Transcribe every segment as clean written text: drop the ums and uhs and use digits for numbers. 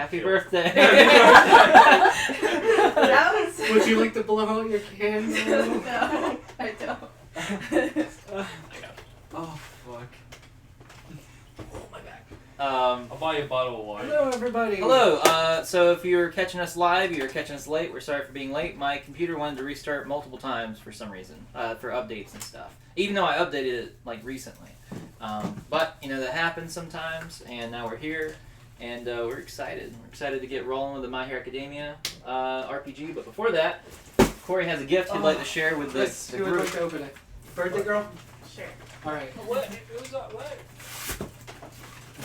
Happy birthday. That was... Would you like to blow out your candle? No, I don't. Oh, fuck. Oh, my back. I'll buy you a bottle of wine. Hello, everybody. Hello. So if you're catching us live, you're catching us late. We're sorry for being late. My computer wanted to restart multiple times for some reason, for updates and stuff. Even though I updated it like recently, but you know that happens sometimes. And now we're here, and we're excited. We're excited to get rolling with the My Hero Academia RPG. But before that, Corey has a gift he'd like to share with the Who would group. like to open it? Birthday girl? Sure. Alright. What? It was what?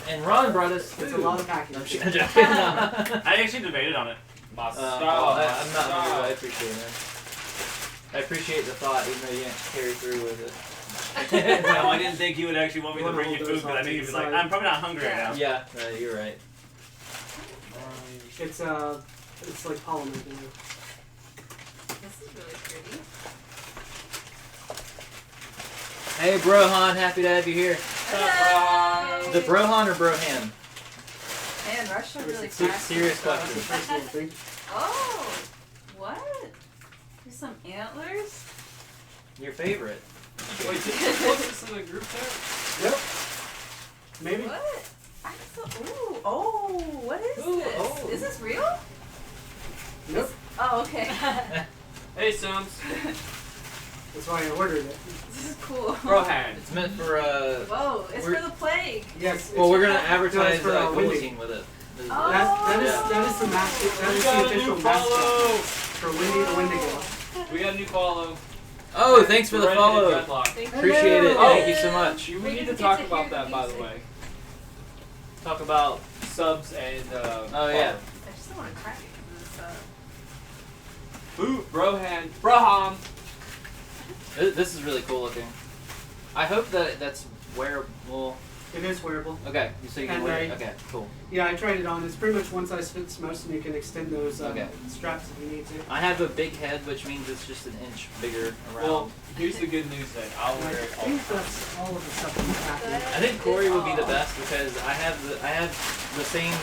And Ron brought us It's a food. lot of packing. I'm joking. I, I actually debated on it. Boss. I'm not hungry, but I appreciate it. I appreciate the thought, even though you didn't carry through with it. No, I didn't think you would actually want me to bring you food, but I think you'd be like, I'm probably not hungry right now. Yeah, you're right. It's like polymer. You know. This is really pretty. Hey, Brohan, happy to have you here. Hello. Is it Brohan or Broham? Man, Russia really Serious That's question. a personal thing. Oh, what? There's some antlers? Your favorite? Wait, did you post this in the group chat? Yep. Maybe. What? I saw, ooh, oh, what is this? oh. Is this real? Nope. Oh, okay. Hey, Sums. That's why I ordered it. This is cool. Bro hand. It's meant for, Whoa, it's We're- for the plague. Yes. well, it's- we're gonna No, advertise it's for, Wendy. Guillotine with it. This is Oh. what- That is Yeah. the mascot. That We is got the a official new mascot follow. for Windy the Wendigo. We got a new follow. Oh, thanks for the Red-headed follow. dreadlock. Thank you. Appreciate it. Hello. Thank you so much. We We need to didn't talk get to about hear that, the by the music. way. Talk about. Subs and Oh, yeah. follow. I just don't want to crack this Ooh, bro hand. Braham. This is really cool looking. I hope that that's wearable. It is wearable. Okay, so you can And wear it. I- Okay, cool. Yeah, I tried it on. It's pretty much one size fits most, and you can extend those Okay. straps if you need to. I have a big head, which means it's just an inch bigger around. Well, here's the good news then. I'll And I wear it all think the time. that's all of the stuff in the package. I think Corey would be the best because I have the same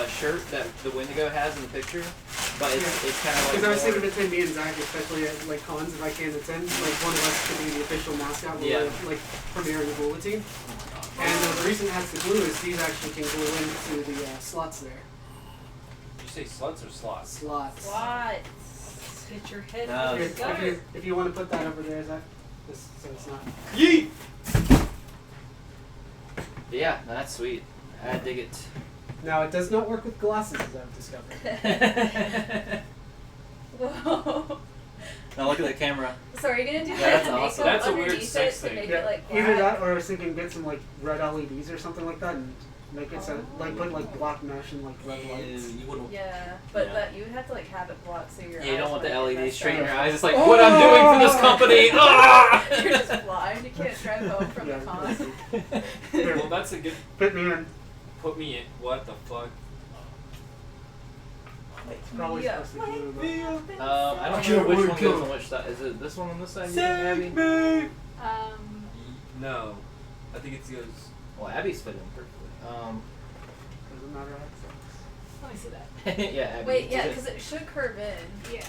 shirt that the Wendigo has in the picture, but it's kind of like. Because I was more- thinking between me and Zach, especially at like cons, if I can attend, like one of us could be the official mascot when Yeah. we're like premiering the bulletin. And the reason it has the glue is these actually can glue into the slots there. Did you say sluts or slots? Slots. What? Hit your head No, with your gutter. If you want to put that over there, Zach, this, so it's not. Yeet! Yeah, that's sweet. I dig it. Now it does not work with glasses, as I've discovered. Whoa. Now look at the camera. So are you gonna do Yeah, like that's makeup awesome. That's a weird underneath sex it thing. to make Yeah, it like either black? that, or I was thinking get some like red LEDs or something like that, and make it so like put like black mesh and like red lights. You wouldn't. Yeah, but Yeah. that you would have to like have it blocked so your Yeah, you don't eyes want the wouldn't get LED messed straight in up. your eyes. It's like what I'm doing for this company. Ah! You're just blind. You can't drive home from Yeah, the con. Here, Well, that's a good. put me in. Put me in. What the fuck? It's probably Yeah. supposed to glue, but- I don't know which one goes on which side. Is it this one on this side? You think, Abby? me! Um, No. I think it goes. Well, Abby's fit in perfectly. Doesn't matter how let me see that. Yeah, Abby. Wait, yeah, because it should curve in. Yeah.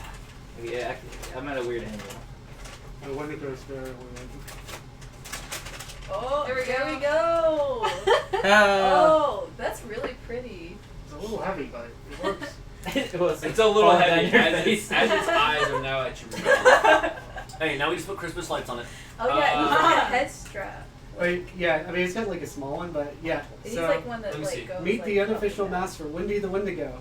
Yeah, I'm at a weird angle. the Wendigo is very weird. Oh, there we go. Oh, that's really pretty. It's a little heavy, but it works. It was. It's a little falling heavy down your as face. its eyes are now at your mouth. Hey, now we just put Christmas lights on it. Oh yeah, you Uh, can get a head strap. Wait, yeah, I mean it's got like a small one, but yeah. He's So like one that let me like see. goes. meet like, the up and unofficial down. mask for Windy the Wendigo.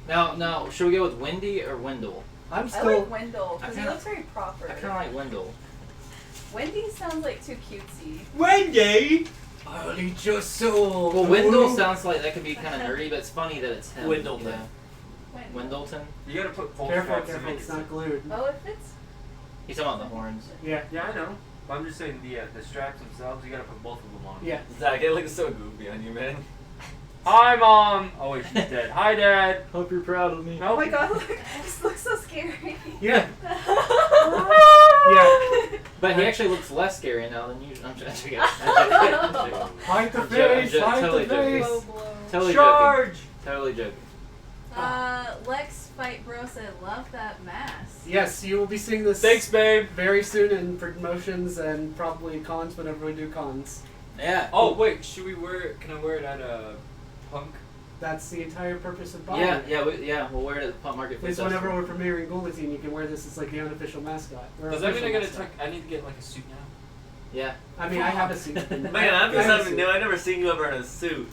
Now, should we go with Wendy or Wendell? I'm I still. like Wendell because he kinda- looks very proper. I kind of like Wendell. Wendy sounds like too cutesy. Wendy! I'll eat your soul. Well, Wendell sounds like that could be kind of nerdy, but it's funny that it's him. Wendellton. You know? Wendellton. You gotta put full Careful, straps careful, in it's it. not glued. Oh, it fits. He's talking about the horns. Yeah, Yeah, I know. But I'm just saying the straps themselves, you gotta put both of them on. yeah. Zach, it looks so goofy on you, man. Hi, Mom! Oh, wait, she's dead. Hi, Dad! Hope you're proud of me. Oh my god, look, this looks so scary. Yeah. yeah. But he actually looks less scary now than usual. I'm joking. I'm joking. Hide the I'm jo- I'm face, jo- hide totally the joking. face. Low blow. Totally Charge! joking. Totally joking. Lex Fight Bro said, love that mask. Yes, you will be seeing this Thanks, babe. very soon in promotions and probably cons whenever we do cons. Yeah. Oh wait, should we wear it? Can I wear it at a punk? That's the entire purpose of buying it. We'll wear it at the Pop Market. Because whenever we're premiering Guillotine, you can wear this as like the unofficial mascot. Does that mean I need to get like a suit now? Yeah. I mean, I have a suit. Man, I'm just something new. I've never seen you ever in a suit.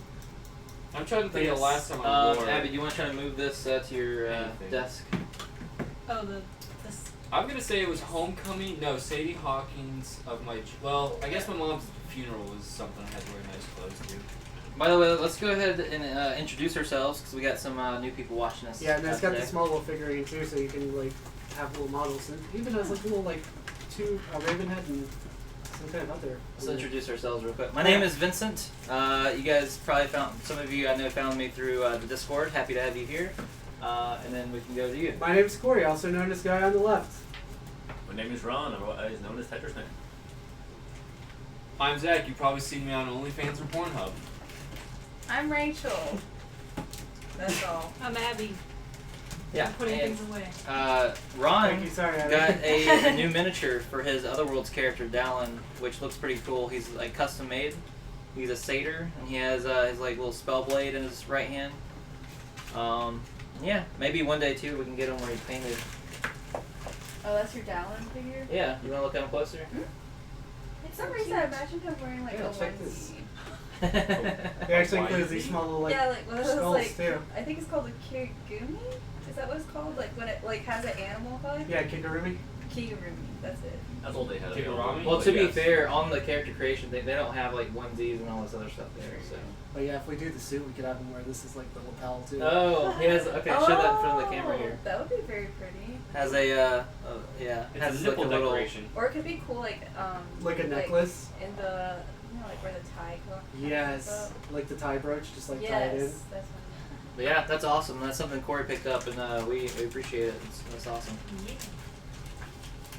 I'm trying to think of the last time I wore Abby, do you want to try to move this to your desk? Oh, this. I'm gonna say it was homecoming. No, Sadie Hawkins of my. Well, I guess my mom's funeral was something I had to wear nice clothes to. By the way, let's go ahead and introduce ourselves because we got some new people watching us. Yeah, and it's got today. the small little figurine too, so you can like have little models. And even has like little like a raven head and some kind of other. Let's introduce ourselves real quick. My name is Vincent. You guys probably some of you I know found me through the Discord. Happy to have you here. And then we can go to you. My name is Corey, also known as Guy on the Left. My name is Ron, otherwise known as Tetris Man. I'm Zach. You've probably seen me on OnlyFans or Pornhub. I'm Rachel. That's all. I'm Abby. Yeah. I'm putting and, things away. Ron Thank you, sorry, Abby. got a new miniature for his Otherworlds character, Dallin, which looks pretty cool. He's like custom made. He's a satyr, and he has his like little spell blade in his right hand. Yeah, maybe one day too we can get him where he's painted. Oh, that's your Dallin figure? Yeah, you want to look at him closer? For some reason, I imagined him wearing like Yeah, a check this. onesie. It actually includes these small little like Yeah, like one of those skulls like too. I think it's called a kirigumi. Is that what it's called? Like when it like has an animal hood? Yeah, Kigurumi. Kigurumi. That's it. That's all they had. Kigarami? Well, to be yes. fair, on the character creation thing, they don't have like onesies and all this other stuff there. So. But yeah, if we do the suit, we could have him wear this as like the lapel too. Oh, he has. Okay, show that in front of the camera here. That would be very pretty. Has a yeah. It's has a nipple like a little. decoration. Or it could be cool like Like a necklace. in the like where the tie comes. Yes, like the tie brooch, just like Yes, tie it in. that's what But yeah, that's awesome. That's something Corey picked up, and we appreciate it. That's awesome.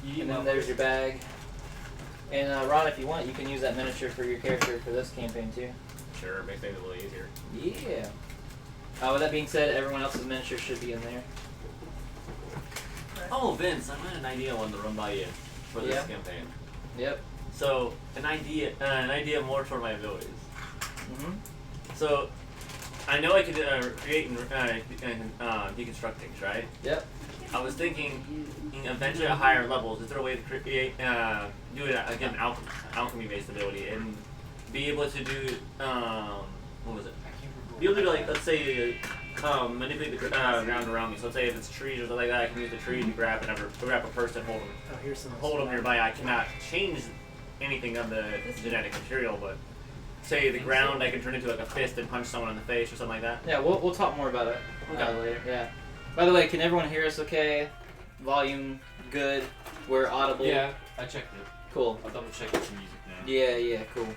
And then there's your bag. And Ron, if you want, you can use that miniature for your character for this campaign too. Sure, makes things a little easier. Yeah. With that being said, everyone else's miniature should be in there. Oh, Vince, I had an idea I wanted to run by you for this Yeah. campaign. Yep. So, an idea more toward my abilities. Mhm. So, I know I could create and deconstruct things, right? Yep. I was thinking, eventually at higher levels, is there a way to create, do it again, alchemy-based ability, and be able to do, what was it? Be able to, like, let's say, manipulate the ground around me. So let's say if it's trees or something like that, I can use the tree to grab a person, hold them nearby. I cannot change anything of the genetic material, but say the ground, I can turn into like a fist and punch someone in the face or something like that. Yeah, we'll talk more about it later. Yeah. By the way, can everyone hear us? Okay. Volume good. We're audible. Yeah, I checked it. Cool. I'll double check with some music now. Yeah. Cool.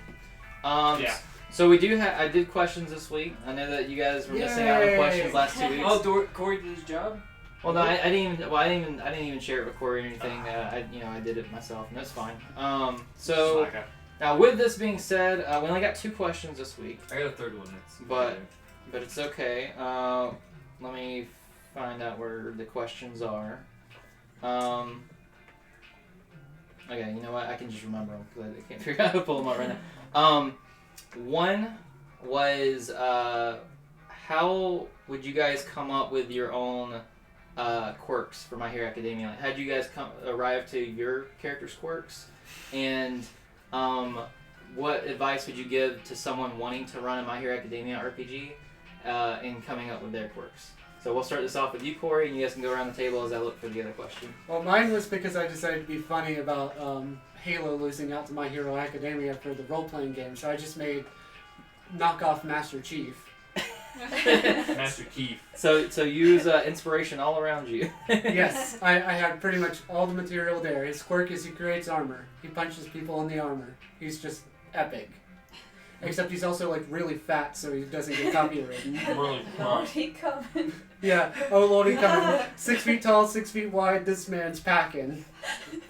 Yeah. So we do have. I did questions this week. I know that you guys were missing out on Yay. questions last 2 weeks. Oh, Corey did his job? Well, no, I didn't even share it with Corey or anything. I did it myself, and that's fine. So Slacker. now with this being said, we only got 2 questions this week, I got a third one. but it's okay. Let me find out where the questions are. Okay, you know what? I can just remember them because I can't figure out how to pull them out right now. One was how would you guys come up with your own quirks for My Hero Academia? Like, how did you guys arrive to your character's quirks? And what advice would you give to someone wanting to run a My Hero Academia RPG in coming up with their quirks? So we'll start this off with you, Corey, and you guys can go around the table as I look for the other question. Well, mine was because I decided to be funny about Halo losing out to My Hero Academia for the role-playing game, so I just made knockoff Master Chief. Master Keith. So use inspiration all around you. Yes, I had pretty much all the material there. His quirk is he creates armor. He punches people in the armor. He's just epic. Except he's also like really fat, so he doesn't get copywritten. Really Lord, he coming. Yeah. Oh Lord, he coming. 6 feet tall, 6 feet wide. This man's packing.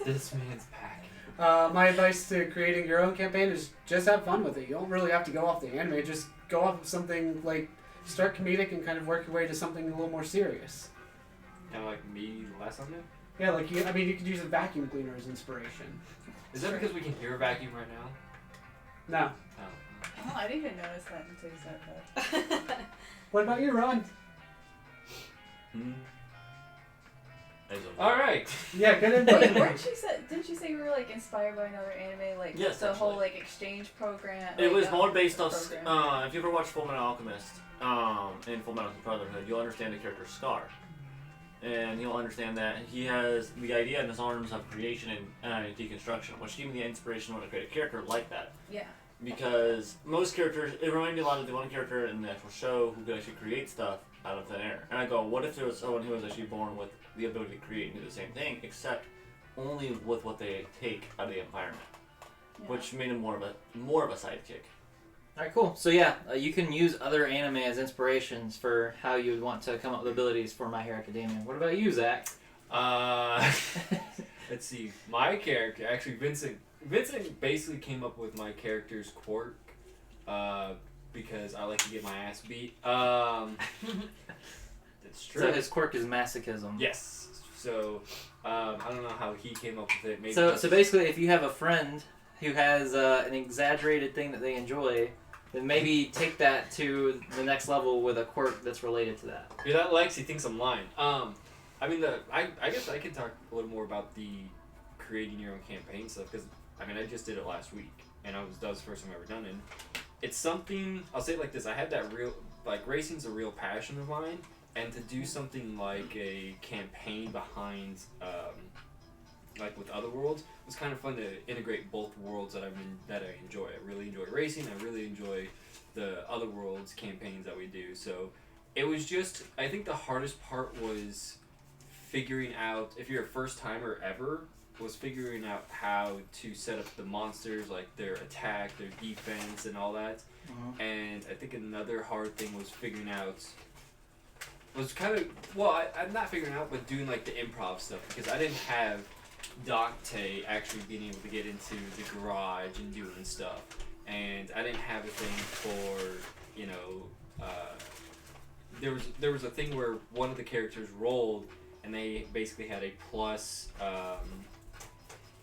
This man's packing. My advice to creating your own campaign is just have fun with it. You don't really have to go off the anime. Just go off of something like start comedic and kind of work your way to something a little more serious. Kind of like me last Sunday. Yeah, like you could use a vacuum cleaner as inspiration. Is that because we can hear a vacuum right now? No. Oh. Oh, I didn't even notice that until you said that. What about you, Ron? All right. Yeah, good input. Wait, didn't you say you were like inspired by another anime, like Yes, the whole actually. like exchange program? It like, was more based off. program? If you ever watched Full Metal Alchemist and Full Metal Brotherhood, you'll understand the character Scar, and you'll understand that he has the idea in his arms of creation and deconstruction, which gave me the inspiration to want to create a character like that. Yeah. Because most characters, it reminded me a lot of the one character in the actual show who could actually create stuff out of thin air. And I go, what if there was someone who was actually born with the ability to create and do the same thing, except only with what they take out of the environment, Yeah. which made him more of a sidekick. Alright, cool. So yeah, you can use other anime as inspirations for how you would want to come up with abilities for My Hero Academia. What about you, Zach? Let's see. My character, actually, Vincent basically came up with my character's quirk, because I like to get my ass beat. That's true. So his quirk is masochism. Yes. So I don't know how he came up with it. Maybe So basically, if you have a friend who has an exaggerated thing that they enjoy, then maybe take that to the next level with a quirk that's related to that. You're that Lex, he thinks I'm lying. I mean, I guess I can talk a little more about the creating your own campaign stuff, because I mean, I just did it last week, and that was the first time I've ever done it. It's something, I'll say it like this, I had that real, like, racing's a real passion of mine, and to do something like a campaign behind, like with Other Worlds, was kind of fun to integrate both worlds that I enjoy. I really enjoy racing, I really enjoy the Other Worlds campaigns that we do, so it was just, I think the hardest part was figuring out, if you're a first timer ever, was figuring out how to set up the monsters, like their attack, their defense, and all that. And I think another hard thing was figuring out, was kind of, well, I'm not figuring out, but doing like the improv stuff, because I didn't have Dante actually being able to get into the garage and doing stuff. And I didn't have a thing for, you know, there was a thing where one of the characters rolled, and they basically had a plus,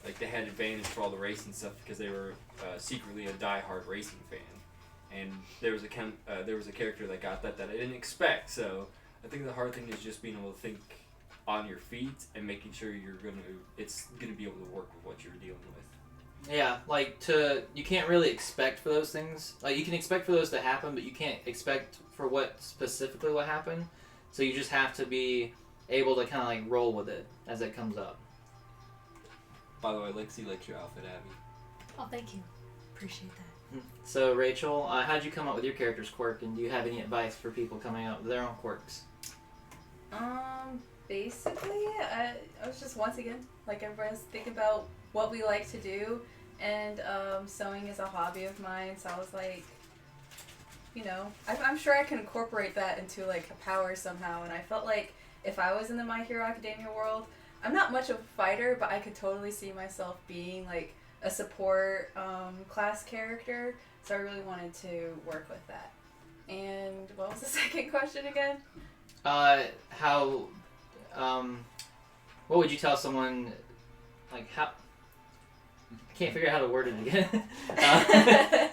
like they had advantage for all the racing stuff because they were secretly a die-hard racing fan, and there was a character that got that I didn't expect. So I think the hard thing is just being able to think on your feet and making sure it's gonna be able to work with what you're dealing with. Yeah, like you can't really expect for those things. Like you can expect for those to happen, but you can't expect for what specifically will happen. So you just have to be able to kind of like roll with it as it comes up. By the way, Lexi likes your outfit, Abby. Oh, thank you. Appreciate that. So Rachel, how'd you come up with your character's quirk, and do you have any advice for people coming up with their own quirks? Basically, I was just once again, like everybody's, think about what we like to do, and sewing is a hobby of mine, so I was like, you know, I'm sure I can incorporate that into like a power somehow, and I felt like if I was in the My Hero Academia world, I'm not much of a fighter, but I could totally see myself being like a support class character, so I really wanted to work with that. And what was the second question again? What would you tell someone, like how, I can't figure out how to word it again.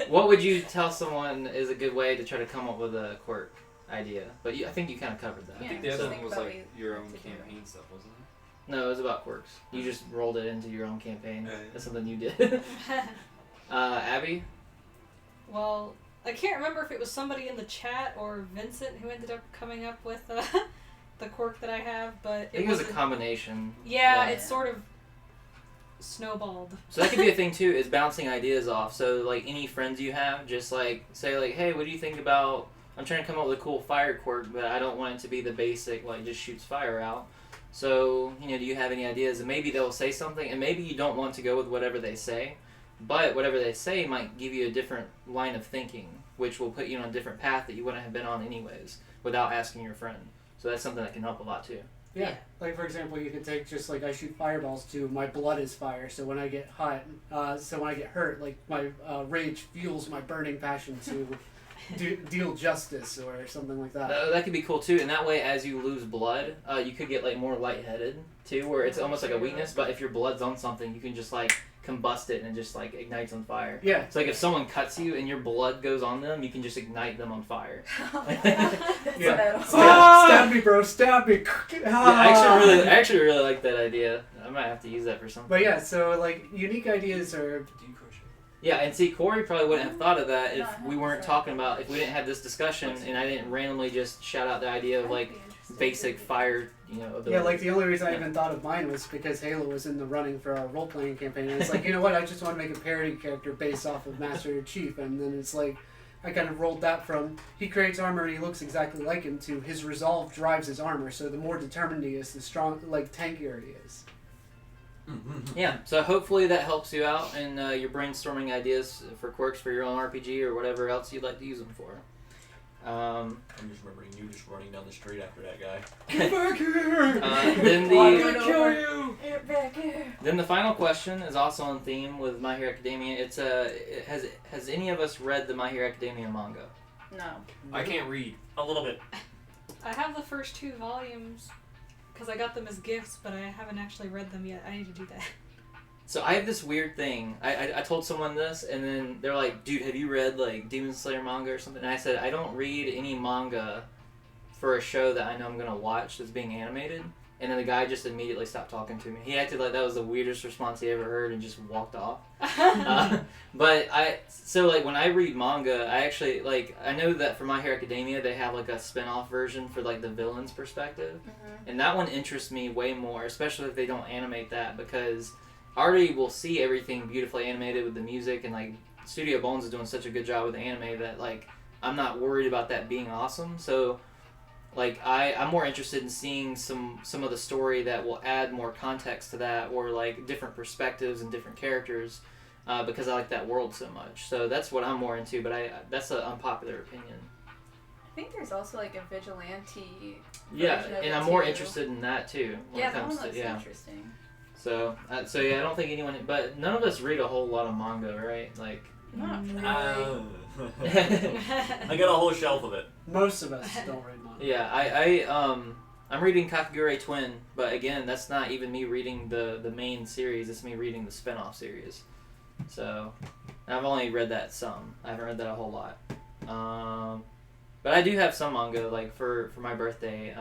What would you tell someone is a good way to try to come up with a quirk idea? But I think you kind of covered that. I Yeah, think the just other think one was about like your own to do it. campaign stuff, wasn't it? No, it was about quirks. You just rolled it into your own campaign. Yeah. That's something you did. Abby? Well, I can't remember if it was somebody in the chat or Vincent who ended up coming up with the quirk that I have, but I think it was a combination. Yeah, Yeah. it sort of snowballed. So that could be a thing too, is bouncing ideas off. So like any friends you have, just like say like, hey, what do you think about, I'm trying to come up with a cool fire quirk, but I don't want it to be the basic, like just shoots fire out. So, you know, do you have any ideas? And maybe they'll say something, and maybe you don't want to go with whatever they say, but whatever they say might give you a different line of thinking, which will put you on a different path that you wouldn't have been on anyways, without asking your friend. So that's something that can help a lot too. Yeah. Like for example, you could take just like I shoot fireballs to my blood is fire. So when I get hot, so when I get hurt, like my rage fuels my burning passion to deal justice or something like that. That could be cool too, and that way, as you lose blood, you could get like more lightheaded too, where it's almost like a weakness. But if your blood's on something, you can just like combust it and it just like ignites on fire. Yeah. So like if someone cuts you and your blood goes on them, you can just ignite them on fire. That's Yeah. metal. Stab me, bro. Stab me. I actually really like that idea. I might have to use that for something. But yeah, so like unique ideas are. Yeah, and see, Corey probably wouldn't have thought of that if Not we weren't 100%. talking about, if we didn't have this discussion, and I didn't randomly just shout out the idea of like basic fire, ability. Yeah, like the only reason I even thought of mine was because Halo was in the running for our role playing campaign, and it's like, you know what? I just want to make a parody character based off of Master Chief, and then it's like. I kind of rolled that from he creates armor and he looks exactly like him to his resolve drives his armor. So the more determined he is, the tankier he is. Yeah, so hopefully that helps you out in your brainstorming ideas for quirks for your own RPG or whatever else you'd like to use them for. I'm just remembering you just running down the street after that guy. Get back here! Then I'm the gonna kill you! Get back here. then the final question is also on theme with My Hero Academia. It's has any of us read the My Hero Academia manga? No. I can't read. A little bit. I have the first 2 volumes because I got them as gifts, but I haven't actually read them yet. I need to do that. So I have this weird thing. I told someone this, and then they're like, "Dude, have you read like Demon Slayer manga or something?" And I said, "I don't read any manga for a show that I know I'm gonna watch that's being animated." And then the guy just immediately stopped talking to me. He acted like that was the weirdest response he ever heard and just walked off. But when I read manga, I actually I know that for My Hero Academia they have like a spin-off version for like the villain's perspective, and that one interests me way more, especially if they don't animate that, because I already will see everything beautifully animated with the music, and like Studio Bones is doing such a good job with the anime that like I'm not worried about that being awesome. So like I'm more interested in seeing some of the story that will add more context to that, or like different perspectives and different characters, because I like that world so much. So that's what I'm more into, but that's an unpopular opinion. I think there's also like a vigilante. Yeah, version of and it I'm more too. interested in that too. When Yeah, it that comes one looks to, yeah. interesting. So yeah, I don't think anyone, but none of us read a whole lot of manga, right? Like, Not really. I got a whole shelf of it. Most of us don't read manga. yeah, I'm reading Kakagure Twin, but again, that's not even me reading the main series. It's me reading the spin-off series. So, and I've only read that some. I haven't read that a whole lot. But I do have some manga. Like for my birthday,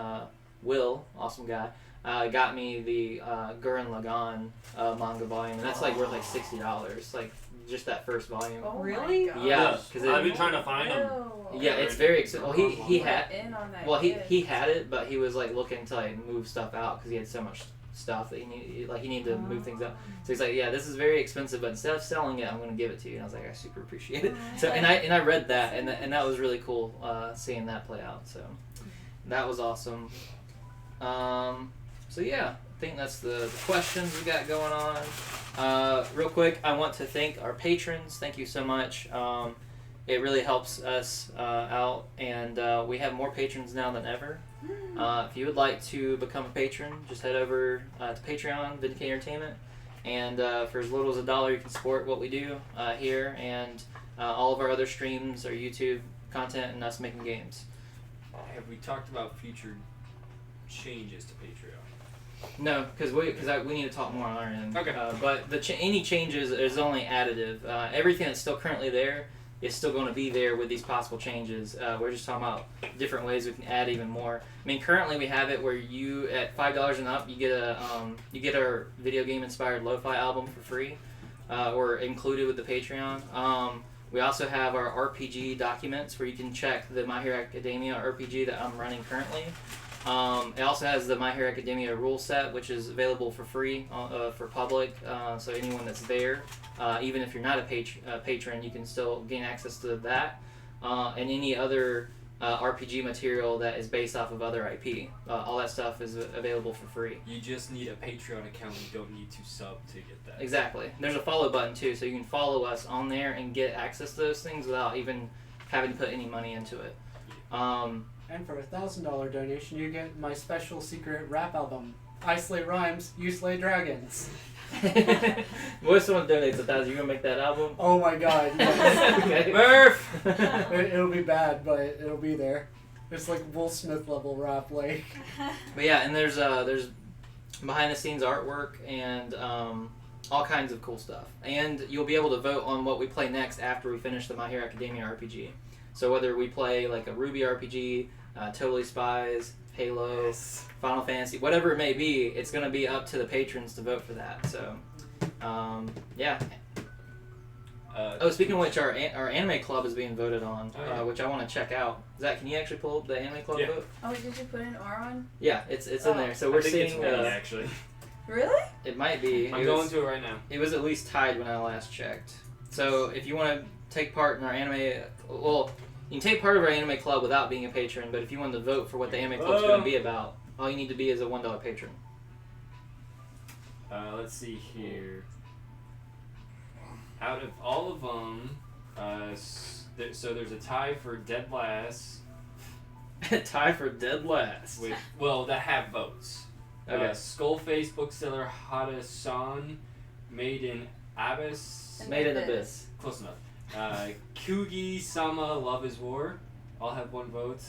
Will, awesome guy, got me the Gurren Lagann manga volume, and that's like worth like $60. Like just that first volume. Oh Really? My God. Yeah, Yes. 'cause I've been trying to find them. Ew. Yeah, it's very expensive. Well, he had. In on that Well, gift. he had it, but he was like looking to like move stuff out because he had so much stuff that he needed to move things up. So he's like, yeah, this is very expensive, but instead of selling it, I'm gonna give it to you. And I was like, I super appreciate it. So and I read that, and that was really cool seeing that play out. So that was awesome. So yeah, I think that's the questions we got going on. Real quick, I want to thank our patrons. Thank you so much. It really helps us out, and we have more patrons now than ever. If you would like to become a patron, just head over to Patreon, Vindicate Entertainment, and for as little as $1, you can support what we do here and all of our other streams, our YouTube content, and us making games. Have we talked about future changes to Patreon? No, because we need to talk more on our end. Okay. But any changes is only additive. Everything that's still currently there is still going to be there with these possible changes. We're just talking about different ways we can add even more. I mean, currently we have it where you at $5 and up, you get our video game inspired lo-fi album for free, or included with the Patreon. We also have our RPG documents where you can check the My Hero Academia RPG that I'm running currently. It also has the My Hero Academia rule set, which is available for free for public. So anyone that's there, even if you're not a patron, you can still gain access to that and any other RPG material that is based off of other IP. All that stuff is available for free. You just need a Patreon account. You don't need to sub to get that. Exactly. There's a follow button too, so you can follow us on there and get access to those things without even having to put any money into it. And for a $1,000 donation, you get my special secret rap album I slay rhymes, you slay dragons. What if someone donates 1,000? You gonna make that album? Oh my god, yes. Okay. Murph! It'll be bad, but it'll be there. It's like Will Smith level rap, like. But yeah, and there's behind the scenes artwork and all kinds of cool stuff. And you'll be able to vote on what we play next after we finish the My Hero Academia RPG. So whether we play like a Ruby RPG, Totally Spies, Halo, Final Fantasy, whatever it may be, it's going to be up to the patrons to vote for that. So, yeah. Speaking of which, our anime club is being voted on, which I want to check out. Zach, can you actually pull up the anime club vote? Oh, did you put an R on? Yeah, it's in there. So we're I think seeing. it's me, actually. Really? It might be. I'm going to it right now. It was at least tied when I last checked. So if you want to take part in our anime, well, you can take part of our anime club without being a patron. But if you want to vote for what the anime club's going to be about, all you need to be is a $1 patron. Let's see here. Out of all of them, so there's a tie for dead last. Tie for dead last. With that have votes. Okay. Skullface bookseller Hada-san, Made in Abyss. Made in Abyss. Close enough. Kugi-sama, Love is War. All have 1 vote.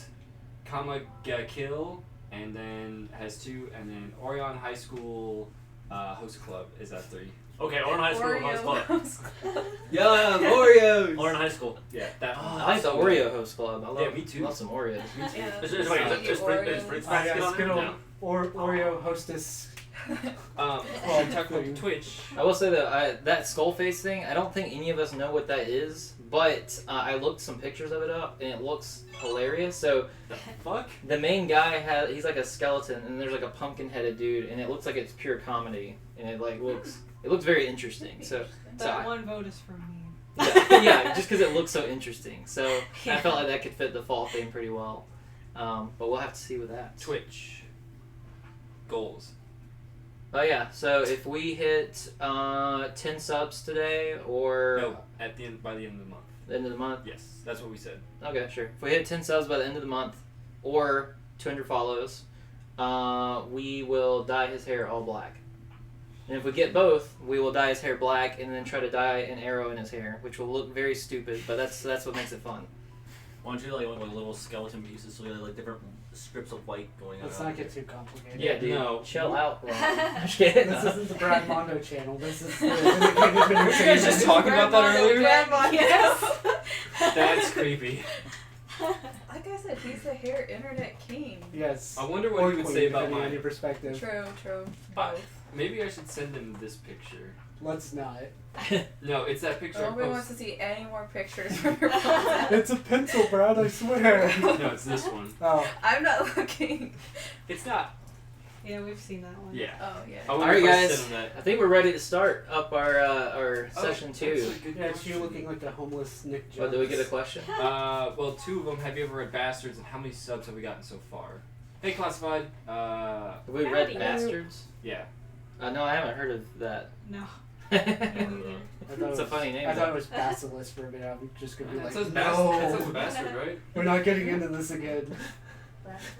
Kill, and then has 2, and then Orion High School Host Club is at 3. Okay, Orin High School Host Club. Yeah, Oreos! Orin High School. Yeah, that Oh, one. I like the Oreo host club. I love, Yeah, me too. love some Oreos. Yeah. Is Prince Oh, yeah, Basket on good there? old No. Oreo hostess. Talk about Twitch. I will say that that skull face thing, I don't think any of us know what that is, but I looked some pictures of it up and it looks hilarious. So The fuck? the main guy he's like a skeleton and there's like a pumpkin headed dude and it looks like it's pure comedy and it looks very interesting. So That 1 vote is for me. yeah, just because it looks so interesting. So I felt like that could fit the fall theme pretty well. But we'll have to see with that. Twitch. Goals. Oh yeah, so if we hit 10 subs today or No, by the end of the month. the end of the month. Yes, that's what we said. Okay, sure. If we hit 10 subs by the end of the month or 200 follows, we will dye his hair all black. And if we get both, we will dye his hair black and then try to dye an arrow in his hair, which will look very stupid, but that's what makes it fun. Why don't you like little skeleton pieces so we have like different strips of white going on? Let's not get too complicated. Yeah, dude. No. Chill out, Ron. Just kidding. This isn't the Brad Mondo channel. This is the Were you guys just talking about that earlier? Yes. That's creepy. Like I said, he's the hair internet king. Yes. I wonder what Or he would queen, say about depending on mine. your perspective. True. Uh, Both. Maybe I should send him this picture. Let's not. No, it's that picture I Nobody wants posted. to see any more pictures from your phone. It's a pencil, Brad, I swear. No, it's this one. Oh. I'm not looking. It's not. Yeah, we've seen that one. Yeah. Oh, yeah. I wonder Alright, if I guys. sent him that. I think we're ready to start up our session 2. That's a good Yeah, it's you question. looking like a homeless Nick Oh, Jones. do we get a question? Well, 2 of them. Have you ever read Bastards, and how many subs have we gotten so far? Hey, Classified. Have we read Howdy. Bastards? Yeah. No, I haven't heard of that. No. It's I thought a funny name. I thought it though. was Basilisk for a minute. I'm just gonna be That like, says no. That says Bastard, right? We're not getting into this again.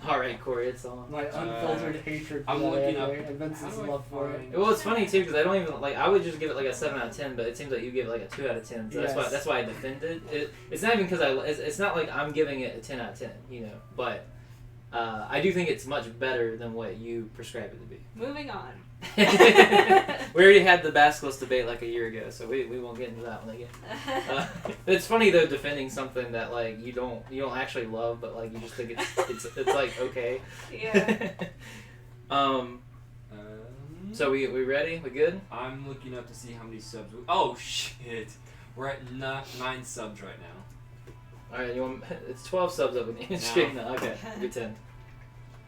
Alright, Corey, it's on. My unfiltered hatred for I'm that looking anime up- and Vincent's how do I love for it. find- Well, it's funny too because I don't even like. I would just give it like a 7 out of 10, but it seems like you give it like a 2 out of 10. So Yes. that's why I defended it. It's not even because it's not like I'm giving it a 10 out of 10, you know. But I do think it's much better than what you prescribe it to be. Moving on. We already had the Basilisk debate like a year ago, so we won't get into that one again. It's funny though defending something that like you don't actually love, but like you just think it's like okay. Yeah. So we ready? We good? I'm looking up to see how many subs. Oh shit! We're at 9 subs right now. All right, it's 12 subs up in the stream now. Okay, do 10.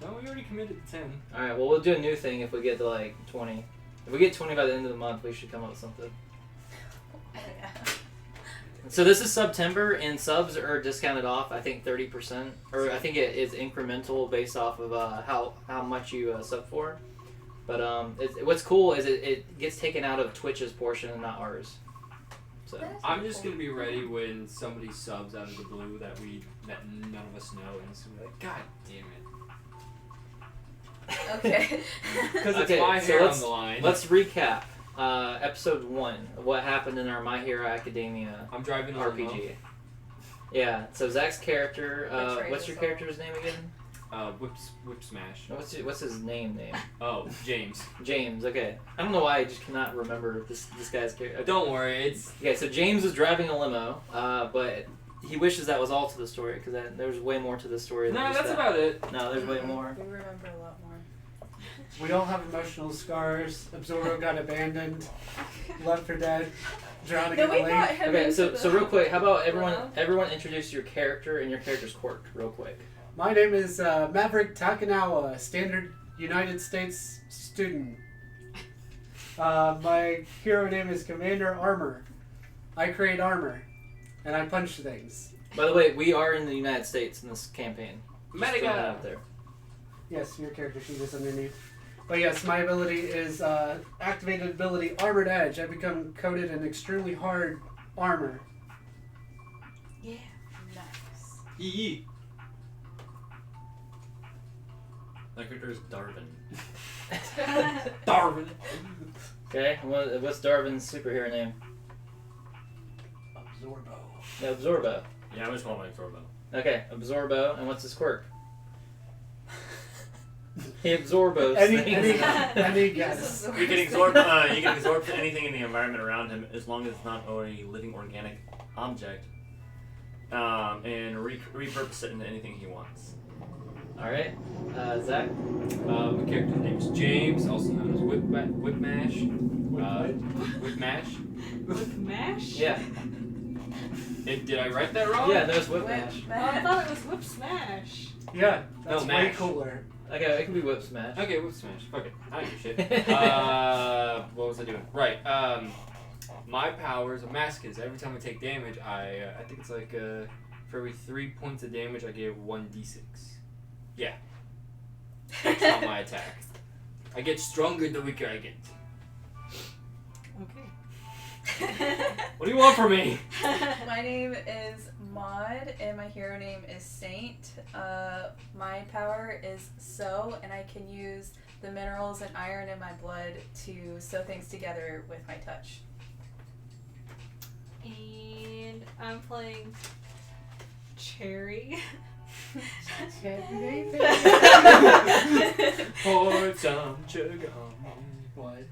No, we already committed to 10. All right, well we'll do a new thing if we get to like 20. If we get 20 by the end of the month, we should come up with something. So this is September, and subs are discounted off. I think 30%, or I think it is incremental based off of how much you sub for. But what's cool is it gets taken out of Twitch's portion and not ours. So I'm just gonna be ready when somebody subs out of the blue that none of us know, and it's gonna be like, God damn it. Okay. Because it's Okay, my so hair let's- on the line. Let's recap episode 1 of what happened in our My Hero Academia I'm driving a limo. RPG. Yeah, so Zach's character, Betrayed what's your us all. character's name again? Whip smash. What's his name? Oh, James. James, okay. I don't know why I just cannot remember this guy's character. Don't worry, it's Okay, so James is driving a limo, but he wishes that was all to the story, because there's way more to the story than no. just That's that. about it. No, there's way more. We remember a lot more. We all have emotional scars. Abzoro got abandoned, left for dead, drowning No, in we a got lake. him Okay, into so real quick, how about Wow. everyone introduce your character and your character's quirk real quick. My name is Maverick Takanawa, standard United States student. My hero name is Commander Armor. I create armor, and I punch things. By the way, we are in the United States in this campaign. Just throwing that out there. Yes, your character sheet is underneath. But yes, my ability is activated ability Armored Edge. I become coated in extremely hard armor. Yeah. Nice. Yee. My character is Darvin. Darwin. Okay, what's Darvin's superhero name? Absorbo. No, Absorbo. Yeah, I'm just calling him Zorbo. Okay, Absorbo, and what's his quirk? He absorbos Any things. guess? You can absorb anything in the environment around him as long as it's not a living organic object, and repurpose it into anything he wants. Alright, Zach? My character's name is James, also known as Whip Mash. Whip Mash. With mash? Yeah. Did I write that wrong? Yeah, there's Whip Mash. Oh, I thought it was whip smash. Yeah, that's No, way mash. cooler. Okay, it can be Whip Smash. Okay, Whip Smash. Fuck it. I don't give a shit. What was I doing? Right. My powers of mask is every time I take damage, I think it's like for every 3 points of damage, I give 1d6. Yeah. That's not my attack. I get stronger the weaker I get. Okay. What do you want from me? My name is Maud, and my hero name is Saint. My power is sew, and I can use the minerals and iron in my blood to sew things together with my touch. And I'm playing Cherry. Pour some sugar on me. What?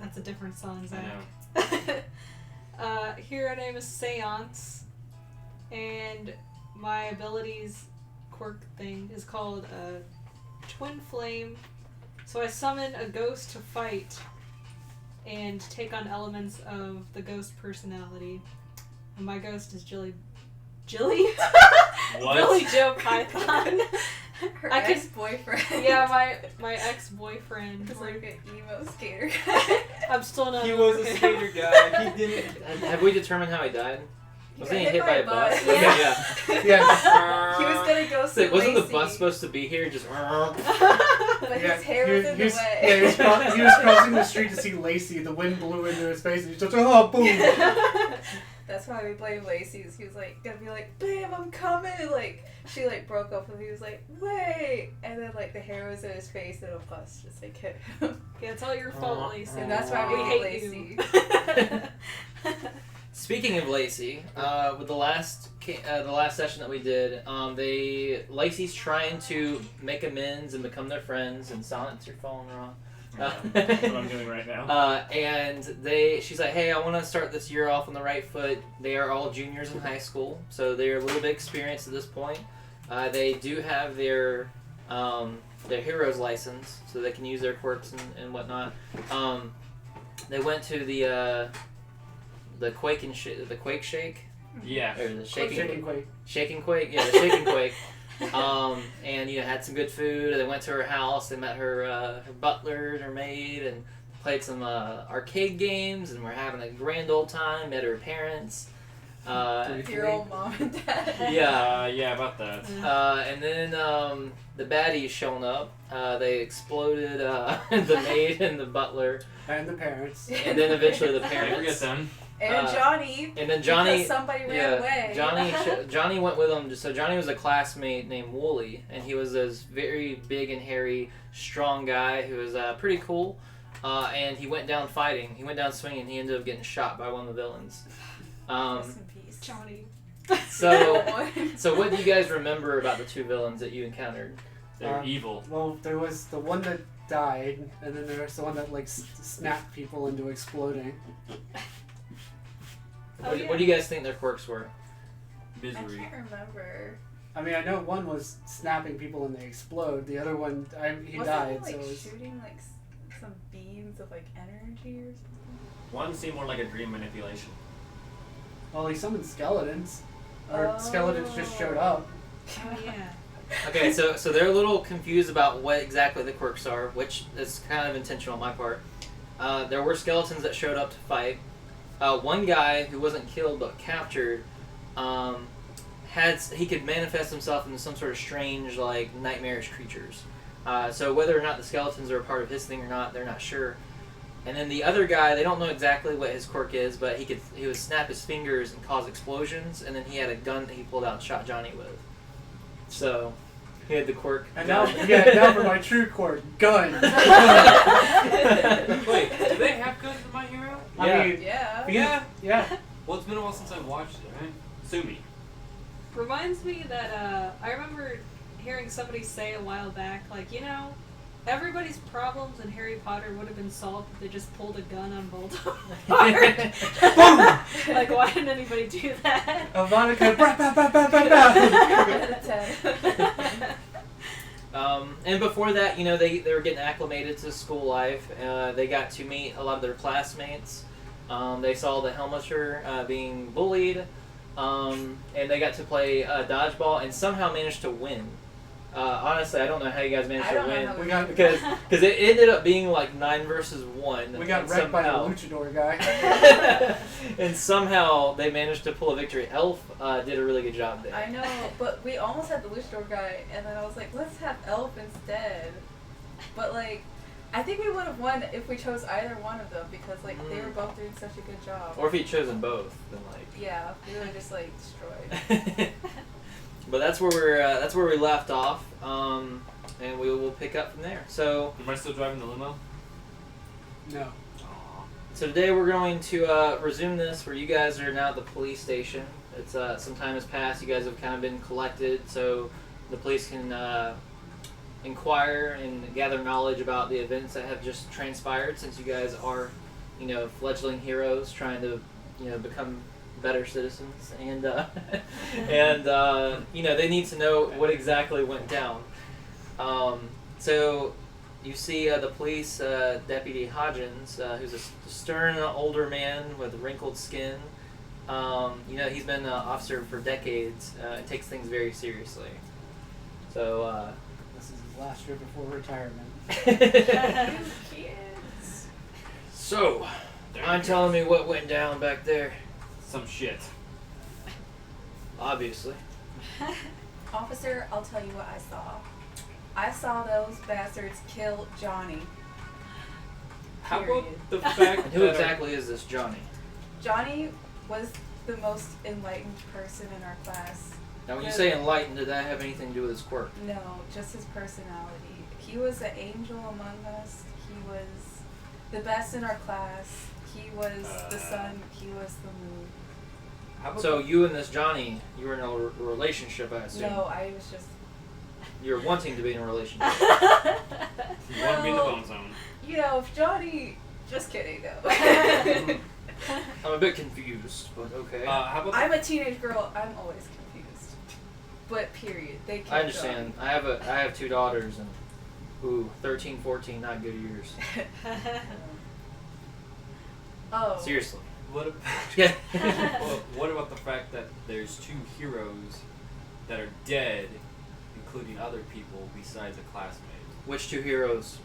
That's a different song, I Zach. know. Hero name is Seance, and my abilities quirk thing is called Twin Flame. So I summon a ghost to fight and take on elements of the ghost personality. And my ghost is Jilly. What? Billy Joe Python. Her I can- ex-boyfriend. Yeah, my ex-boyfriend. He's like an emo skater guy. I'm still not. He was over a him. skater guy. He didn't. Have we determined how he died? Wasn't he got hit by a bus? bus. Okay, Yeah. yeah. Yes. He was gonna go see So wasn't the Lacey, bus supposed to be here? Just. but his hair was in the way. Yeah, he was crossing the street to see Lacey. The wind blew into his face, and he just boom. That's why we blame Lacey's. He was like gonna be like, "Bam, I'm coming!" Like she like broke up, and he was like, "Wait!" And then like the hair was in his face, and a bus just like hit him. Yeah, it's all your fault, Lacey. And that's why we We hate hate Lacey. Speaking of Lacey, with the last session that we did, Lacey's trying to make amends and become their friends. And silence your phone, Ron. That's what I'm doing right now. And she's like, hey, I want to start this year off on the right foot. They are all juniors in high school, so they're a little bit experienced at this point. They do have their hero's license, so they can use their quirks and whatnot. They went to the Quake the Quake Shake, Yeah. or the Shaking Quake. Shaking Quake, yeah, the Shaking Quake. And had some good food. They went to her house. They met her butler, her maid, and played some arcade games. And we're having a grand old time. Met her parents. Your old mom and dad. Yeah. Yeah, about that. And then the baddies shown up. They exploded the maid and the butler, And the parents. and then eventually the Can't forget parents. them. And Johnny. And then Johnny. Because somebody ran away. Johnny went with him. So Johnny was a classmate named Wooly, and he was this very big and hairy, strong guy who was pretty cool. And he went down fighting. He went down swinging. He ended up getting shot by one of the villains. Rest in peace. Johnny. So what do you guys remember about the two villains that you encountered? They're evil. Well, there was the one that died, and then there was the one that like snapped people into exploding. What do you guys think their quirks were? I Misery. can't remember. I mean, I know one was snapping people and they explode. The other one, he died. Wasn't he, like, so it was, shooting like some beams of like energy or something? One seemed more like a dream manipulation. well, he summoned skeletons, or Oh. skeletons just showed up. Oh, yeah. Okay, so they're a little confused about what exactly the quirks are, which is kind of intentional on my part. There were skeletons that showed up to fight. One guy who wasn't killed but captured, he could manifest himself into some sort of strange, like nightmarish creatures. So whether or not the skeletons are a part of his thing or not, they're not sure. And then the other guy, they don't know exactly what his quirk is, but he would snap his fingers and cause explosions, and then he had a gun that he pulled out and shot Johnny with. So he had the quirk. And now for my true quirk, gun. Wait, do they have guns in My Hero? I Yeah. mean, Yeah. yeah. Well, it's been a while since I watched it, right? Sue me. Reminds me that I remember hearing somebody say a while back, like, everybody's problems in Harry Potter would have been solved if they just pulled a gun on Voldemort. Like, why didn't anybody do that? Ivanica, bah, bah, bah, bah, bah, bah. And before that, they were getting acclimated to school life. They got to meet a lot of their classmates. They saw the Helmeter being bullied, and they got to play dodgeball and somehow managed to win. Honestly, I don't know how you guys managed I to don't know win how We got because it ended up being like 9 versus 1. we got and wrecked by the somehow- luchador guy. and somehow they managed to pull a victory. Elf did a really good job there. I know, but we almost had the luchador guy, and then I was like, let's have Elf instead. But like, I think we would have won if we chose either one of them because like they were both doing such a good job. Or if he'd chosen both, then like. Yeah, we would have just like destroyed. But that's where we left off, and we will pick up from there. So Am I still driving the limo? No. So today we're going to resume this where you guys are now at the police station. It's some time has passed. You guys have kind of been collected, so the police can inquire and gather knowledge about the events that have just transpired. Since you guys are, fledgling heroes trying to, become better citizens, and they need to know what exactly went down. So you see the police deputy Hodgins, who's a stern older man with wrinkled skin. He's been an officer for decades and takes things very seriously. So This is his last year before retirement. Kids. so mind telling me what went down back there? Some shit. Obviously. Officer, I'll tell you what I saw. I saw those bastards kill Johnny. How Period. about the fact And who that exactly is this Johnny? Johnny was the most enlightened person in our class. Now when you say enlightened, did that have anything to do with his quirk? No, just his personality. He was an angel among us. He was the best in our class. He was the sun. He was the moon. How about So you and this Johnny, you were in a relationship, I assume. No, I was just. You're wanting to be in a relationship. you want to be in the bone zone? If Johnny. Just kidding, though. I'm a bit confused, but okay. How about I'm a teenage girl. I'm always confused. But period. They killed I understand. I have 2 daughters, and 13, 14, not good years. Johnny. Oh. Seriously. what, Yeah. what about the fact that there's 2 heroes that are dead, including other people besides a classmate? Which 2 heroes?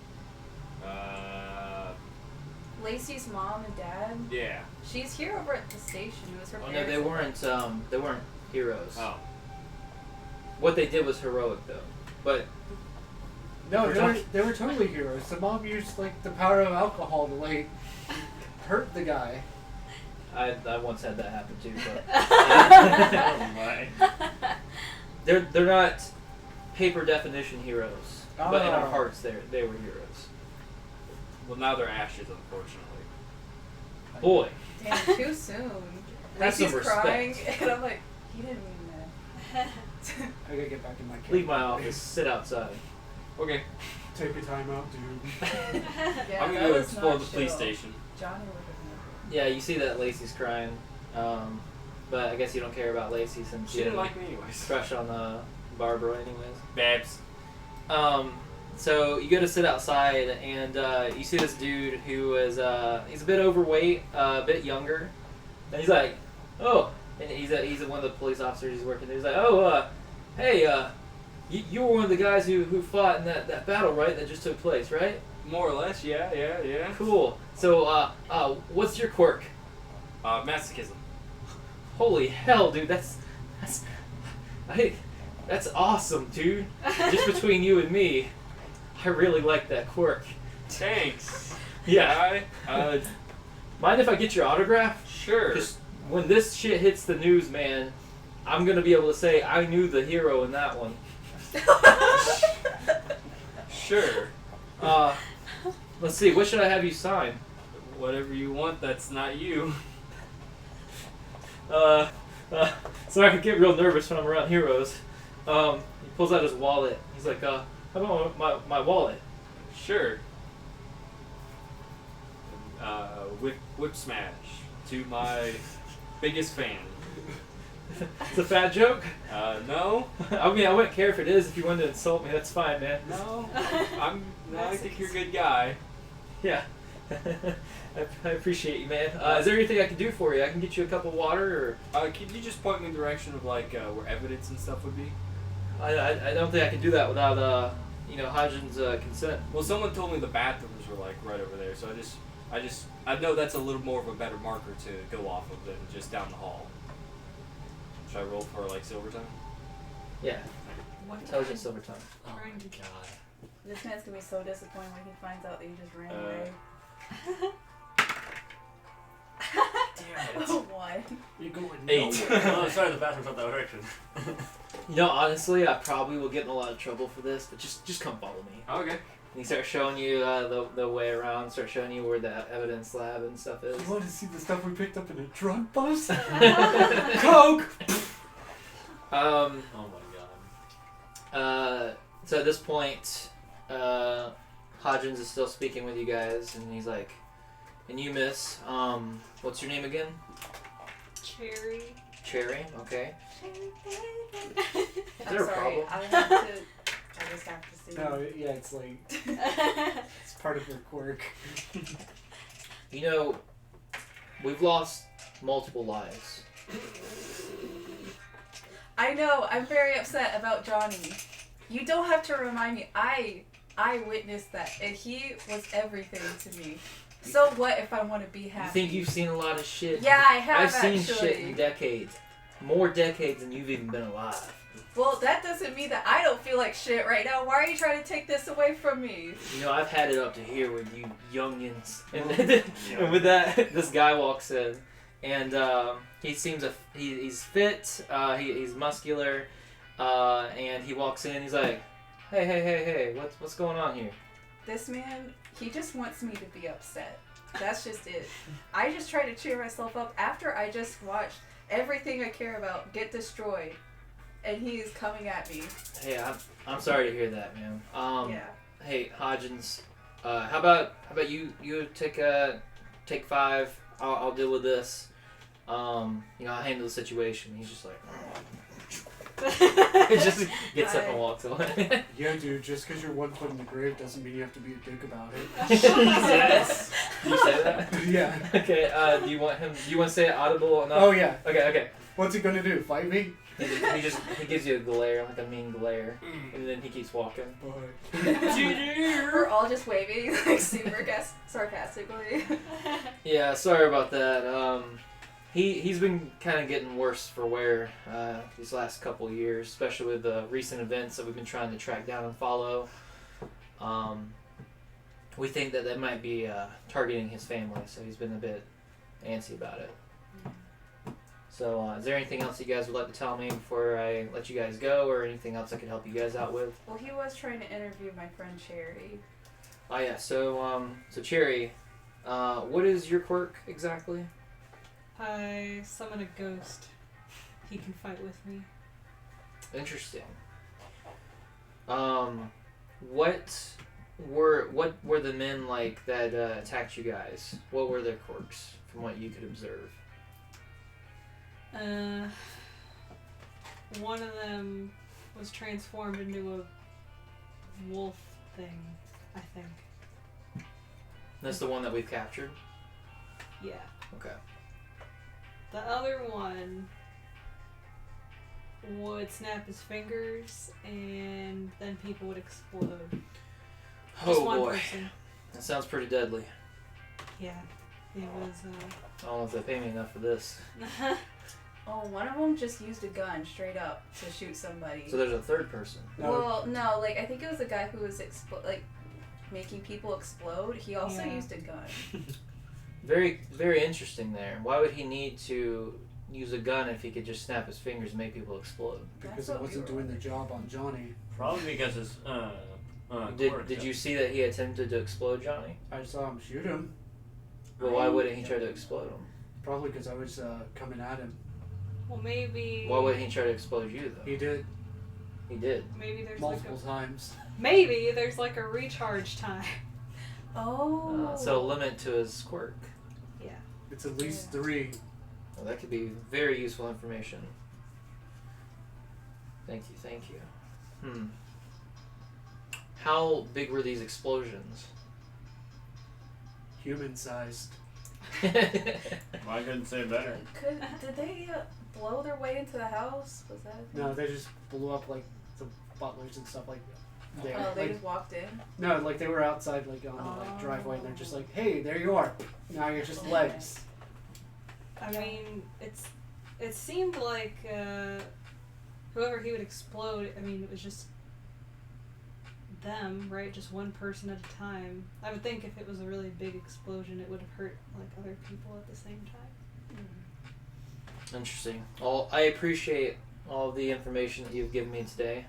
Lacey's mom and dad. Yeah. She's here over at the station. It was her Oh no, parents. they weren't heroes. Oh. What they did was heroic, though. But No, they were totally heroes. The mom used like the power of alcohol to hurt the guy. I once had that happen too, but Oh my. they're not paper definition heroes, but in our Oh. hearts they were heroes. Well, now they're ashes, unfortunately. Boy, Damn, too soon. Have some Lacey's respect. crying, and I'm like, he didn't mean that. I gotta get back in my camp. leave my office, sit outside. Okay, Take your time out, dude. Yeah, I'm that gonna go was explore not the police chill. station. Johnny would have Yeah, you see that Lacey's crying, but I guess you don't care about Lacey since She you didn't have like me anyways. a crush on Barbara anyways. Babs. So you go to sit outside, and you see this dude who is he's a bit overweight, a bit younger, and he's like, oh, and he's one of the police officers he's working there. He's like, oh, hey, you were one of the guys who fought in that battle, right? That just took place, right? More or less, yeah. Cool. So what's your quirk? Masochism. Holy hell, dude, that's awesome, dude. Just between you and me, I really like that quirk. Thanks. Yeah. Guy. Mind if I get your autograph? Sure. Because when this shit hits the news, man, I'm gonna be able to say I knew the hero in that one. Sure. Let's see. What should I have you sign? Whatever you want, that's not you. So I can get real nervous when I'm around heroes. He pulls out his wallet. He's like, how about my wallet? Sure. Whip smash to my biggest fan. It's a fat joke. No, I mean, I wouldn't care if it is. If you wanted to insult me, that's fine, man. no. I think you're a good guy. Yeah. I appreciate you, man. Is there anything I can do for you? I can get you a cup of water, or Can you just point me in the direction of like where evidence and stuff would be? I don't think I can do that without Hodgins' consent. Well, someone told me the bathrooms were like right over there, so I know that's a little more of a better marker to go off of than just down the hall. Should I roll for like silver time? Yeah. What Intelligence silver time. Oh my god. This man's gonna be so disappointed when he finds out that you just ran away. Damn it. Oh, what? You're going 8. Oh, sorry, the bathroom's not that direction. Honestly, I probably will get in a lot of trouble for this, but just come follow me. Okay. And he starts showing you the way around, starts showing you where the evidence lab and stuff is. You want to see the stuff we picked up in a drug bus? Coke! Oh my god. So at this point, Hodgins is still speaking with you guys, and he's like, and you, miss, what's your name again? Cherry. Cherry, okay. Is I'm there a sorry. problem? I just have to see. No, yeah, it's like, it's part of her quirk. We've lost multiple lives. I know. I'm very upset about Johnny. You don't have to remind me. I witnessed that, and he was everything to me. So what if I want to be happy? You think you've seen a lot of shit? Yeah, I have I've seen actually. shit in decades. More decades than you've even been alive. Well, that doesn't mean that I don't feel like shit right now. Why are you trying to take this away from me? I've had it up to here with you youngins. And with that, this guy walks in, and he seems he's fit, he's muscular, and he walks in. He's like, hey, what's going on here? This man, he just wants me to be upset. That's just it. I just try to cheer myself up after I just watched everything I care about get destroyed, and he is coming at me. Hey, I'm sorry to hear that, man. Yeah. Hey, Hodgins, how about you take 5. I'll deal with this. I'll handle the situation. He's just like, it just gets up and walks away. Yeah, dude, just because you're one foot in the grave doesn't mean you have to be a dick about it. Yes. You say that? Yeah. Okay. Do you want to say it audible or not? Oh, yeah. Okay. What's he gonna do? Fight me? He gives you a glare, like a mean glare, and then he keeps walking. We're all just waving, like super sarcastically. Yeah, sorry about that. He's been kind of getting worse for wear these last couple years, especially with the recent events that we've been trying to track down and follow. We think that might be targeting his family, so he's been a bit antsy about it. So, is there anything else you guys would like to tell me before I let you guys go, or anything else I could help you guys out with? Well, he was trying to interview my friend Cherry. Oh yeah. So Cherry, what is your quirk exactly? I summon a ghost. He can fight with me. Interesting. What were the men like that attacked you guys? What were their quirks, from what you could observe? One of them was transformed into a wolf thing, I think. That's the one that we've captured? Yeah. Okay. The other one would snap his fingers and then people would explode. Just Oh one boy. person. That sounds pretty deadly. Yeah. It was, I don't know if they pay me enough for this. Oh, one of them just used a gun straight up to shoot somebody. So there's a third person. No. Well, no, like I think it was a guy who was making people explode. He also Yeah. used a gun. Very, very interesting there. Why would he need to use a gun if he could just snap his fingers and make people explode? Because That's it what we wasn't were doing the job on Johnny. Probably because his Did you see that he attempted to explode Johnny? I saw him shoot him. Well, why wouldn't he try to explode him? Probably because I was coming at him. well, maybe. Why wouldn't he try to explode you though? He did He did. Maybe there's multiple times. Maybe there's like a recharge time. Oh. So limit to his quirk. Yeah. It's at least 3. Well, that could be very useful information. Thank you. How big were these explosions? Human-sized. Well, I couldn't say better. Did they blow their way into the house? Was that? A thing? No, they just blew up like the butlers and stuff like that. Oh, they Like, just walked in. no, like they were outside like on the like driveway and they're just like, hey, there you are. Now you're just legs. I mean, it seemed like whoever he would explode. I mean, it was just them, right? Just one person at a time. I would think if it was a really big explosion, it would have hurt like other people at the same time. Interesting. Well, I appreciate all the information that you've given me today.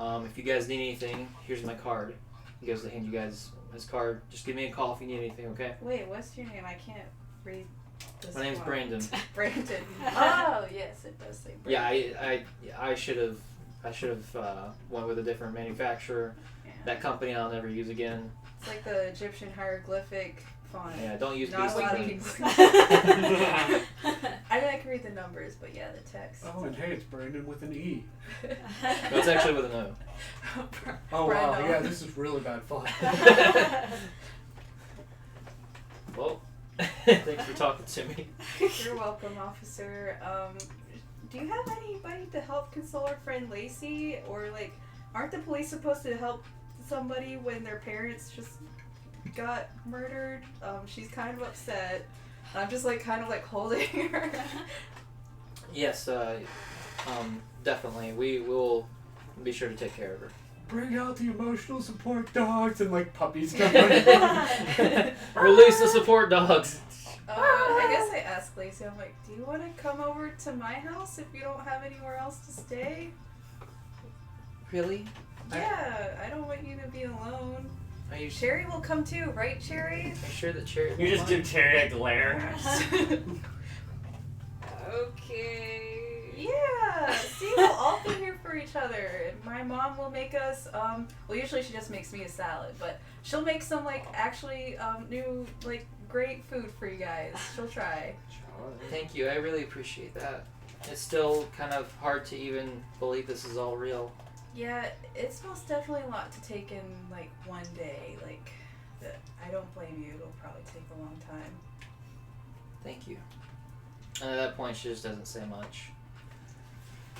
If you guys need anything, here's my card. He goes to hand you guys his card. Just give me a call if you need anything, okay? Wait, what's your name? I can't read this. My name's one. Brandon. Brandon. Oh, yes, it does say Brandon. Yeah, I should have went with a different manufacturer. Yeah. That company I'll never use again. It's like the Egyptian hieroglyphic font. Yeah, don't use Not these a lot of things. people. I mean, I can read the numbers, but yeah, the text. Oh, and hey, it's Brandon with an E. No, it's actually with an O. Oh wow, Brando. yeah, this is really bad fun. Well, thanks for talking to me. You're welcome, officer. Do you have anybody to help console our friend Lacey? Or, like, aren't the police supposed to help somebody when their parents just got murdered? She's kind of upset. I'm just, like, kind of, like, holding her. Yes, definitely. We will be sure to take care of her. Bring out the emotional support dogs and like puppies come running. Release the support dogs. I guess I asked Lacey, I'm like, do you want to come over to my house if you don't have anywhere else to stay? Really? Yeah, I don't want you to be alone. Are you Cherry will come too, right, Cherry? Are you sure that Cherry? You won't just mind? give Terry a glare. Okay. Yeah, see, we'll all be here for each other. And my mom will make us, well, usually she just makes me a salad, but she'll make some, like, actually, new, like, great food for you guys. She'll try. Thank you. I really appreciate that. It's still kind of hard to even believe this is all real. Yeah, it's most definitely a lot to take in, like, one day. Like, I don't blame you. It'll probably take a long time. Thank you. And at that point, she just doesn't say much.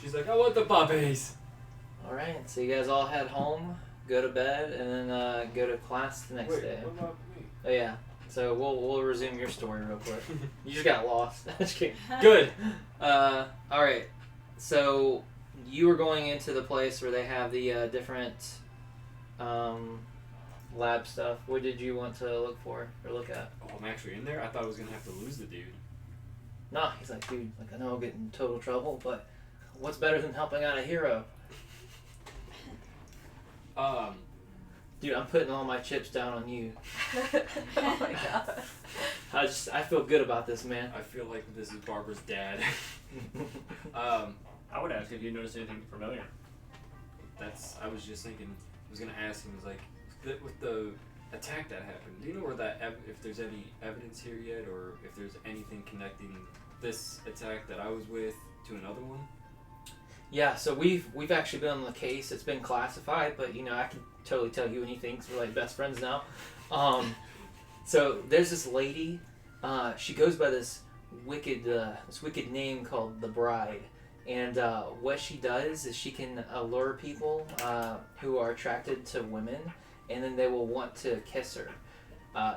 She's like, I want the puppies. All right. So you guys all head home, go to bed, and then go to class the next Wait, day. what about me? Oh yeah. So we'll resume your story real quick. You just got lost. Just kidding. Good. All right. So you were going into the place where they have the different lab stuff. What did you want to look for or look at? Oh, I'm actually in there? I thought I was going to have to lose the dude. Nah, he's like, dude, like I know I'll get in total trouble, but what's better than helping out a hero? Dude, I'm putting all my chips down on you. Oh my god. I feel good about this, man. I feel like this is Barbara's dad. I would ask if you noticed anything familiar. I was just thinking. I was gonna ask him. Was like, with the attack that happened. Do you know where if there's any evidence here yet, or if there's anything connecting this attack that I was with to another one? Yeah, so we've actually been on the case. It's been classified, but I can totally tell you anything 'cause we're like best friends now. So there's this lady. She goes by this wicked name called the Bride, and what she does is she can allure people who are attracted to women, and then they will want to kiss her.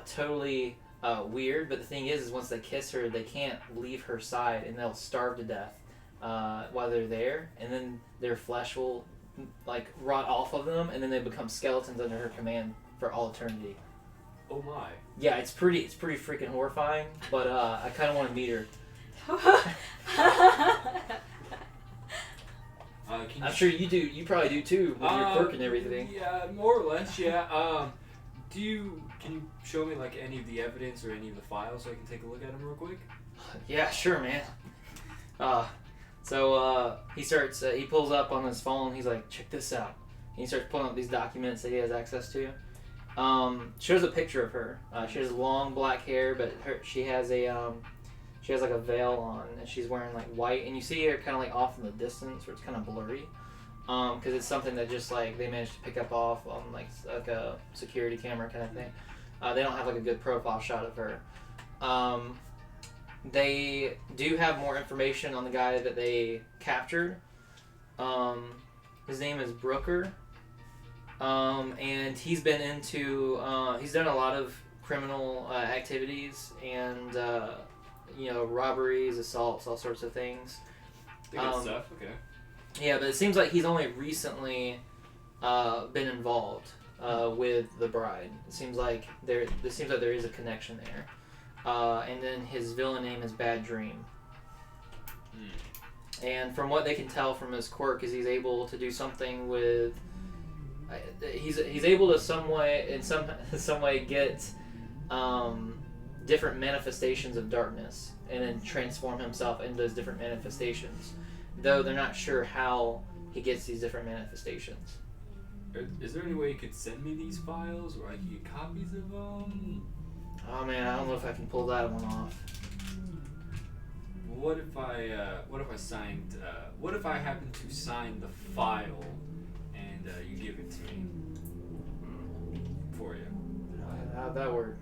Totally weird, but the thing is once they kiss her, they can't leave her side, and they'll starve to death while they're there, and then their flesh will like rot off of them, and then they become skeletons under her command for all eternity. Oh my! Yeah, it's pretty freaking horrifying, but I kind of want to meet her. I'm sure you do. You probably do too with your quirk and everything. Yeah, more or less. Yeah. Can you show me like any of the evidence or any of the files so I can take a look at them real quick? Yeah, sure, man. So he starts. He pulls up on his phone. He's like, check this out. And he starts pulling up these documents that he has access to. Shows a picture of her. She has long black hair, but she has like a veil on, and she's wearing like white, and you see her kind of like off in the distance, where it's kind of blurry, because it's something that just like they managed to pick up off on like a security camera kind of thing. They don't have like a good profile shot of her. They do have more information on the guy that they captured. His name is Brooker. And he's been into, he's done a lot of criminal activities and, robberies, assaults, all sorts of things. The good stuff, okay. Yeah, but it seems like he's only recently been involved with the Bride. It seems like there is a connection there. And then his villain name is Bad Dream. And from what they can tell from his quirk is he's able to do something with... He's able to some way get different manifestations of darkness and then transform himself into those different manifestations, though they're not sure how he gets these different manifestations. Is there any way you could send me these files or I could get copies of them? Oh man, I don't know if I can pull that one off. What if I happen to sign the file and you give it to me for you? How'd that work?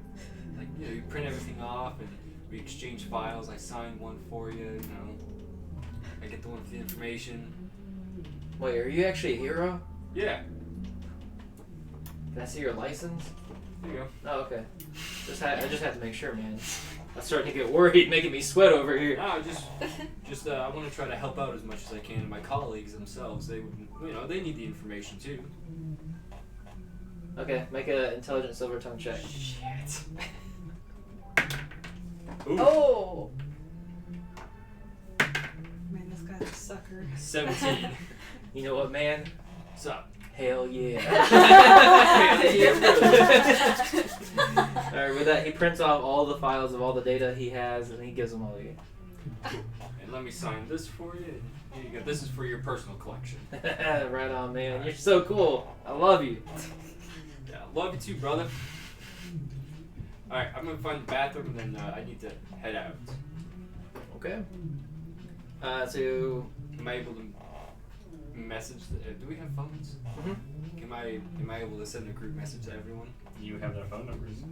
Like, you print everything off and we exchange files. I sign one for you, I get the one with the information. Wait, are you actually a hero? Yeah. Can I see your license? There you go. Oh, okay. I just have to make sure, man. I'm starting to get worried, making me sweat over here. No, I want to try to help out as much as I can. My colleagues themselves, they need the information too. Okay, make an intelligent silver tongue check. Shit. Oh! Man, this guy's a sucker. 17. You know what, man? What's up? Hell yeah. Hell yeah, Alright, with that, he prints off all the files of all the data he has, and he gives them all to you. And let me sign this for you. Here you go. This is for your personal collection. Right on, man. You're so cool. I love you. Yeah, love you too, brother. Alright, I'm gonna find the bathroom and then I need to head out. Okay. So... Am I able to message? Do we have phones? Mm-hmm. Am I able to send a group message to everyone? You have their phone numbers.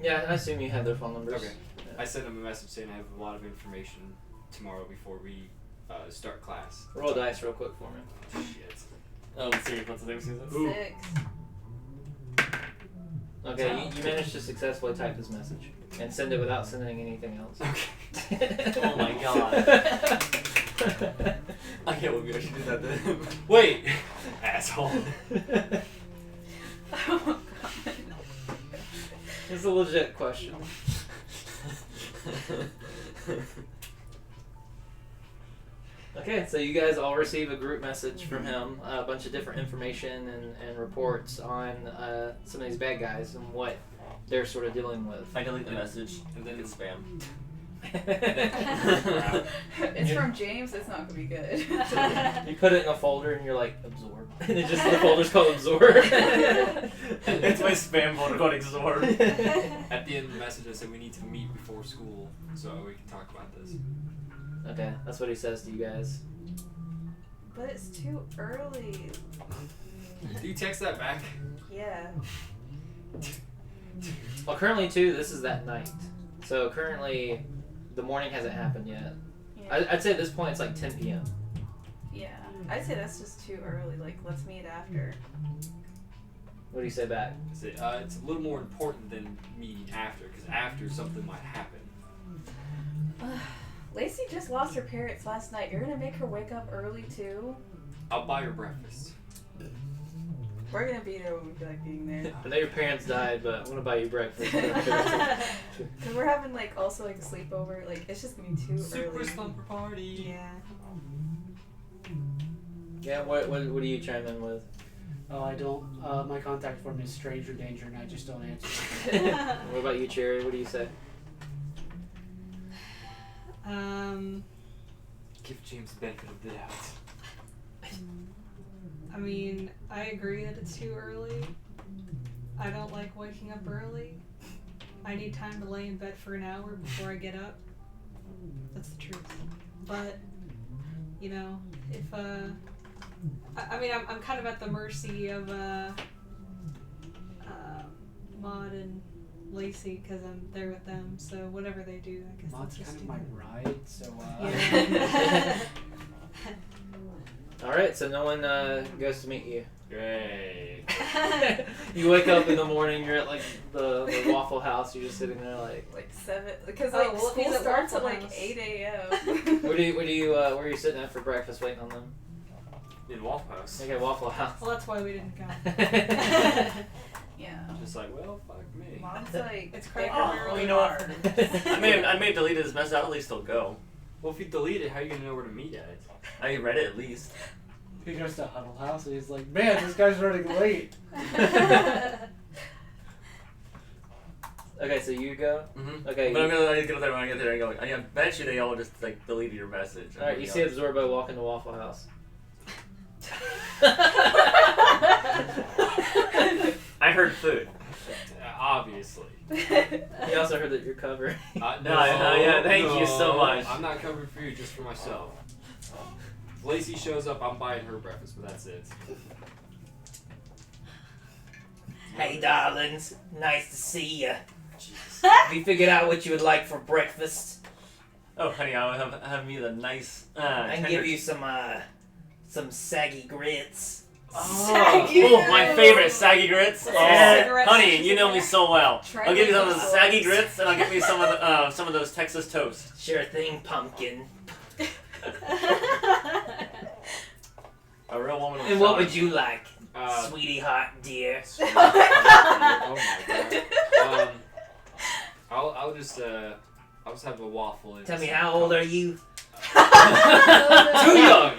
Yeah, I assume you have their phone numbers. Okay. I sent them a message saying I have a lot of information tomorrow before we start class. Roll dice real quick for me. Shit. Oh, serious, what's the name, Susan? 6. Okay, you managed to successfully type this message and send it without sending anything else. Okay. Oh my god. I can't believe I should do that to him. Wait! Asshole. Oh god. It's a legit question. Okay, so you guys all receive a group message from him, a bunch of different information and reports on some of these bad guys and what they're sort of dealing with. I delete the message and then it's spam. It's from James. It's not gonna be good. You put it in a folder and you're like, absorb. And it just, the folder's called absorb. It's my spam folder called absorb. At the end of the message, I said we need to meet before school so we can talk about this. Okay, that's what he says to you guys. But it's too early. Do you text that back? Yeah. Well, currently, too, this is that night. So currently, the morning hasn't happened yet. Yeah. I'd say at this point it's like 10 p.m. Yeah. I'd say that's just too early. Like, let's meet after. What do you say back? It's a little more important than meeting after, because after something might happen. Lacey just lost her parents last night. You're gonna make her wake up early too? I'll buy her breakfast. We're gonna be there when we feel like being there. I know your parents died, but I'm gonna buy you breakfast. Cause we're having like also like a sleepover. Like it's just gonna be too Super early. slumber party. Yeah. Yeah, what do you chime in with? Oh, I don't. My contact form is stranger danger, and I just don't answer. What about you, Cherry? What do you say? Give James the benefit of the doubt. I mean, I agree that it's too early. I don't like waking up early. I need time to lay in bed for an hour before I get up. That's the truth. But, you know, if, I mean, I'm kind of at the mercy of, Maud and Lacey because I'm there with them, so whatever they do, I guess Maud's I'll just kind of do my that. ride, so Yeah. All right, so no one goes to meet you. Great. You wake up in the morning. You're at like the Waffle House. You're just sitting there like. 7, because Oh, like well, if school he's at starts at Waffle like House. 8 a.m. Where are you sitting at for breakfast waiting on them? In Waffle House. Okay, Waffle House. Well, that's why we didn't go. Yeah. Just like, well, fuck me. Mom's like, It's pick crazy. her Oh, really you know what? hard. I may have deleted this message. I'll at least still go. Well, if you delete it, how are you gonna know where to meet at it? I read it at least. he goes to Huddle House, and he's like, "Man, this guy's running late." Okay, so you go. Mm-hmm. Okay. But I get there when I get there. I go. I bet you they all just like deleted your message. All right, you see Absorbo walk into Waffle House. I heard food. Obviously. He also heard that you're covered. No, yeah, thank you so much. I'm not covering food just for myself. If Lacey shows up, I'm buying her breakfast, but that's it. Hey, darlings. Nice to see you. Have you figured out what you would like for breakfast? Oh, honey, I'll have me the nice. I can give you some saggy grits. Saggy. Oh, my favorite saggy grits. Oh, Cigarette honey, sandwiches you know me so well. Try I'll give you some of the those. saggy grits, and I'll give you some of those Texas toast. Sure thing, pumpkin. A real woman. And what would you like, Uh, sweetie hot dear? oh my god. I'll just have a waffle. And Tell me, how old are you? Too young.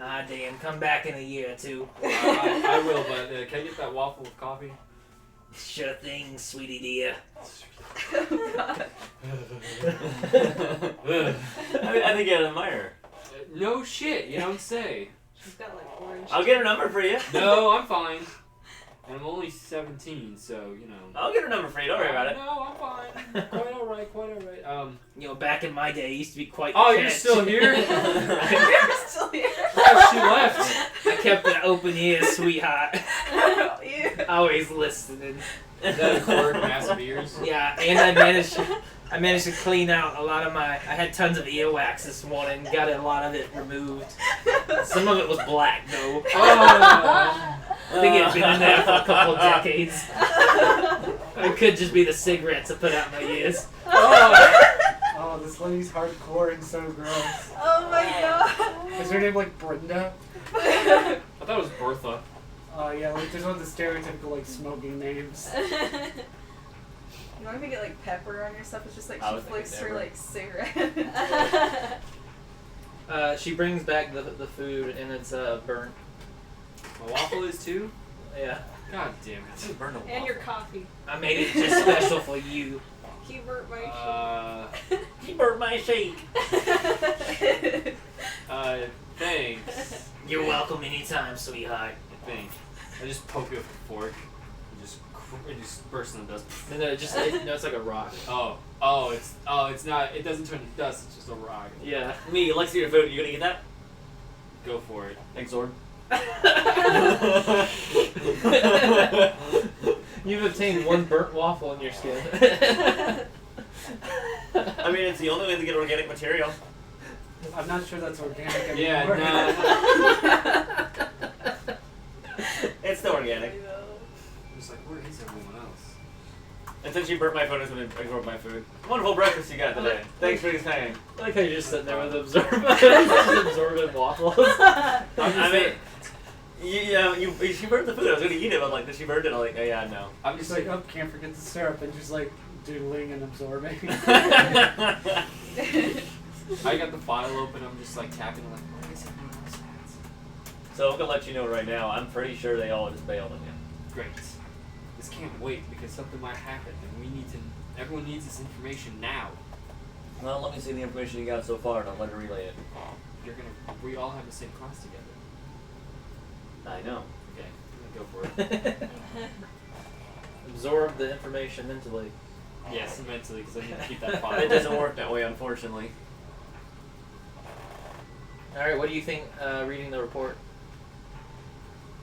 Ah, damn. Come back in a year or two. I will, but can I get that waffle with coffee? Sure thing, sweetie dear. Oh, God. I think I'd admire her. No shit, you don't say. She's got like orange. I'll get her number for you. No, I'm fine. And I'm only 17, so, you know. I'll get her number for you. Don't worry about it. No, I'm fine. Quite alright, quite alright. You know, back in my day, it used to be quite the Oh, you're catch. still here? You're still here. Oh, she left. I kept an open ear, sweetheart. Ew. Always listening. Is that a quirk, massive ears? Yeah, and I managed to clean out a lot of I had tons of earwax this morning, got a lot of it removed. Some of it was black, though. Oh. I think it had been in there for a couple of decades. It could just be the cigarettes that put out my ears. Oh, this lady's hardcore and so gross. Oh my god. Is her name like Brenda? I thought it was Bertha. Yeah, like there's one of the stereotypical like smoking names. You want to get like pepper on your stuff? It's just like I she was thinking flicks her pepper. like cigarette. She brings back the food and it's burnt. My waffle is too? Yeah. God damn it. Burn a And your waffle. coffee. I made it just special for you. He burnt my He burnt my shake. Thanks. You're welcome anytime, sweetheart. Thanks. I just poke it with a fork and just burst in the dust. And then it's like a rock. It's not, it doesn't turn to dust, it's just a rock. Yeah. Me, let's see your food. You gonna get that? Go for it. Thanks, Zord. You've obtained one burnt waffle in your skin. I mean, it's the only way to get organic material. I'm not sure that's organic anymore. Yeah, no. It's still organic. I'm just like, where is everyone else? And since you burnt my food, it's gonna absorb my food. Wonderful breakfast you got today. Thanks for your time. I like how you're just sitting there with absorbent waffles. I mean, she burnt the food. I was gonna eat it, but like, did she burn it? I'm like, oh yeah, no. I'm Just just like, oh, can't forget the syrup, and just like doodling and absorbing. I got the file open, I'm just like tapping, like, where is everyone else at? So I'm gonna let you know right now. I'm pretty sure they all just bailed on you. Great. This can't wait because something might happen and everyone needs this information now. Well, let me see the information you got so far, and I'll let her relay it. We all have the same class together. I know. Okay, go for it. Absorb the information mentally. Yes, mentally, because I need to keep that file. It doesn't work that way, unfortunately. Alright, what do you think reading the report?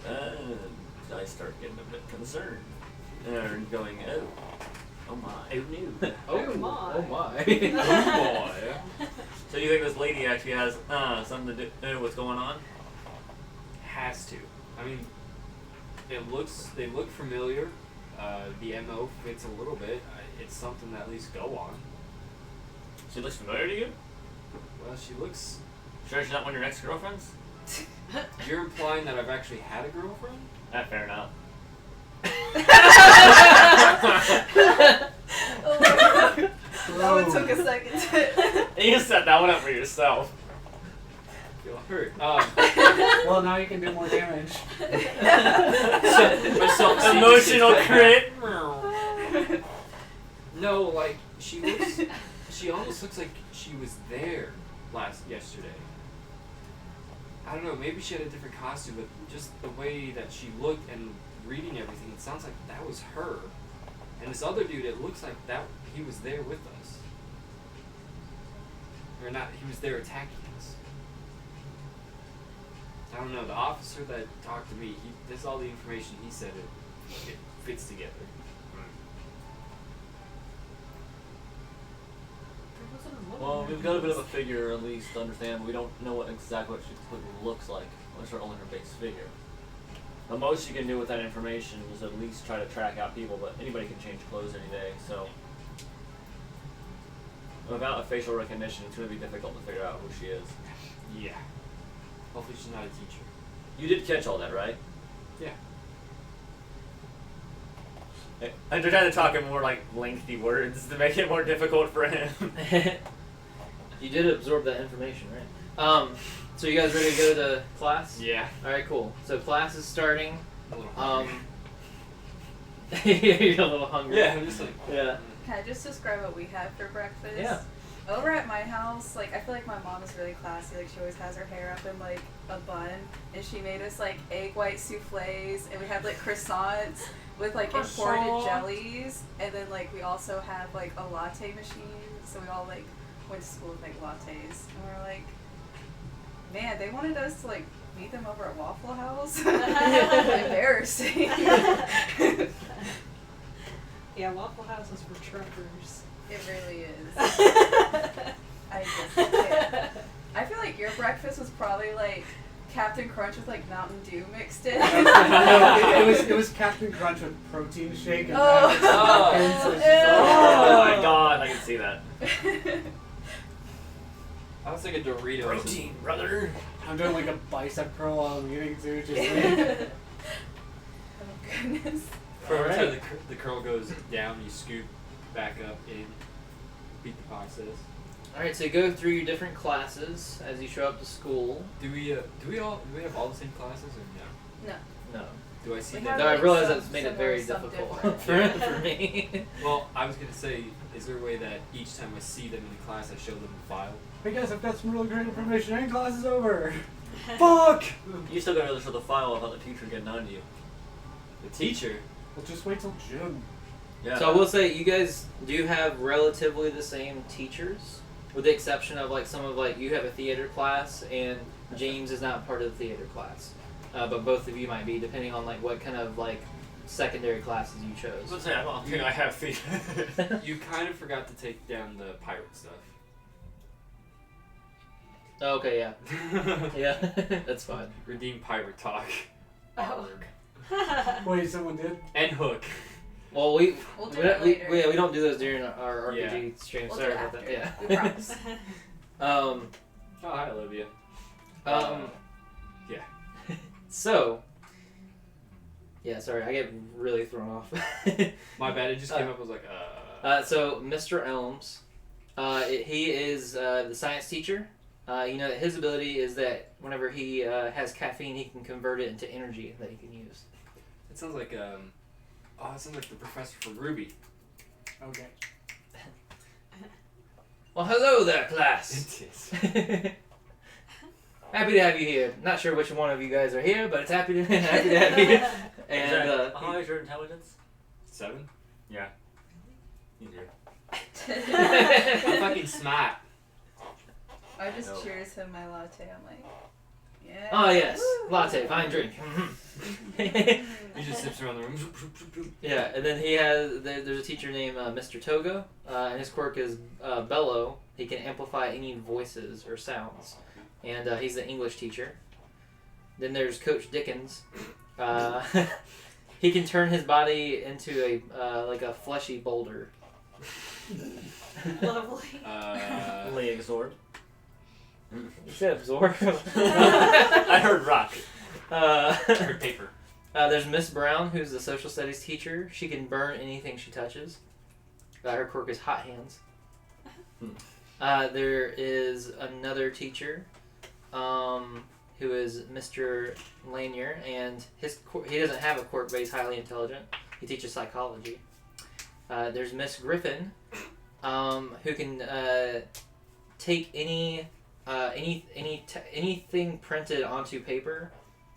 I start getting a bit concerned. And going, oh my, who knew? Oh my. Oh my. Oh boy. So you think this lady actually has something to do with what's going on? Has to. I mean, they look familiar. The MO fits a little bit. It's something to at least go on. She looks familiar to you? Well, she looks. Sure she's not one of your ex-girlfriends? You're implying that I've actually had a girlfriend? Fair enough. Oh my god. That one took a second. You set that one up for yourself. Feel hurt. Well, now you can do more damage. Emotional crit. No, like she almost looks like she was there yesterday. I don't know, maybe she had a different costume, but just the way that she looked and reading everything, it sounds like that was her. And this other dude, it looks like that he was there with us. Or not, he was there attacking us. I don't know, the officer that talked to me, this is all the information he said, it fits together. Well, we've got a bit of a figure at least to understand, but we don't know exactly what she completely looks like. Unless we're only her base figure. The most you can do with that information is at least try to track out people, but anybody can change clothes any day, so without a facial recognition, it's going to be difficult to figure out who she is. Yeah. Hopefully she's not a teacher. You did catch all that, right? Yeah. I'm trying to talk in more like lengthy words to make it more difficult for him. You did absorb that information, right? So you guys ready to go to class? Yeah. Alright, cool. So class is starting. A little hungry. You're a little hungry. Yeah, I'm just like. Yeah. Can I just describe what we had for breakfast? Yeah. Over at my house, like, I feel like my mom is really classy. Like, she always has her hair up in, like, a bun. And she made us, like, egg white souffles. And we had, like, croissants with, like, imported jellies. And then, like, we also have, like, a latte machine. So we all, like, went to school with, like, lattes. And we were like, man, they wanted us to, like, meet them over at Waffle House. Embarrassing. Yeah, Waffle House is for truckers. It really is. I just can't. I feel like your breakfast was probably like Captain Crunch with like Mountain Dew mixed in. No, it was Captain Crunch with protein shake and Oh. napkins, so it's just Oh my god, I can see that. I was like a Dorito. Protein, brother. I'm doing like a bicep curl while I'm eating too, just like, Oh goodness. Every time Alright. the curl goes down, you scoop back up in. Beat the process. All right, so you go through your different classes as you show up to school. Do we have all the same classes or no? No. Do I see We that? have, No, I like, realize some that's made it similar, very some difficult different. for me. Well, I was gonna say, is there a way that each time I see them in class, I show them the file? Hey guys, I've got some really great information and class is over. Fuck! You still gotta show the file about the teacher getting on to you. The teacher. Well, just wait till June. Yeah. So I will say, you guys do have relatively the same teachers, with the exception of like some of like you have a theater class and James is not part of the theater class, but both of you might be, depending on like what kind of like secondary classes you I was chose. gonna say, I don't think I have feet. You kind of forgot to take down the pirate stuff. Okay, yeah, yeah, that's fine. Redeem pirate talk. Oh. Wait, someone did? And hook. Well, we We'll do we, that later. we don't do those during our RPG Yeah. stream. We'll Sorry do it about after. that. Yeah. We promise. Oh, hi, Olivia. Yeah. So. Yeah, sorry, I get really thrown off. My bad. It just came up. I was like, So Mr. Elms, he is the science teacher. You know that his ability is that whenever he has caffeine, he can convert it into energy that he can use. It sounds like it sounds like the professor from Ruby. Okay. Well, hello there, class. It is. Happy to have you here. Not sure which one of you guys are here, but it's happy to have you here. And How is your intelligence? 7. Yeah. Easier. I'm fucking smart. I just No. cheers him my latte. I'm like, yeah. oh yes, Woo. latte, fine drink. He just sips around the room. Yeah, and then he has there's a teacher named Mr. Togo, and his quirk is bellow. He can amplify any voices or sounds, and he's the English teacher. Then there's Coach Dickens. He can turn his body into a like a fleshy boulder. Lovely. Only absorb. You said absorb. I heard rock. Or paper. There's Miss Brown, who's the social studies teacher. She can burn anything she touches. Her quirk is hot hands. There is another teacher, who is Mr. Lanier, and he doesn't have a quirk, but he's highly intelligent. He teaches psychology. There's Miss Griffin, who can take anything printed onto paper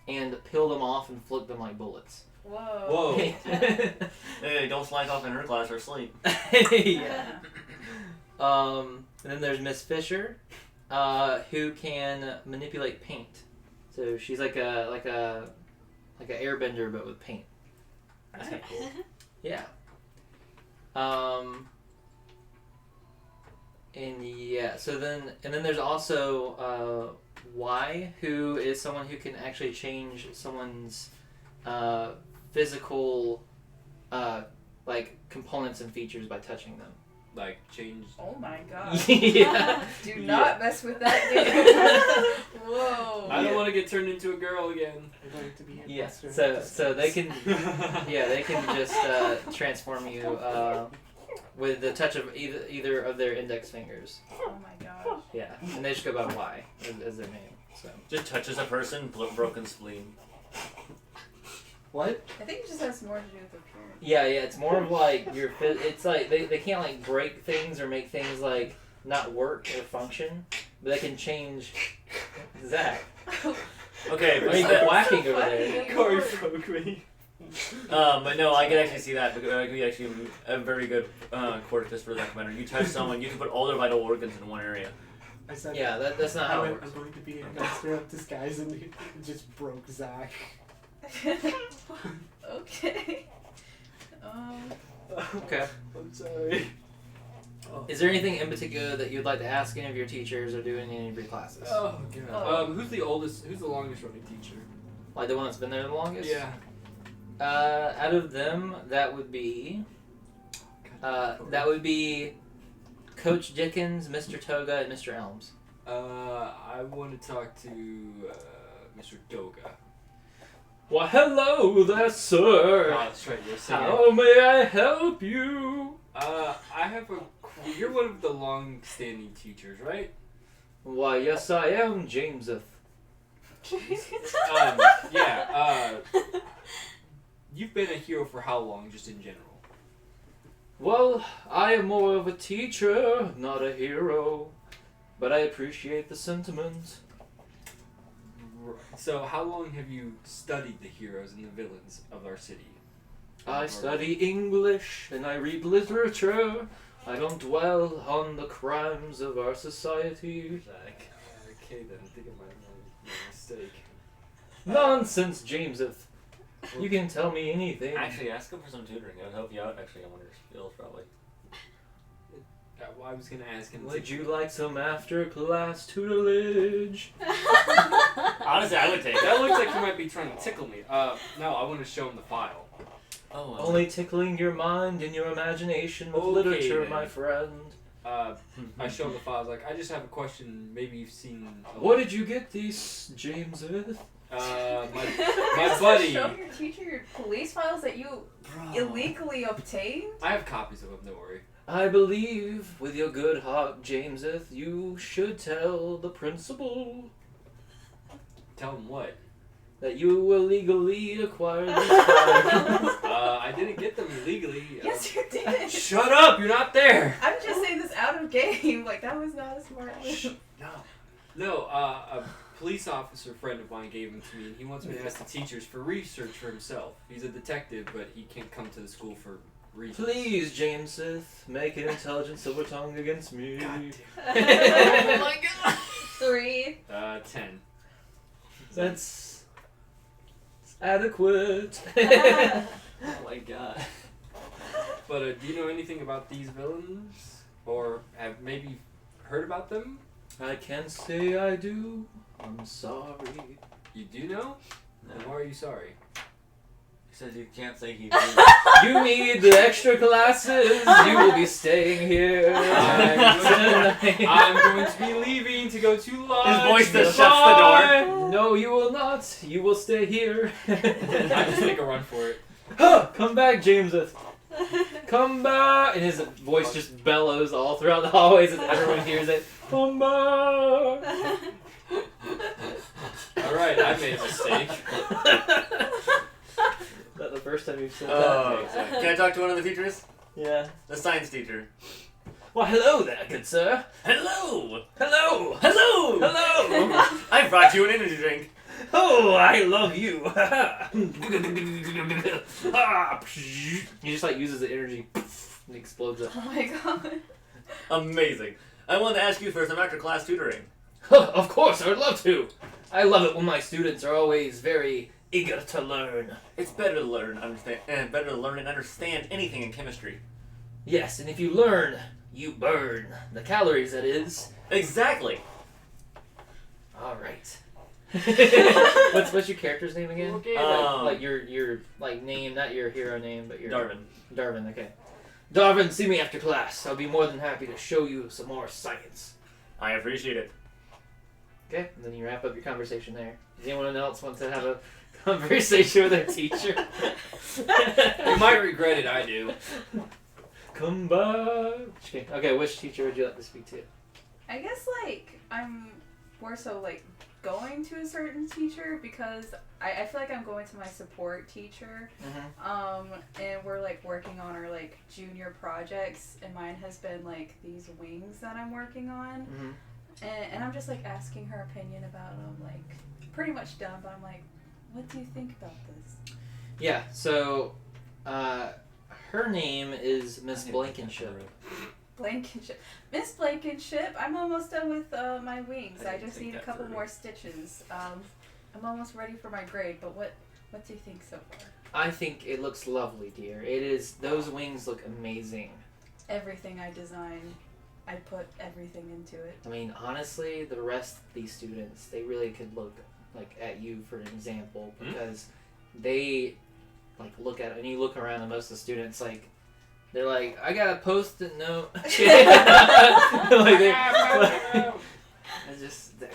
and peel them off and flip them like bullets. Whoa. Hey, don't slack off in her class or sleep. Yeah. And then there's Miss Fisher, who can manipulate paint. So she's like a airbender, but with paint. That's kind of cool. Yeah. And yeah, so then there's also Y, who is someone who can actually change someone's physical like components and features by touching them. Like change. Oh my god. Yeah. Do not mess with that dude. Whoa. I don't want to get turned into a girl again. I'd like to be a Yeah. master. So they can they can just transform you with the touch of either of their index fingers. Oh my gosh. Yeah, and they just go by Y as their name. So. Just touches a person, broken spleen. What? I think it just has more to do with appearance. Yeah, it's more of like it's like they can't like break things or make things like not work or function, but they can change. Zach, Okay, what are you but, whacking over there? Corey broke me. but no, I can actually see that. Because it could be actually a very good quirk just for that commander. You touch someone, you can put all their vital organs in one area. I said, Yeah, that's not how it I'm works. going to be a master of disguise, and it just broke Zach. Okay. Okay. I'm sorry. Is there anything in particular that you'd like to ask any of your teachers or do in any of your classes? Oh god. Oh. Who's the oldest? Who's the longest running teacher? Like the one that's been there the longest? Yeah. Out of them, that would be Coach Dickens, Mr. Toga, and Mr. Elms. I want to talk to Mr. Doga. Well, hello there, sir. Oh, that's right. You're a singer. How may I help you? I have a. You're one of the long-standing teachers, right? Why, yes, I am, Jameseth. Yeah. You've been a hero for how long, just in general? Well, I am more of a teacher, not a hero. But I appreciate the sentiment. So, how long have you studied the heroes and the villains of our city? I study English and I read literature. I don't dwell on the crimes of our society. Okay, then. I think I might have made a mistake. Nonsense, Jameseth. You can tell me anything. Actually, ask him for some tutoring. It would help you out. Actually, I wonder his skills probably. Well, I was gonna ask him. Would you like some after-class tutelage? Honestly, I would take That it. looks like you might be trying to tickle me. No, I want to show him the file. Oh, well. Only tickling your mind and your imagination with Okay, literature, then. my friend. I show him the file. I was like, I just have a question. Maybe you've seen. What did you get these, Jameseth? My buddy. Show your teacher your police files that you illegally obtained. I have copies of them. Don't worry. I believe, with your good heart, Jameseth, you should tell the principal Tell him what? that you illegally acquired these files. I didn't get them illegally. Yes, you did. Shut up! You're not there. I'm just saying this out of game. Like that was not a smart move. No. A police officer friend of mine gave them to me, and he wants me to ask the teachers for research for himself. He's a detective, but he can't come to the school for reasons. Please, Jameseth, make an intelligent silver tongue against me. God Oh my god. 3. 10. That's adequate. Oh my god. But do you know anything about these villains, or have maybe heard about them? I can say I do. I'm sorry. You do know? Then why are you sorry? He says you can't say he You need the extra classes. You will be staying here. I'm going to be leaving to go to lunch. His voice just Goodbye. shuts the door. No, you will not. You will stay here. I just make a run for it. Come back, Jameseth. Come back. And his voice just bellows all throughout the hallways and everyone hears it. Come back. Alright, I made a mistake. Is that the first time you've said Oh, that? can I talk to one of the teachers? Yeah. The science teacher. Well, hello there, good sir. Hello! Hello. Hello! Hello. I brought you an energy drink. Oh, I love you. He just like uses the energy and explodes it. Oh my god. Amazing. I wanted to ask you for some after class tutoring. Of course, I would love to. I love it when my students are always very eager to learn. It's better to learn, better to learn and understand anything in chemistry. Yes, and if you learn, you burn. The calories, that is. Exactly. All right. what's your character's name again? Okay, like your like name, not your hero name, but your Darwin. Darwin. Okay. Darwin, see me after class. I'll be more than happy to show you some more science. I appreciate it. Okay, and then you wrap up your conversation there. Does anyone else want to have a conversation with their teacher? You might regret it, I do. Come back. Okay, which teacher would you like to speak to? I guess like I'm more so like going to a certain teacher because I feel like I'm going to my support teacher. And we're like working on our like junior projects, and mine has been like these wings that I'm working on. And I'm just like asking her opinion about them, like pretty much done, but I'm like, what do you think about this? Yeah, so her name is Miss Blankenship. Blankenship. Miss Blankenship, I'm almost done with my wings. I just think need a that couple through. more stitches. I'm almost ready for my grade, but what do you think so far? I think it looks lovely, dear. It is. Those wings look amazing. Everything I design, I put everything into it. I mean, honestly, the rest of these students, they really could look like at you for an example because they like look at it, and you look around and most of the students like they're like, I got a post-it note. Like,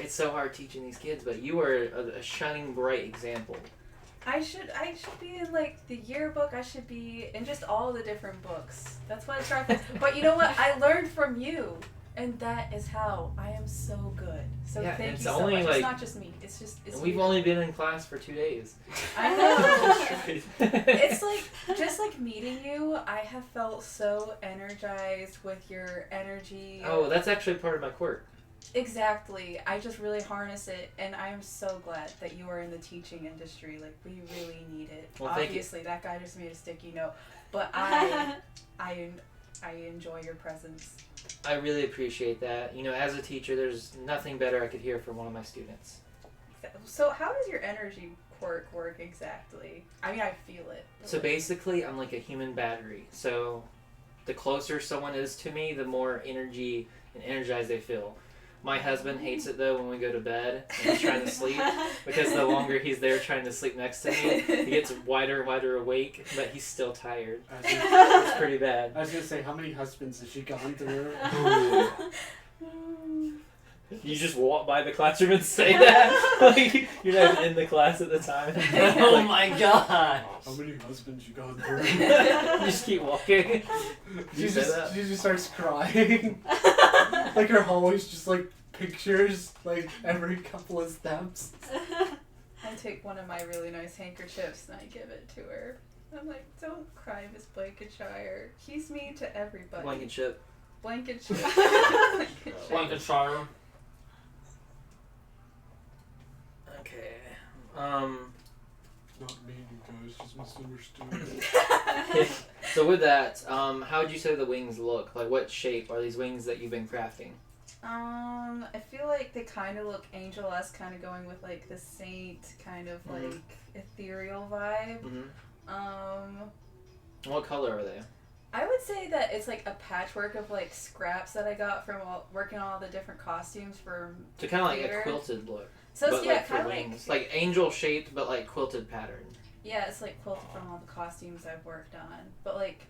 it's so hard teaching these kids, but you are a shining bright example I should be in like the yearbook. I should be in just all the different books. That's what I tried to. But you know what? I learned from you, and that is how I am so good. So Yeah, thank it's you so only, much. like- It's not just me. It's We've you. only been in class for 2 days. I know. It's like just like meeting you. I have felt so energized with your energy. Oh, that's actually part of my quirk. Exactly. I just really harness it, and I am so glad that you are in the teaching industry. Like, we really need it. Well, thank you. Obviously, that guy just made a sticky note, but I enjoy your presence. I really appreciate that. You know, as a teacher, there's nothing better I could hear from one of my students. So, how does your energy quirk work exactly? I mean, I feel it. but So like- basically, I'm like a human battery. So the closer someone is to me, the more energy and energized they feel. My husband hates it though when we go to bed and he's trying to sleep, because the longer he's there trying to sleep next to me, he gets wider and wider awake, but he's still tired. It's pretty bad. I was gonna say, how many husbands has she gone through? You just walk by the classroom and say that? Like, you're not even in the class at the time. Oh my god. How many husbands you gone through? You just keep walking. She You say that? just, she just starts crying. Like her hallway's just like pictures, like every couple of steps. I take one of my really nice handkerchiefs and I give it to her. I'm like, don't cry, Miss Blankenshire. He's mean to everybody. Blankenship. Blankenshire. Lancashire. Okay. Not me, you guys, just misunderstood. So with that, how would you say the wings look? Like, what shape are these wings that you've been crafting? I feel like they kind of look angel-esque, kind of going with like the saint kind of Mhm. like ethereal vibe. Mm-hmm. What color are they? I would say that it's like a patchwork of like scraps that I got from working on all the different costumes for. So kind of like Theater. a quilted look, So it's but yeah, like for kind of wings, like like angel shaped, but like quilted pattern. yeah, it's like quilted from all the costumes I've worked on, but like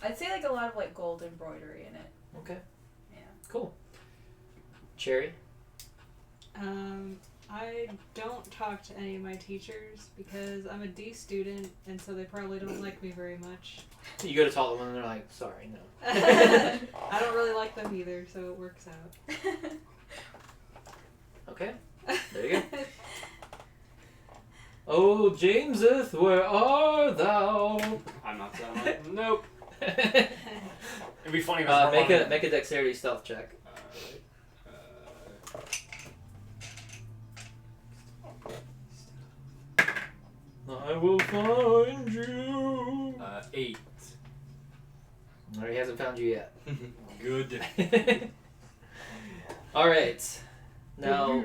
I'd say like a lot of like gold embroidery in it. Okay. Yeah. Cool. Cherry. I don't talk to any of my teachers because I'm a D student, and so they probably don't like me very much. You go to talk to them and they're like, "Sorry, no." I don't really like them either, so it works out. Okay. There you go. Oh, Jameseth, where art thou? I'm not sound like nope. It'd be funny if I was Make a dexterity stealth check. I will find you. 8. No, he hasn't found you yet. Good. All right. Now,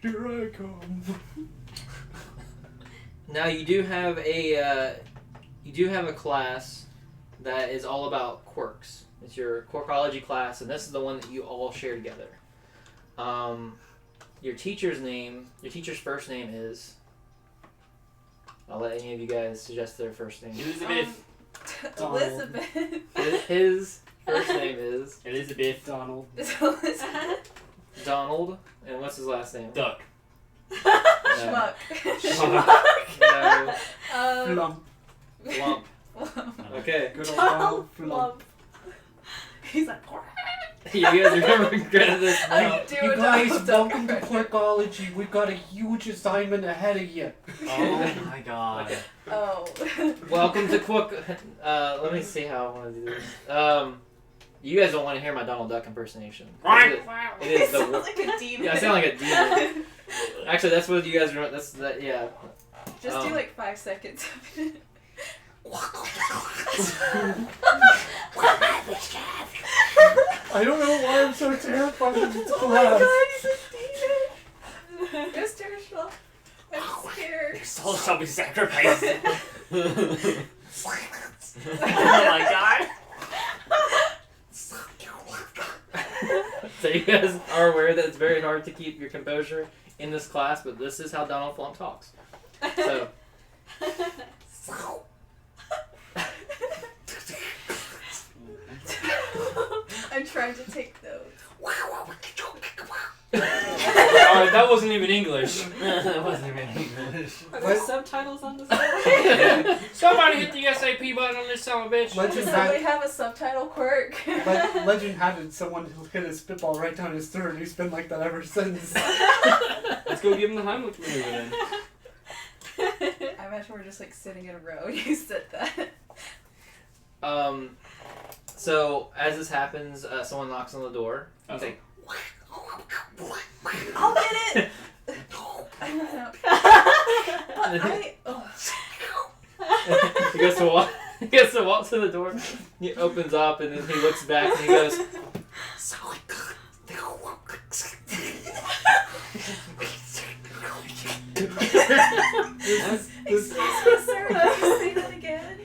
Here I come. now you do have a class that is all about quirks. It's your quirkology class, and this is the one that you all share together. Your teacher's first name is. I'll let any of you guys suggest their first name. Elizabeth. Elizabeth. His first name is Elizabeth. Donald. Is Elizabeth. Donald, and what's his last name? Duck. Schmuck. No. Flump. Lump. Okay. Good old Donald Donald Flump. Plump. He's like. You guys are gonna regret this now. I do You know guys, Duck welcome to already. Quirkology. We've got a huge assignment ahead of you. Oh my god. Okay. Oh. Welcome to Quirk. Let me see how I want to do this. You guys don't want to hear my Donald Duck impersonation. It is the. sounds like a demon. Yeah, I sound like a demon. Actually, that's what you guys are. That's that. Yeah. Just do like 5 seconds of it. I don't know why I'm so terrified of this Oh my class. god, he's a demon! Mr. Schlupp, I'm scared. Soul shall be sacrificed. Oh my god. So you guys are aware that it's very hard to keep your composure in this class, but this is how Donald Flump talks. So. I'm trying to take notes. That That wasn't even English. That wasn't even English. Are there subtitles on this? Somebody hit the SAP button on this son of a bitch. Does Legend somebody had have a subtitle quirk? Legend had it. Someone who hit a spitball right down his throat. He's been like that ever since. Let's go give him the Heimlich maneuver then. I imagine we're just like sitting in a row. You said that. So as this happens, someone knocks on the door. He's like, I'll get it. I run up. he goes to walk. He goes to walk to the door. He opens up and then he looks back and he goes, Excuse me, sir. Can you say that again?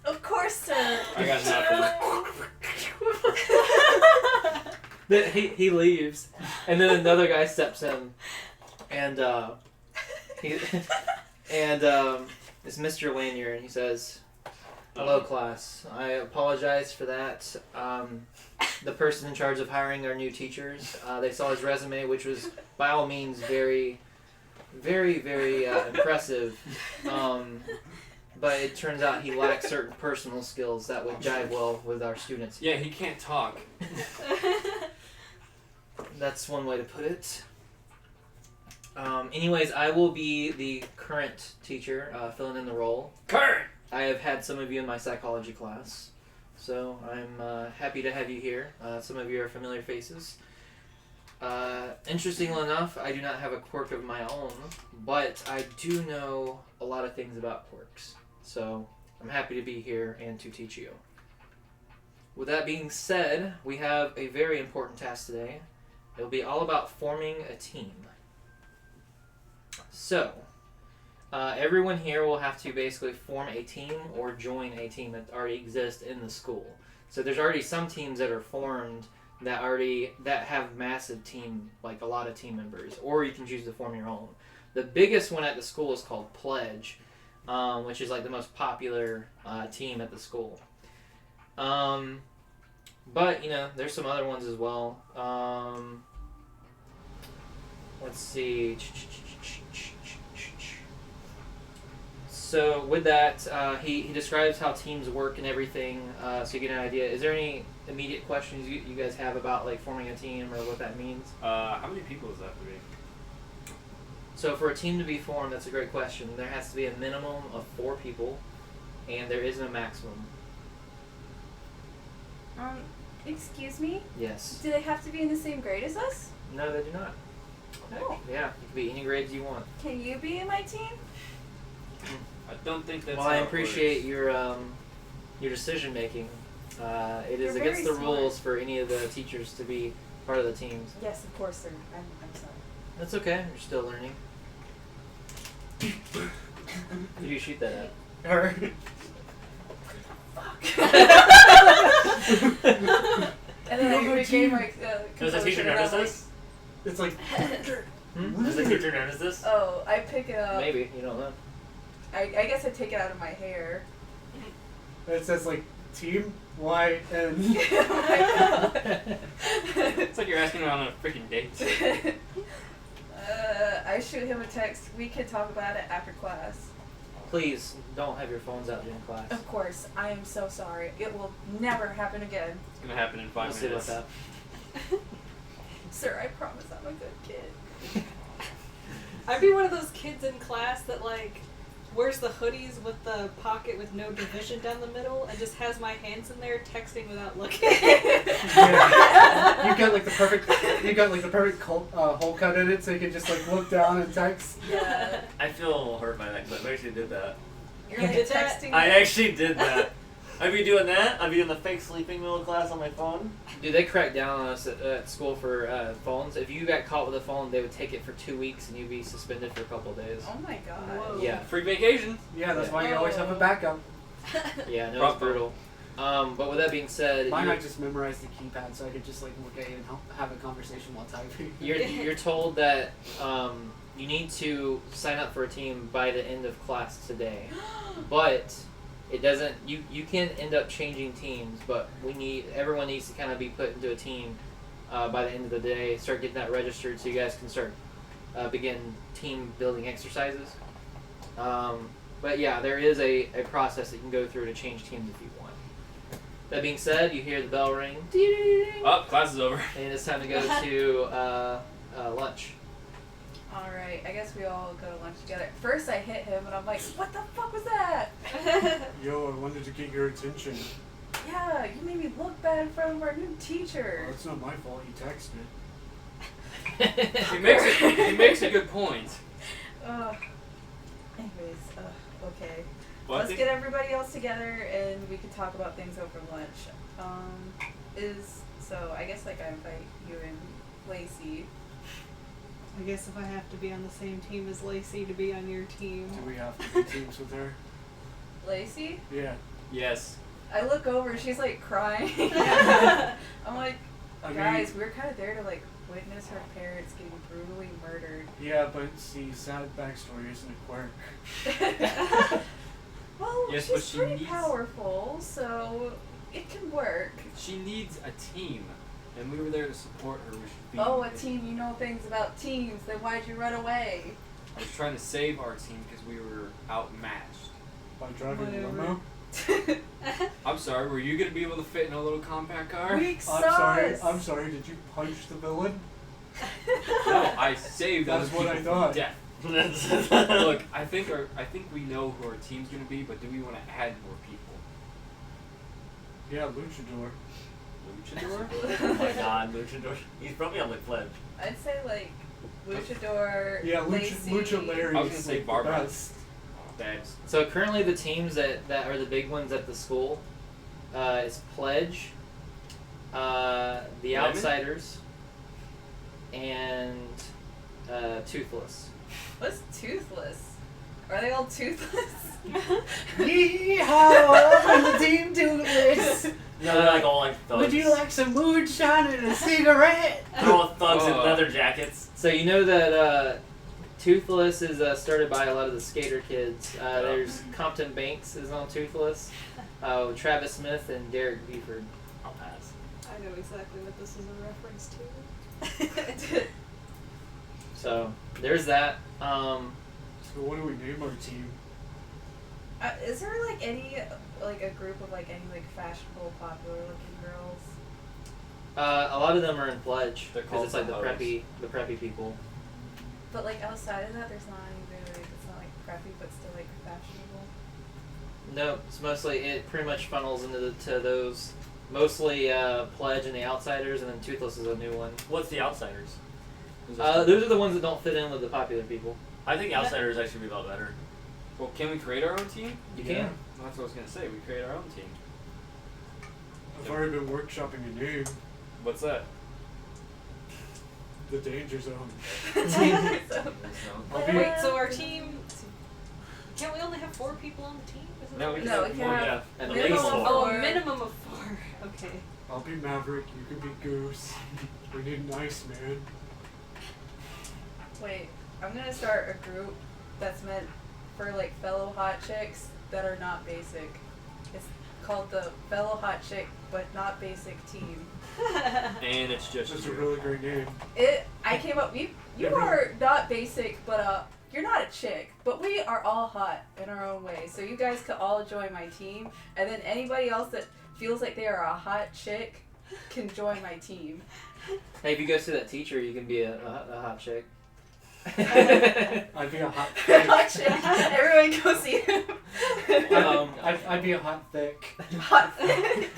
Of course, sir. I got nothing. Then he leaves, and then another guy steps in, and it's Mr. Lanier, and he says, "Hello, class. I apologize for that. The person in charge of hiring our new teachers, they saw his resume, which was by all means very, very, very impressive. But it turns out he lacks certain personal skills that would jive well with our students. Yeah, he can't talk. That's one way to put it. Anyways, I will be the current teacher, filling in the role. Current! I have had some of you in my psychology class, so I'm happy to have you here. Some of you are familiar faces. Interestingly enough, I do not have a quirk of my own, but I do know a lot of things about quirks. So I'm happy to be here and to teach you. With that being said, we have a very important task today. It'll be all about forming a team. So, everyone here will have to basically form a team or join a team that already exists in the school. So there's already some teams that are formed that have massive team, like a lot of team members, or you can choose to form your own. The biggest one at the school is called Pledge, which is like the most popular team at the school. But you know, there's some other ones as well. Let's see. So with that, he describes how teams work and everything, so you get an idea. Is there any immediate questions you guys have about like forming a team or what that means? How many people does that have to be? So for a team to be formed, that's a great question. There has to be a minimum of 4 people, and there isn't a maximum. Excuse me? Yes. Do they have to be in the same grade as us? No, they do not. Oh. Yeah, you can be any grades you want. Can you be in my team? I don't think that's Well, how I it appreciate your decision making. It is You're against the very rules smart. for any of the teachers to be part of the teams. Yes, of course, sir. I'm sorry. That's okay. You're still learning. Who do you shoot that at? Her. And then I regain my Does the teacher composure, and notice I'm this? It's like Does the teacher notice this? like, oh, I pick it up. Maybe. You don't know. I guess I take it out of my hair. it says like team Y N. It's like you're asking him on a freaking date. I shoot him a text. We can talk about it after class. Please don't have your phones out during class. Of course, I am so sorry. It will never happen again. It's gonna happen in 5 We'll see about minutes. that. Sir, I promise I'm a good kid. I'd be one of those kids in class that like wears the hoodies with the pocket with no division down the middle and just has my hands in there texting without looking. Yeah. You got like the perfect hole cut in it, so you can just like look down and text. Yeah. I feel hurt by that because I actually did that. You're You like did that? texting. I actually did that. I'd be doing that. I'd be in the fake sleeping middle of class on my phone. Dude, they cracked down on us at school for phones. If you got caught with a phone, they would take it for 2 weeks and you'd be suspended for a couple of days. Oh my god. Whoa. Yeah. Free vacation. Yeah, that's why you always have a backup. Yeah, no, Rough it's brutal. But with that being said, Mine, you're, I just memorized the keypad so I could just like look at it and have a conversation while typing. you're told that you need to sign up for a team by the end of class today. But it doesn't. You can end up changing teams, but everyone needs to kind of be put into a team by the end of the day. Start getting that registered so you guys can start begin team building exercises. But yeah, there is a process that you can go through to change teams if you want. That being said, you hear the bell ring. Oh, class is over. And it's time to go to lunch. Alright, I guess we all go to lunch together. First I hit him and I'm like, what the fuck was that? Yo, I wanted to get your attention. Yeah, you made me look bad in front of our new teacher. Well, it's not my fault. You texted. He makes a good point. Anyways, okay. Well, I Let's think- get everybody else together and we can talk about things over lunch. So I guess like I invite you and Lacey. I guess if I have to be on the same team as Lacey to be on your team. Do we have to be teams with her? Lacey? Yeah. Yes. I look over and she's like crying. I'm like, guys, we're kind of there to like witness her parents getting brutally murdered. Yeah, but see, sad backstory isn't a quirk. Well, Yes, but she's she pretty needs- powerful, so it can work. She needs a team, and we were there to support her. We should be. Oh, a team, you know things about teams, then why'd you run away? I was trying to save our team because we were outmatched. By driving a Whatever. limo? I'm sorry. Were you gonna be able to fit in a little compact car? Weak I'm sorry, did you punch the villain? No, I saved That's other what I people thought. from death. Look, I think we know who our team's gonna be, but do we want to add more people? Yeah, luchador. Luchador? Oh my god, Luchador. He's probably on the pledge. I'd say like Luchador, Yeah, Lacey. Lucha Larry I was gonna is say like the Barbara. best. Babs. So currently the teams that are the big ones at the school is Pledge, the Lemon? Outsiders, and Toothless. What's toothless? Are they all toothless? Yeehaw! I'm the team Toothless! No, they're like all like thugs. Would you like some moonshine and a cigarette? They're all thugs in Oh. leather jackets. So you know that Toothless is started by a lot of the skater kids. There's Compton Banks is on Toothless, Travis Smith and Derek Beeford. I'll pass. I know exactly what this is a reference to. So there's that. So what do we name our team? Is there like any like a group of like any like fashionable, popular looking girls? A lot of them are in Pledge They're because called it's like the the hoes. preppy people. But like outside of that, there's not any really. It's not like preppy, but still like fashionable. No, it's mostly it pretty much funnels into to those mostly Pledge and the Outsiders, and then Toothless is a new one. What's the Outsiders? Those are the ones that don't fit in with the popular people. I think Outsiders actually be a lot better. Well, can we create our own team? You Yeah. can. Well, that's what I was gonna say. We create our own team. I've already been workshopping a name. What's that? The Danger Zone. So- I'll be, Wait, so our team. Can't we only have 4 people on the team? Isn't No, that we No, can we have can one. have- Yeah, and the minimum ladies of four. Oh, four. a minimum of 4. Okay. I'll be Maverick, you can be Goose. We need an Iceman. Wait, I'm gonna start a group that's meant for like fellow hot chicks that are not basic. It's called the Fellow Hot Chick but Not Basic Team. And it's just That's a you. really great name. I came up. You Every- are not basic, but you're not a chick. But we are all hot in our own way. So you guys could all join my team, and then anybody else that feels like they are a hot chick can join my team. Hey, if you go see that teacher, you can be a hot chick. I'd be a hot thick. Hot chick. Everyone go see him. I'd be a hot thick. Hot thick.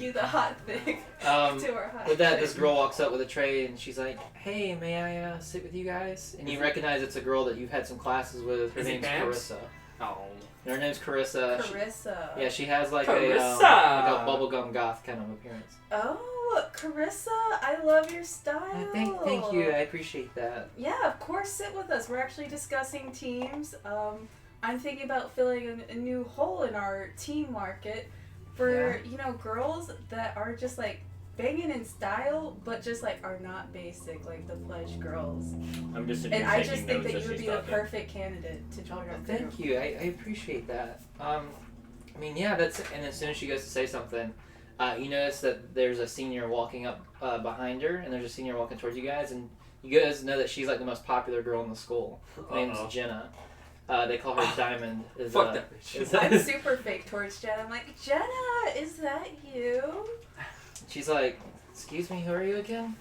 You the hot thick. To our hot With that, chick. this girl walks up with a tray and she's like, "Hey, may I sit with you guys?" And you recognize it's a girl that you've had some classes with. Her Is it name's Babs? Carissa. Oh. Her name's Carissa. Carissa. Yeah, she has like Carissa! a bubblegum goth kind of appearance. Oh, Carissa, I love your style. Thank you. I appreciate that. Yeah, of course, sit with us. We're actually discussing teams. I'm thinking about filling a new hole in our team market for, girls that are just like banging in style, but just like are not basic, like the Pledge girls. I'm just sitting And here I taking just think notes that as you would she's be the talking. perfect candidate to join our group. Thank you. I appreciate that. I mean, yeah, that's. And as soon as she goes to say something, you notice that there's a senior walking up behind her, and there's a senior walking towards you guys, and you guys know that she's like the most popular girl in the school. Her name's Jenna. They call her Diamond. Fuck that bitch. I'm super fake towards Jenna. I'm like, Jenna, is that you? She's like, excuse me, who are you again?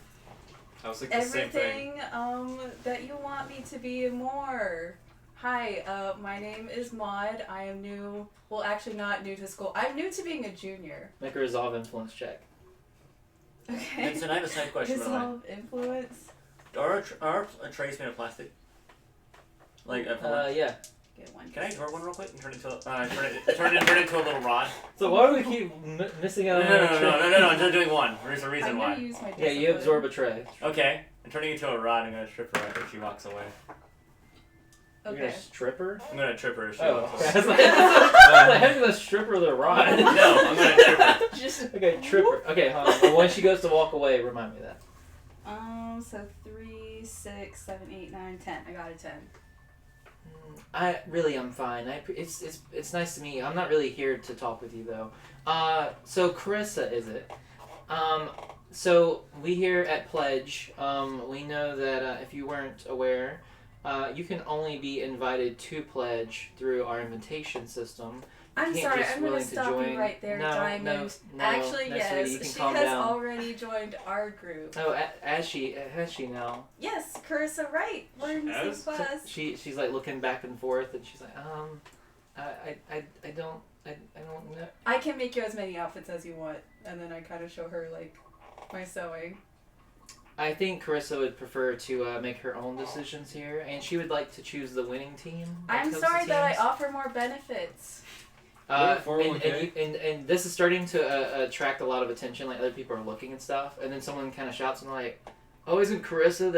I was like the same thing. Everything that you want me to be and more. Hi, my name is Maud. I am new. Well, actually, not new to school. I'm new to being a junior. Make a resolve influence check. Okay. Vincent, I have a side question. Resolve influence. Are trays made of plastic? Like, Yeah. Get one. can I draw one real quick and turn it into a little rod? So why do we keep missing No, out on no, our no, tray? no, no, no, no, I'm just doing one. There's a reason I'm why. gonna use my Yeah, you discipline. absorb a tray. Okay, I'm turning into a rod. I'm gonna trip her after she walks away. You're Okay. gonna strip her? I'm gonna trip her if she Oh, walks okay. I away. was like, how are you gonna strip her with a rod? No, I'm gonna trip her. Just Okay, trip her. Okay, hold on. Well, when she goes to walk away, remind me of that. so 3, 6, 7, 8, 9, 10. I got a 10. I'm fine. It's nice to meet you. I'm not really here to talk with you though. So Carissa, is it? So we here at Pledge, we know that if you weren't aware, you can only be invited to Pledge through our invitation system. I'm can't sorry, just I'm gonna willing to stop join. you right there, No, Diamond. no, Actually, no, yes, sweetie, you can she calm has down. already joined our group. Oh, has she now? Yes, Carissa, right? We're in the same Yes. class. She's like looking back and forth, and she's like, I don't know. I can make you as many outfits as you want, and then I kind of show her like my sewing. I think Carissa would prefer to make her own decisions here, and she would like to choose the winning team. I'm Coast sorry that I teams. offer more benefits. And, 401k. and this is starting to attract a lot of attention. Like other people are looking and stuff, and then someone kind of shouts and like, "Oh, isn't Carissa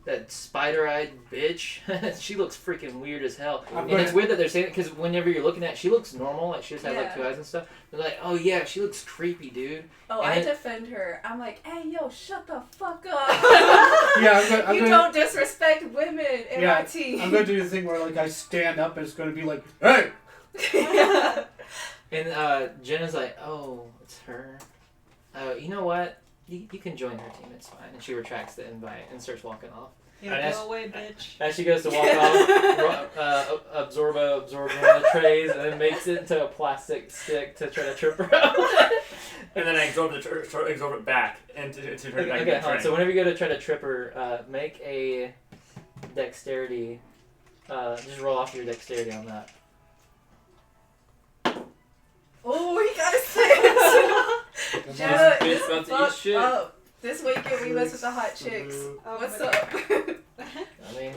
that spider-eyed bitch? She looks freaking weird as hell." And it's weird that they're saying it because whenever you're looking at, she looks normal. Like she just has like Yeah. 2 eyes and stuff. They're like, "Oh yeah, she looks creepy, dude." Oh, And I it- defend her. I'm like, hey, yo, shut the fuck up. Yeah, I'm You gonna, don't disrespect women in Yeah, my team. I'm gonna do the thing where like I stand up and it's gonna be like, hey! And Jenna's like, "Oh, it's her. You know what? You can join her team. It's fine." And she retracts the invite and starts walking off. Yeah, I- go away, bitch. As she goes to walk off, absorb one of the trays and then makes it into a plastic stick to try to trip her up. And then I absorb it back and to turn it back Okay, into hold on. tray. So whenever you go to try to trip her, make a dexterity. Just roll off your dexterity on that. Oh, he got a 6. Jenna This is bitch about to eat fucked shit. up. This weekend we mess with the hot chicks. Oh, What's my up? I mean,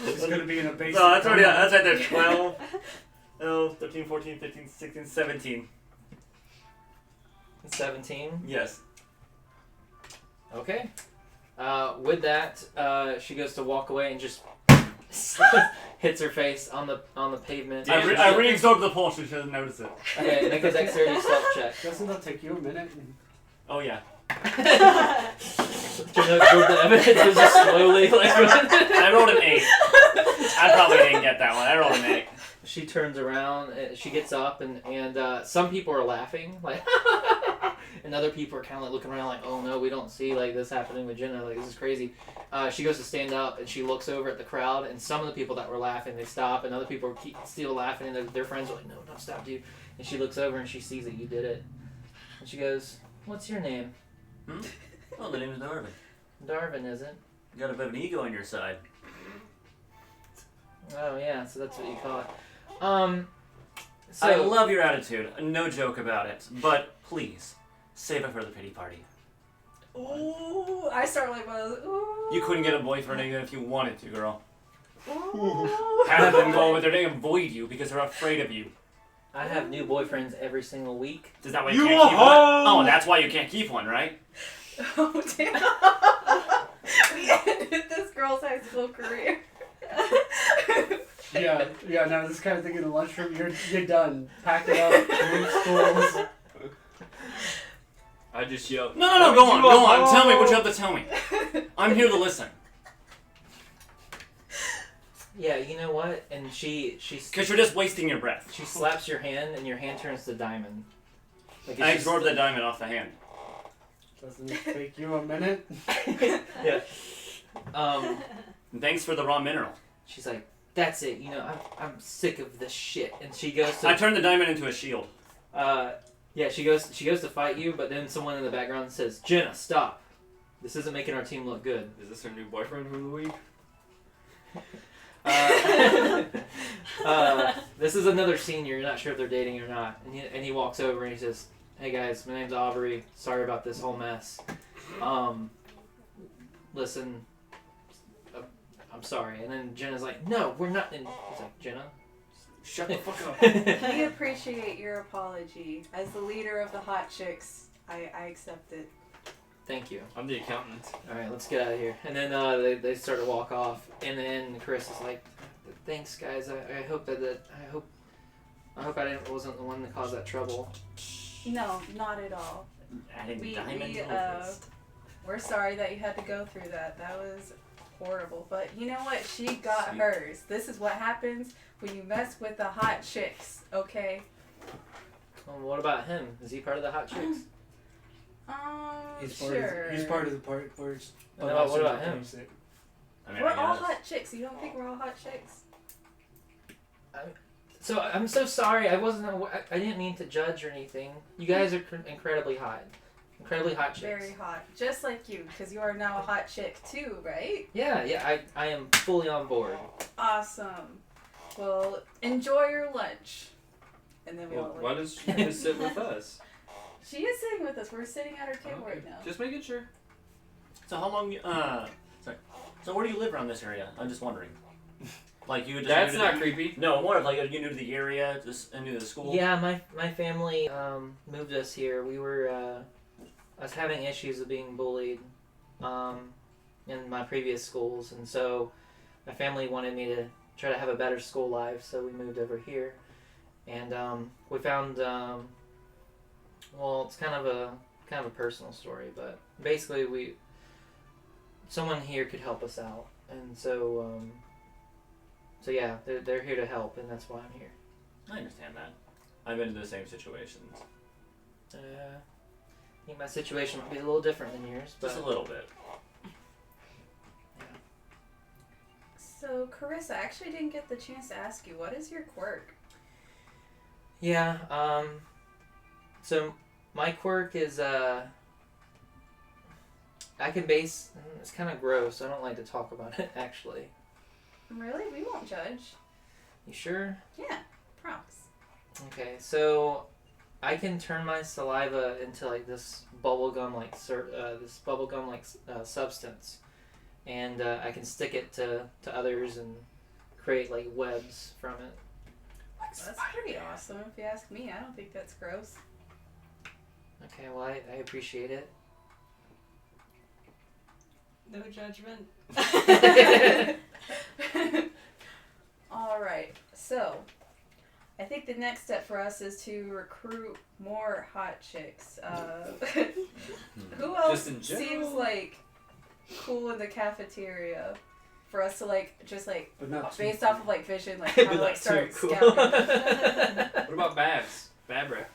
It's gonna be in a basic. So that's right there. 12, 13, 14, 15, 16, 17. 17. Yes. Okay. With that, she goes to walk away and just hits her face on the pavement. I re-absorbed the pulse so she doesn't notice it. Okay, make a dexterity stealth check. Doesn't that take you a minute? Oh yeah. Trying to absorb the evidence is just slowly like. I rolled an 8. I probably didn't get that one. I rolled an 8. She turns around, she gets up, and some people are laughing, like, and other people are kind of like looking around, like, oh no, we don't see like this happening with Jenna, like this is crazy. She goes to stand up, and she looks over at the crowd, and some of the people that were laughing, they stop, and other people keep still laughing, and their friends are like, no, don't stop, dude. And she looks over, and she sees that you did it, and she goes, "What's your name?" Well, the name is Darvin. Darvin, is it? You got a bit of an ego on your side. Oh yeah, so that's what you call it. So I love your attitude. No joke about it. But please, save it for the pity party. Ooh, I start like one of those. Ooh. You couldn't get a boyfriend even if you wanted to, girl. Ooh. Half of them go over there to avoid you because they're afraid of you. I have new boyfriends every single week. Is that why You you can't keep are one? home! Oh, that's why you can't keep one, right? Oh damn! We ended this girl's high school career. Yeah, no, this kind of thing in the lunchroom, you're done. Pack it up, move schools. I just yell. No, go on. Tell me what you have to tell me. I'm here to listen. yeah, you know what? And she Because you're just wasting your breath. she slaps your hand, and your hand turns to diamond. Like I it's absorb the diamond off the hand. Doesn't it take you a minute? yeah. And thanks for the raw mineral. She's like, that's it. You know, I'm sick of this shit. And she goes to. I turned the diamond into a shield. Yeah, she goes to fight you, but then someone in the background says, Jenna, stop. This isn't making our team look good. Is this her new boyfriend from the week? This is another senior. You're not sure if they're dating or not. And he walks over and he says, hey guys, my name's Aubrey. Sorry about this whole mess. Listen, I'm sorry. And then Jenna's like, no, we're not. And he's like, Jenna? Shut the fuck up. We appreciate your apology. As the leader of the Hot Chicks, I accept it. Thank you. I'm the accountant. All right, let's get out of here. And then they start to walk off, and then Chris is like, "Thanks, guys. I hope I hope I wasn't the one that caused that trouble." No, not at all. Adding We- diamond we, to the list. We're sorry that you had to go through that. That was horrible. But you know what? She got Sweet. hers. This is what happens when you mess with the Hot Chicks, okay? Well, what about him? Is he part of the Hot Chicks? He's Sure. he's part of the part where it's. What about him? I mean, We're I all guess. hot chicks. You don't think we're all hot chicks? So I'm so sorry. I wasn't. I didn't mean to judge or anything. You guys are incredibly hot. Incredibly hot chicks. Very hot. Just like you, because you are now a hot chick too, right? Yeah. I am fully on board. Awesome. Well, enjoy your lunch. And then Well, we'll. why does she just sit with us? She is sitting with us. We're sitting at our table Okay. right now. Just making sure. So how long? Sorry. So where do you live around this area? I'm just wondering. Like you just. That's new to not the, creepy. No, more of like are you new to the area, just new to the school? Yeah, my family moved us here. We were I was having issues of being bullied in my previous schools, and so my family wanted me to try to have a better school life, so we moved over here, and we found well, it's kind of a personal story, but basically someone here could help us out, and so yeah, they're here to help, and that's why I'm here. I understand that. I've been in the same situations. I think my situation might be a little different than yours, but Just a little bit. So, Carissa, I actually didn't get the chance to ask you, what is your quirk? yeah. So my quirk is I can base. It's kind of gross. I don't like to talk about it actually. Really? We won't judge. You sure? Yeah, props. Okay, so I can turn my saliva into like this bubblegum substance, and I can stick it to others and create like webs from it. That's pretty awesome if you ask me. I don't think that's gross. Okay, well I appreciate it. No judgment. Alright, so I think the next step for us is to recruit more hot chicks. Who else Just in general? seems like cool in the cafeteria for us to like just like But not based too off of like vision, like But kind of like not start too cool. scouting. What about Babs? Babra.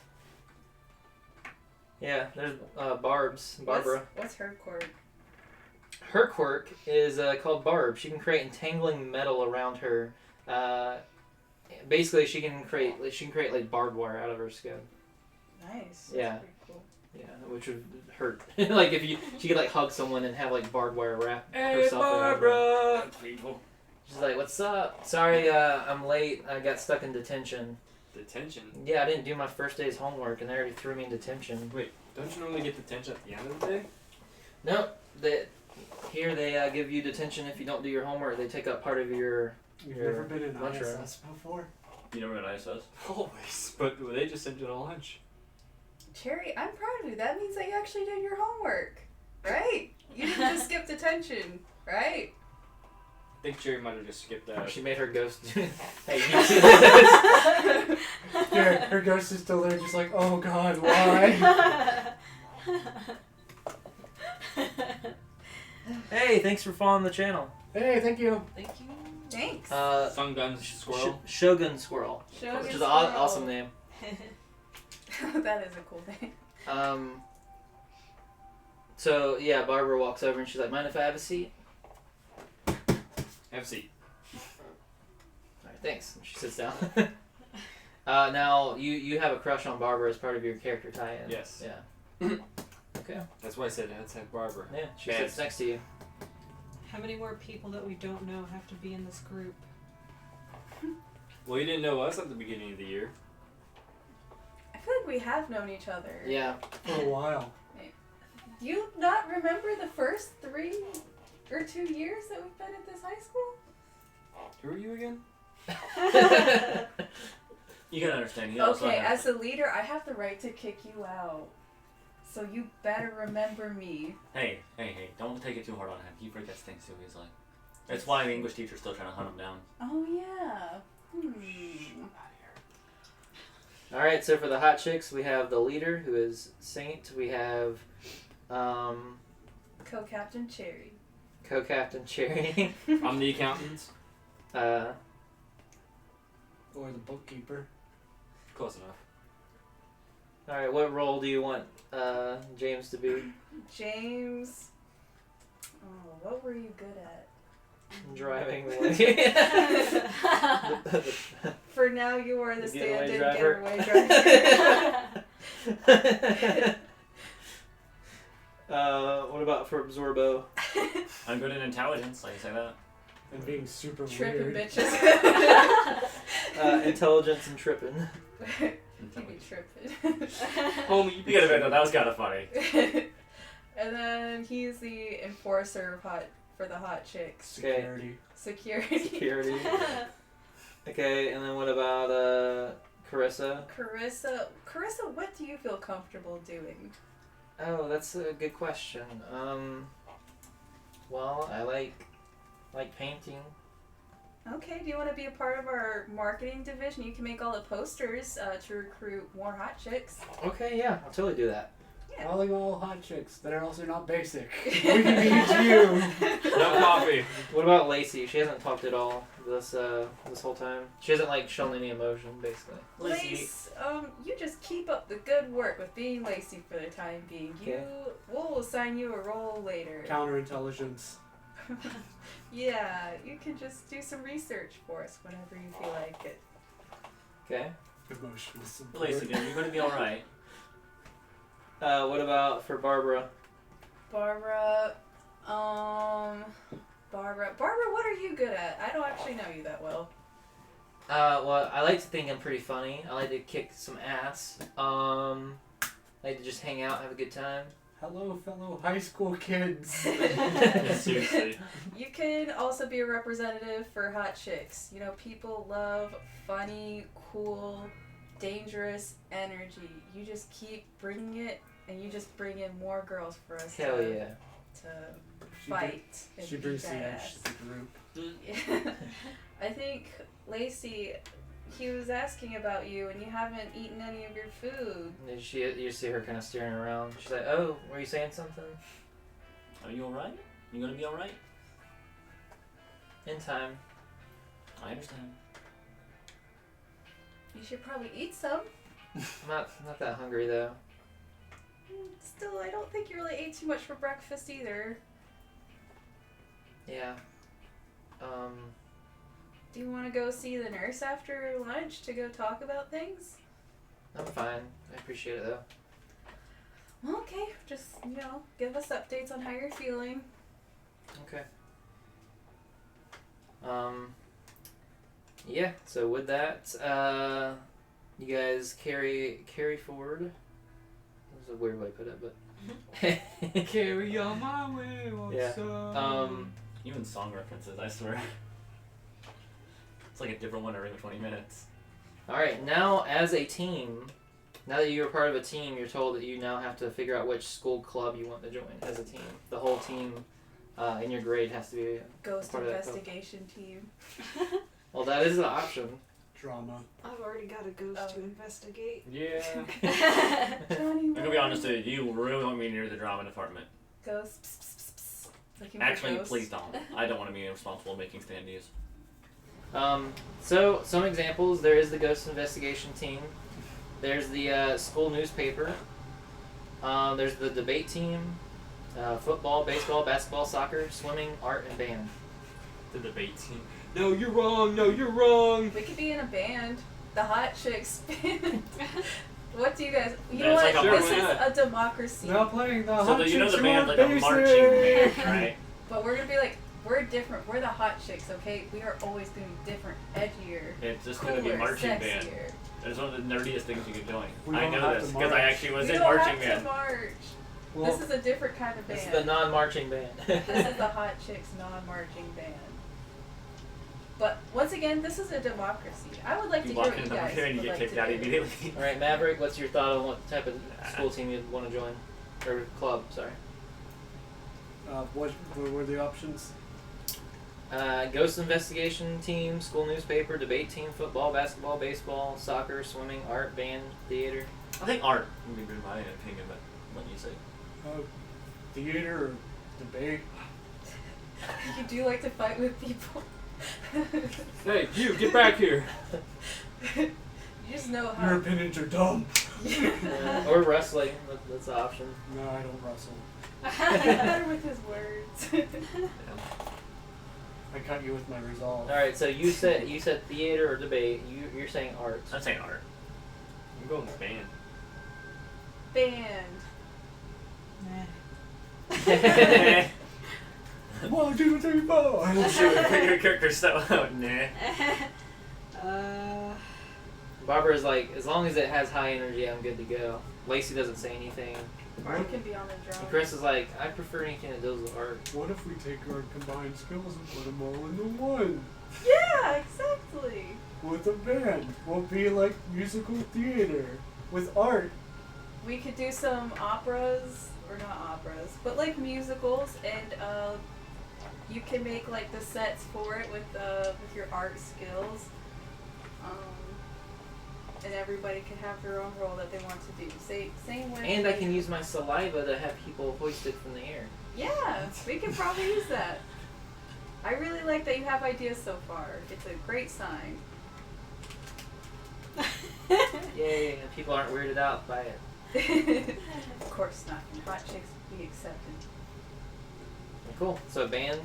Yeah, there's Barbara. What's her quirk? Her quirk is called Barb. She can create entangling metal around her. Basically, she can create like barbed wire out of her skin. Nice. That's Yeah. pretty cool. Yeah, which would hurt. Like if she could like hug someone and have like barbed wire wrap herself around her. People. She's like, "What's up? Sorry, I'm late. I got stuck in detention. Detention. Yeah, I didn't do my first day's homework, and they already threw me in detention. Wait, don't you normally get detention at the end of the day? Nope. Here they give you detention if you don't do your homework. They take up part of your. You've Your never been in lunchroom. ISS before? You know what ISS? Always. But they just send you to lunch. Cherry, I'm proud of you. That means that you actually did your homework, right? You didn't just skip detention, right? I think Cherry might have just skipped that. She made her ghost. Hey, you see this? Yeah, her ghost is still there, just like, oh god, why? Hey, thanks for following the channel. Hey, thank you. Thank you. Thanks. Sun Gun Squirrel. Shogun Squirrel, Shogun which is an Squirrel. awesome name. That is a cool name. So yeah, Barbara walks over and she's like, "Mind if I have a seat?" Have a seat. Alright, thanks. And she sits down. Now you have a crush on Barbara as part of your character tie-in. Yes. Yeah. Okay. That's why I said let's have Barbara. Yeah, she Bad. sits next to you. How many more people that we don't know have to be in this group? Well, you didn't know us at the beginning of the year. I feel like we have known each other. Yeah. For a while. Do you not remember the first 3 or 2 years that we've been at this high school? Who are you again? You gotta understand. You also Okay, have as a leader, I have the right to kick you out. So you better remember me. Hey, don't take it too hard on him. He forgets things too easily. That's why the English teacher's still trying to hunt him down. Oh, yeah. Alright, so for the hot chicks, we have the leader, who is Saint. We have Co-Captain Cherry. co-captain Cherry. I'm the accountant. Or the bookkeeper. Close enough. Alright, what role do you want James to be? James. Oh, what were you good at? Driving away. For now, you are the The getaway stand-in driver. getaway driver. What about for Absorbo? I'm good in intelligence, like you say that. And being super Tripping weird. bitches. Intelligence and tripping. You be tripping. Homie, You gotta admit though, that was kind of funny. And then he's the enforcer for the hot chicks. Security. Security. Security. Okay, and then what about Carissa? Carissa, what do you feel comfortable doing? Oh, that's a good question. Well, I like painting. Okay, do you want to be a part of our marketing division? You can make all the posters to recruit more hot chicks. Okay, yeah, I'll totally do that. Yeah. Volleyball hot chicks that are also not basic. We need you. no coffee. What about Lacey? She hasn't talked at all this whole time. She hasn't shown any emotion, basically. Lace, you just keep up the good work with being Lacey for the time being. Okay. We'll assign you a role later. Counterintelligence. Yeah, you can just do some research for us whenever you feel like it. Okay. Emotional support. Lacey, dude, you're gonna be alright. What about for Barbara? Barbara, Barbara, what are you good at? I don't actually know you that well. Well, I like to think I'm pretty funny. I like to kick some ass. I like to just hang out, have a good time. Hello, fellow high school kids. Yeah, seriously. You can also be a representative for hot chicks. You know, people love funny, cool, dangerous energy. You just keep bringing it, and you just bring in more girls for us Hell to, yeah. to She fight. and She be brings the edge badass. to the group. Yeah. I think Lacey, he was asking about you, and you haven't eaten any of your food. And you see her kind of staring around. She's like, "Oh, were you saying something?" Are you alright? You gonna be alright? In time. I understand. You should probably eat some. I'm not that hungry though. Still, I don't think you really ate too much for breakfast either. Yeah. Do you want to go see the nurse after lunch to go talk about things? I'm fine. I appreciate it though. Well, okay, just, give us updates on how you're feeling. Okay. Yeah, so with that, you guys carry forward. That was a weird way to put it, but Carry on my way. What's Yeah. up? Even song references, I swear. It's like a different one every 20 minutes. Alright, now as a team, now that you're part of a team, you're told that you now have to figure out which school club you want to join as a team. The whole team in your grade has to be. Ghost Part of that club. investigation team. Well, that is an option. Drama. I've already got a ghost to investigate. Yeah. Johnny, I'm gonna be honest with you, you really want me near the drama department. Ghost. Psst, psst, psst, psst. Looking for Actually, ghosts. please don't. I don't want to be responsible making standees. So some examples. There is the Ghost Investigation team. There's the school newspaper. There's the debate team. Football, baseball, basketball, soccer, swimming, art, and band. The debate team. No, you're wrong. No, you're wrong. We could be in a band. The Hot Chicks band. What do you guys? You know That's what? like a- This Sure, is why a democracy. Now playing the So Hot the, you know Chicks the band Rock like a marching band, Basic. right? But we're gonna be like, we're different. We're the Hot Chicks, okay? We are always gonna be different, edgier, It's just cooler, gonna be marching sexier. band. It's one of the nerdiest things you could join. We I don't know have this to because I march. actually was We in don't marching have to band. march. Well, This is a different kind of band. This is the non-marching band. This is the Hot Chicks non-marching band. But once again, this is a democracy. I would like You to walk hear what in you the guys and you would get like kicked to out do. immediately. All right, Maverick. What's your thought on what type of school team you'd want to join, or club? Sorry. what were the options? Ghost Investigation team, school newspaper, debate team, football, basketball, baseball, soccer, swimming, art, band, theater. I think art would be good in my opinion, but what do you say? Theater or debate? You do like to fight with people. Hey, you get back here. You just know Your how. opinions are dumb. Or wrestling. That's an option. No, I don't wrestle. He's better with his words. I cut you with my resolve. All right. So you said theater or debate. You're saying art. I'm saying art. I'm going with band. Band. Nah. 1, 2, 3, 4. Shoot, your character's so nah. Barbara's like, as long as it has high energy, I'm good to go. Lacey doesn't say anything. Art can be on the drum. And Chris is like, I prefer anything that deals with art. What if we take our combined skills and put them all into one? Yeah, exactly. With a band. We'll be like musical theater. With art. We could do some operas, or not operas, but like musicals, and you can make like the sets for it with your art skills. And everybody can have their own role that they want to do. Same way. And I can use my saliva to have people hoisted from the air. Yeah, we can probably use that. I really like that you have ideas so far. It's a great sign. Yay! And people aren't weirded out by it. Of course not. And Hot Chicks be accepted. Cool. So band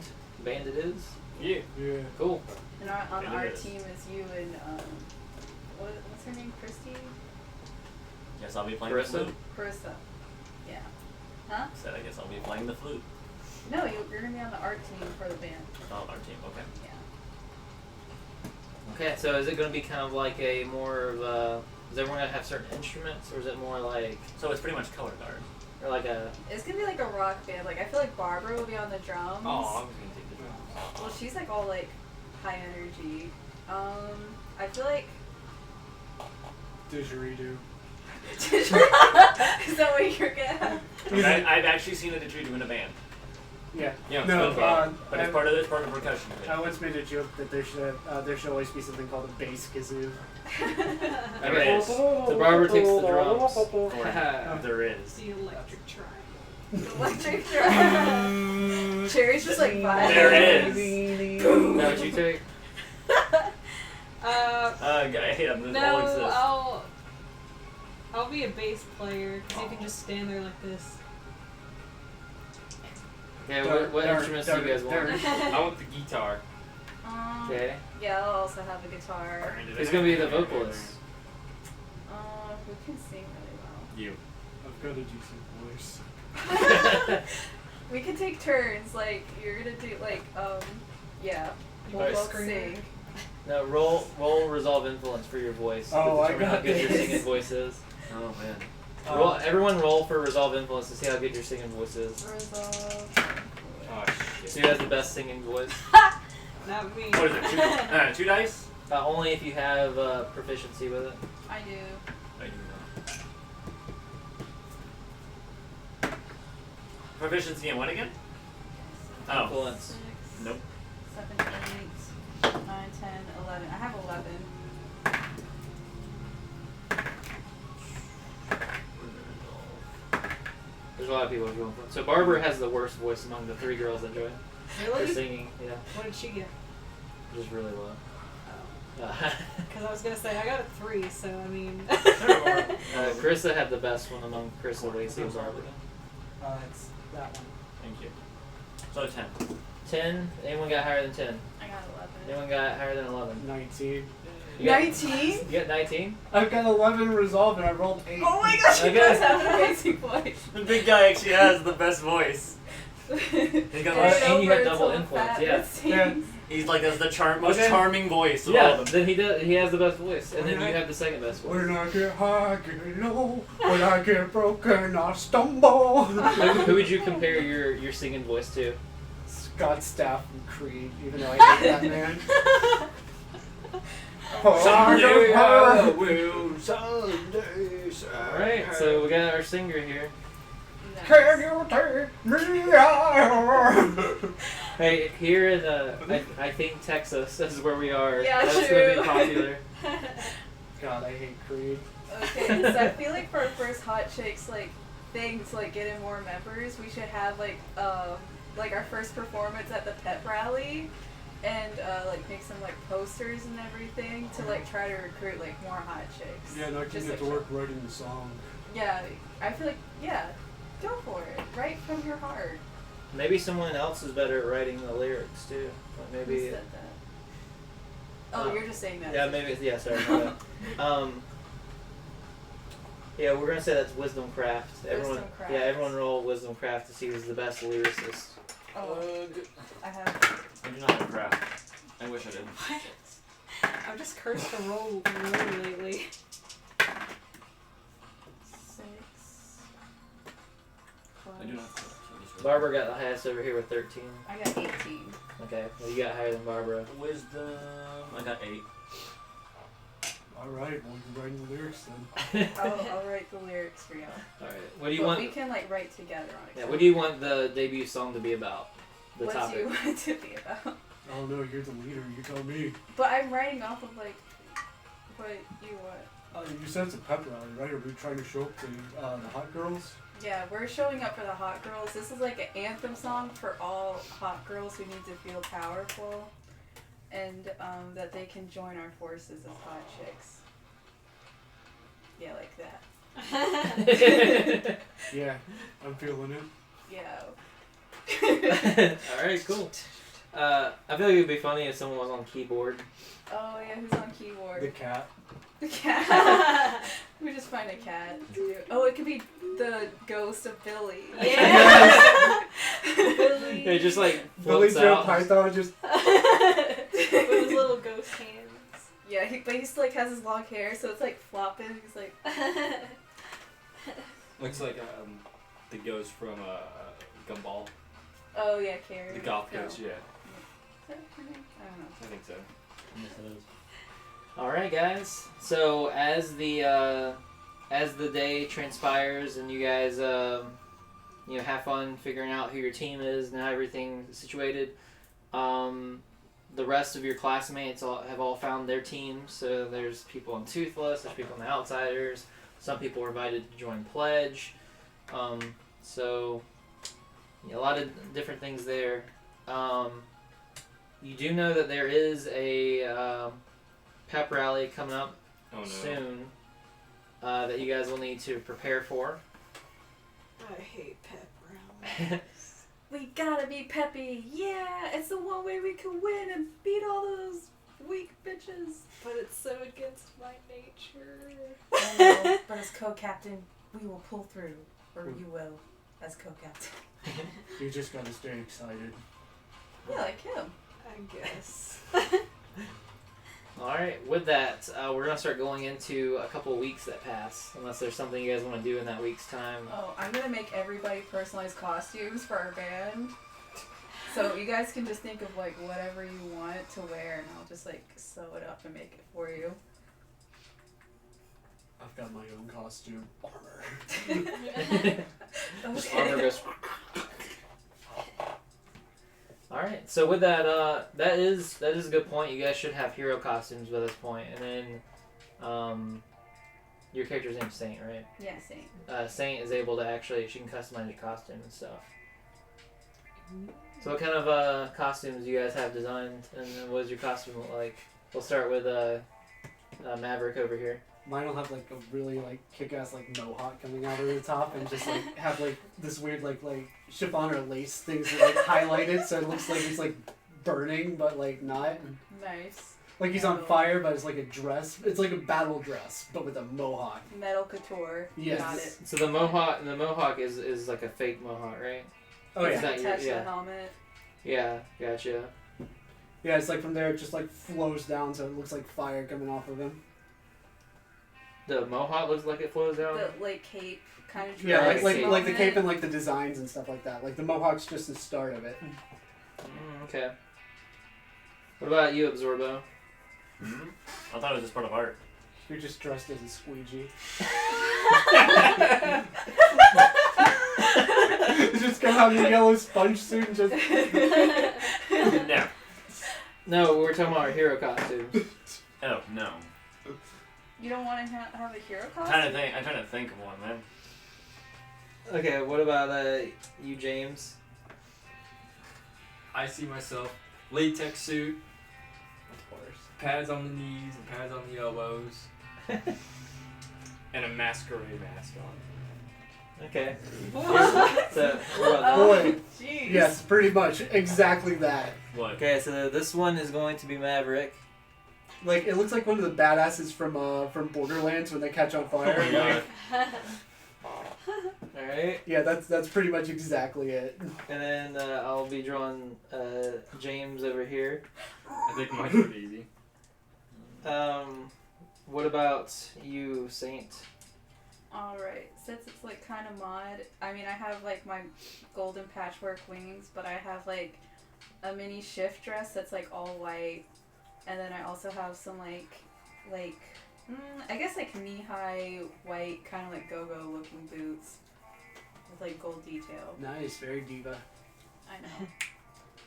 it is. Yeah. Yeah. Cool. And on It our is. team is you and what's her name? Christy? Guess I'll be playing Carissa? the flute. Carissa. Yeah. Huh? Said I guess I'll be playing the flute. No, you're gonna be on the art team for the band. Oh, our team. Okay. Yeah. Okay. So is it going to be kind of like a more of a? Is everyone going to have certain instruments, or is it more like, So it's pretty much color guard. or like a? It's gonna be like a rock band. Like I feel like Barbara will be on the drums. Oh, I was gonna take the drums. Well, she's like all like high energy. I feel like. Didgeridoo. Is that what you're gonna have? I've actually seen a didgeridoo in a band. Yeah. Yeah, No, it's fun. But it's part of the percussion. of it. I once made a joke that there should always be something called a bass kazoo. Okay. is. So Barbara takes the drums. There is. The electric triangle. Electric drum. Cherry's just like vibing. There is. Now what you take? Yeah, this No, all exists. I'll be a bass player because you can just stand there like this. Okay. What instruments do you guys want? I want the guitar. Okay. Yeah, I'll also have a guitar. Who's gonna be the vocalist? Who can sing really well? You. I've got a decent voice. We can take turns. Like you're gonna do like yeah. We'll Right. both sing. No, roll resolve influence for your voice. to Oh, I determine how got good your this. singing voice is. Oh man. Everyone roll for resolve influence to see how good your singing voice is. Resolve. Oh See shit. who has the best singing voice. Not me. What is it? Two dice? Only if you have proficiency with it. I do. I do not. Proficiency in what again? Oh. Influence. 6, Nope. 7, 8, 9, 10, 11. I have 11. There's a lot of people who go influence. So Barbara has the worst voice among the 3 girls that joined. They're Really? singing, yeah, What did she get? just really low. Because I was gonna say I got a 3, so I mean. Carissa had the best one among Carissa, Lacey, and Barbara. It's that one. Thank you. So 10. 10. Anyone got higher than 10? I got 11. Anyone got higher than 11? 19. You got- 19? You got 19? I've got 11 resolve and I rolled 8. Oh my gosh, you Okay. guys have an amazing voice. The big guy actually has the best voice. He's got and you had Over double to influence, fat yeah. Miss Yeah. Teens. He's like that's the most Okay. charming voice of all Yeah, of them. then he has the best voice, and then you Alright. have the second best voice. When I get high, get low. When I get broken, I stumble. Who would you compare your singing voice to? Scott Staff from Creed, even though I hate that man. Someday I will, someday Alright, so we got our singer here. Can you take me out? Hey, here in I think Texas, this is where we are. Yeah, That's true. gonna be popular. God, I hate Creed. Okay, so I feel like for our first Hot Chicks thing to get in more members, we should have our first performance at the pep rally, and make some posters and everything to try to recruit more Hot Chicks. Yeah, and I can Just, get to work writing the song. Yeah, I feel go for it. Write from your heart. Maybe someone else is better at writing the lyrics too. Like Who maybe. said that? Oh, you're just saying that. Yeah, maybe. Yeah, sorry. My bad. Yeah, we're gonna say that's Wisdom Craft. Everyone, Craft. yeah, everyone roll Wisdom Craft to see who's the best lyricist. Oh, I have. I do not have craft. I wish I did. What? I'm just cursed to roll low lately. 6. I do not have craft. So I just Barbara got the highest over here with 13. I got 18. Okay, well you got higher than Barbara. Wisdom. I got 8. Alright, well, you're writing the lyrics then. I'll write the lyrics for y'all. All right. What do you But want? we can write together on it. Yeah. What do you want the debut song to be about? The What topic. do you want it to be about? Oh no, you're the leader, you tell me. But I'm writing off of what you want. You said it's a pep rally, right? Are we trying to show up to the hot girls? Yeah, we're showing up for the hot girls. This is an anthem song for all hot girls who need to feel powerful, and that they can join our forces as hot chicks. Yeah, like that. Yeah, I'm feeling it. Yeah. All right, cool. I feel like it'd be funny if someone was on keyboard. Oh yeah, who's on keyboard? The cat. The cat. We just find a cat. Oh, it could be the ghost of Billy. Yeah. Billy. It just Billy floats Joe out. Python just. With his little ghost hands. Yeah, but he still has his long hair, so it's flopping. He's like. Looks like the ghost from Gumball. Oh yeah, Carrie. The goth ghost, yeah. Is that her name? I don't know. I think so. All right, guys. So as the day transpires and you guys have fun figuring out who your team is and how everything's situated, the rest of your classmates have all found their teams. So there's people on Toothless, there's people on the Outsiders. Some people were invited to join Pledge. So a lot of different things there. You do know that there is a pep rally coming up Oh no. soon that you guys will need to prepare for. I hate pep rallies. We gotta be peppy. Yeah, it's the one way we can win and beat all those weak bitches. But it's so against my nature. I know, but as co-captain, we will pull through, or you will, as co-captain. You just gotta stay excited. Yeah, like him. I guess. All right, with that, we're gonna start going into a couple of weeks that pass, unless there's something you guys want to do in that week's time. Oh, I'm gonna make everybody personalized costumes for our band. So you guys can just think of whatever you want to wear, and I'll just sew it up and make it for you. I've got my own costume. Armor. This armor goes. All right, so with that, that is a good point. You guys should have hero costumes by this point, and then, your character's name's Saint, right? Yeah, same. Saint is able to she can customize your costume and stuff. So what kind of costumes do you guys have designed, and what does your costume look like? We'll start with Maverick over here. Mine will have like a really like kick-ass like mohawk coming out of the top, and just like have like this weird like chiffon or lace things that like highlight it, so it looks like it's like burning, but like not. Nice. Like he's on fire, but it's like a dress. It's like a battle dress, but with a mohawk. Metal couture. Yes. Got it. So the mohawk is like a fake mohawk, right? Oh Is yeah. that your- Attached to yeah. the helmet. Yeah, gotcha. Yeah, it's like from there it just like flows down, so it looks like fire coming off of him. The mohawk looks like it flows down. The like cape kind of. Yeah, like- like like the cape and like the designs and stuff like that. Like the mohawk's just the start of it. Okay. What about you, Absorbo? Hmm? I thought it was just part of art. You're just dressed as a squeegee. Just come out in a yellow sponge suit and just. No. No, we're talking about our hero costumes. Oh no. You don't want to have a hero I'm costume? trying to think of one, man. Okay, what about you, James? I see myself latex suit, Of course. pads on the knees and pads on the elbows. And a masquerade mask on. Okay. What? So what about Oh, Boy. jeez. Yes, pretty much exactly that. What? Okay, so this one is going to be Maverick. Like it looks like one of the badasses from Borderlands when they catch on fire. Oh my god. All right, Yeah, that's pretty much exactly it. and then I'll be drawing James over here. I think mine's pretty easy. What about you, Saint? Alright, since it's like kind of mod, I mean I have like my golden patchwork wings, but I have like a mini shift dress that's like all white, and then I also have some I guess like knee-high white kind of like go-go looking boots with like gold detail. Nice, very diva. I know.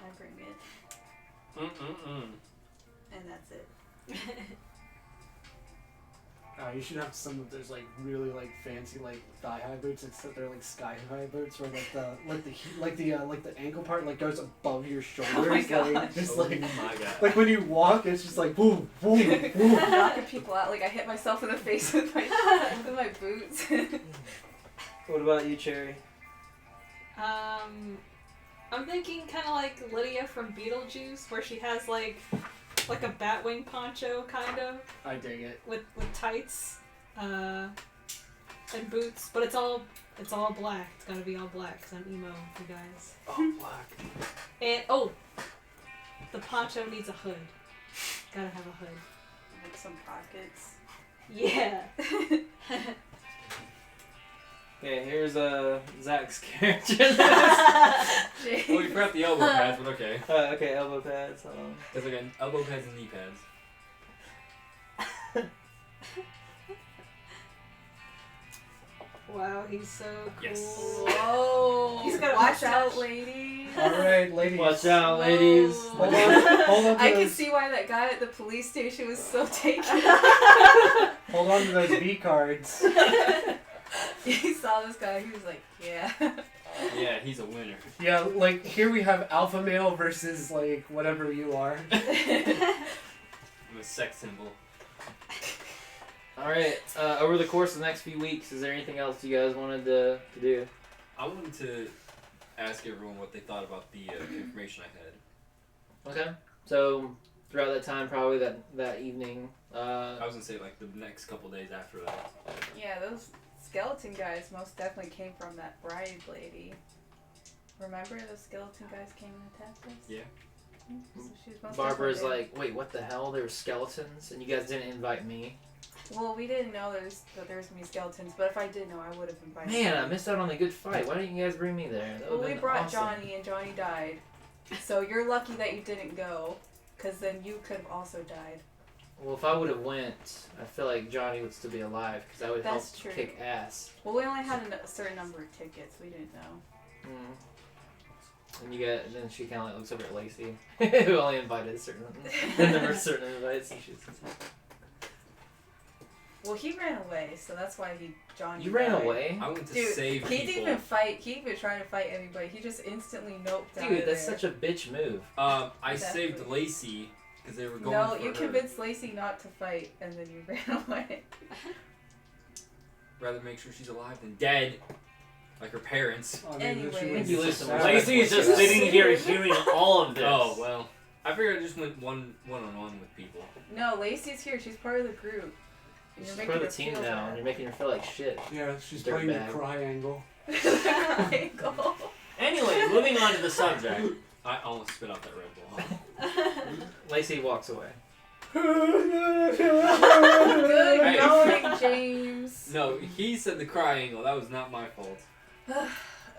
I bring it, and that's it. You should have some of those like really like fancy like thigh-high boots, except they're like sky-high boots, where like the ankle part like goes above your shoulders. Oh my God. Like, just Oh like my god. like when you walk, it's just like boom, boom, boom. Knocking people out, like I hit myself in the face with my boots. What about you, Cherry? I'm thinking kind of like Lydia from Beetlejuice, where she has like a batwing poncho kind of I dig it. with tights, and boots, but it's all black. It's gotta be all black because I'm emo, you guys. Oh, black. And the poncho needs a hood. Gotta have a hood. Like some pockets. Yeah. Okay, here's Zach's character. Oh, you forgot the elbow pads, but okay. Okay, elbow pads. There's like an elbow pads and knee pads. Wow, he's so cool. Yes. Whoa! He's got a Watch out, mustache. ladies. All right, ladies. Watch out, ladies. Hold on, hold on to I can those, see why that guy at the police station was so taken. hold on to those V cards. He saw this guy, he was like, yeah. Yeah, he's a winner. Yeah, like here we have alpha male versus like whatever you are. I'm a sex symbol. All right. Over the course of the next few weeks, is there anything else you guys wanted to do? I wanted to ask everyone what they thought about the information I had. Okay. So throughout that time, probably that evening. I was gonna say like the next couple days after that. Yeah, those skeleton guys most definitely came from that bride lady. Remember those skeleton guys came and attacked us? Yeah. So she was most Barbara's definitely like, wait, what the hell? There were skeletons, and you guys didn't invite me. there. Well, we didn't know that there was gonna be skeletons, but if I did know, I would have invited. Man, I them. missed out on the good fight. Why didn't you guys bring me there? That Well, would've we been brought awesome. Johnny, and Johnny died. So you're lucky that you didn't go, because then you could have also died. Well, if I would have went, I feel like Johnny would still be alive because I would help That's true. kick ass. Well, we only had a certain number of tickets. We didn't know. And then she kind of like looks over at Lacey, who only invited certain the number of certain invites. And she's Well, he ran away, so that's why Johnny. you ran died. away, I went to Dude, save he didn't people. even fight. He didn't even try to fight anybody. He just instantly noped out dude. of That's there. such a bitch move. I Exactly. saved Lacey because they were going No, for you her. convinced Lacey not to fight, and then you ran away. Rather make sure she's alive than dead, like her parents. I mean, Anyway. she was You lose some sad. Lacey's just Yeah. sitting here hearing all of this. Oh well, I figured I just went one-on-one with people. No, Lacey's here. She's part of the group. And She's you're part of the making team her feel now, and bad. you're making her feel like shit. Yeah, she's Dirtbag. playing the cry angle. Michael. Anyway, moving on to the subject. I almost spit out that Red Bull. Lacey walks away. Good Hey. going, James. No, he said the cry angle. That was not my fault.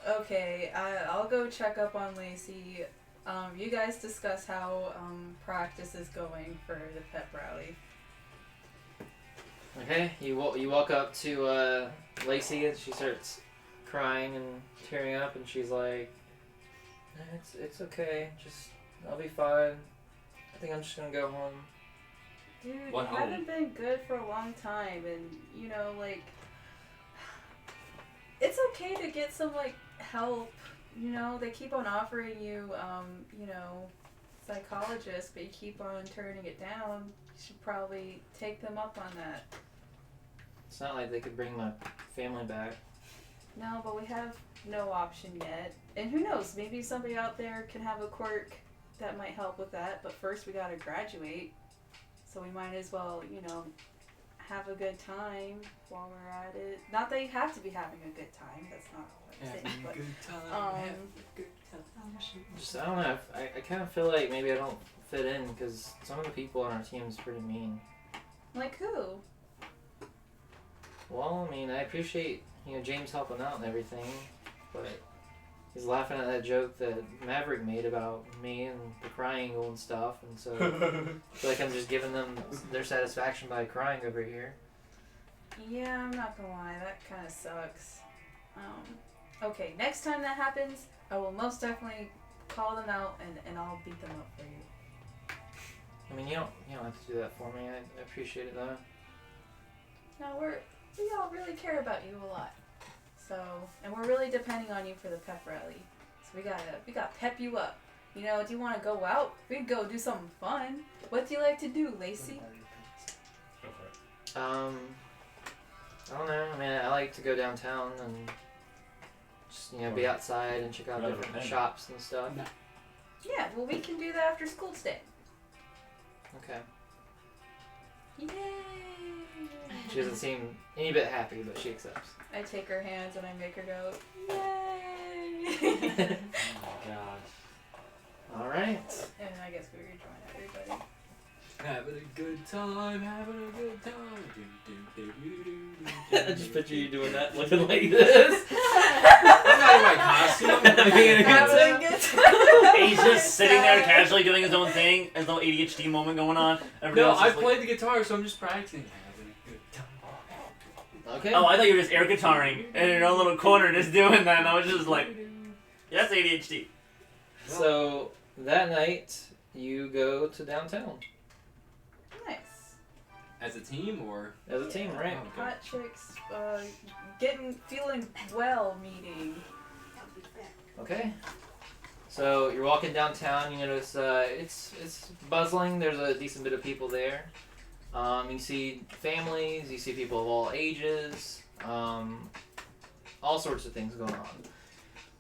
Okay, I'll go check up on Lacey. You guys discuss how practice is going for the pep rally. Okay, you walk up to Lacey and she starts crying and tearing up, and she's like, "It's okay. Just I'll be fine. I think I'm just gonna go home." Dude, What you haven't been good for a long time, and you know, like, it's okay to get some like help. You know, they keep on offering you, you know, psychologists, but you keep on turning it down. You should probably take them up on that. It's not like they could bring my family back. No, but we have no option yet. And who knows, maybe somebody out there can have a quirk that might help with that. But first we gotta graduate. So we might as well, you know, have a good time while we're at it. Not that you have to be having a good time. That's not what I'm saying. But, Just I don't know. I kind of feel like maybe I don't fit in because some of the people on our team is pretty mean. like who? Well, I mean, I appreciate James helping out and everything, but he's laughing at that joke that Maverick made about me and the crying angle and stuff, and so I feel like I'm just giving them their satisfaction by crying over here. Yeah, I'm not gonna lie. That kind of sucks. Okay, next time that happens, I will most definitely call them out and I'll beat them up for you. I mean, you don't have to do that for me. I appreciate it though. No, we all really care about you a lot. So, and we're really depending on you for the pep rally. So we gotta pep you up. You know, do you want to go out? We can go do something fun. What do you like to do, Lacey? I don't know. I mean, I like to go downtown and just be outside and check out Rather different than- shops and stuff. No. Yeah, well, we can do that after school today. Okay. Yay! She doesn't seem any bit happy, but she accepts. I take her hands and I make her go, yay! Oh my gosh. All right. And I guess we rejoin everybody. Having a good time, having a good time. Do, do, do, do, do, I do, just do, picture do. you doing that, looking like this. I'm not in my costume. I'm having a good Having time. a good time. He's just sitting there casually doing his own thing, his little ADHD moment going on. Everybody No, else is I like, played the guitar, so I'm just practicing. Having a good time. Okay. Oh, I thought you were just air guitaring in your own little corner just doing that, and I was just like, yeah, that's ADHD. So that night, you go to downtown Nice. As a team, or as a team, right? Oh, okay. Hot chicks, feeling well meeting. Okay. So you're walking downtown. You notice it's buzzing. There's a decent bit of people there. You see families. You see people of all ages. All sorts of things going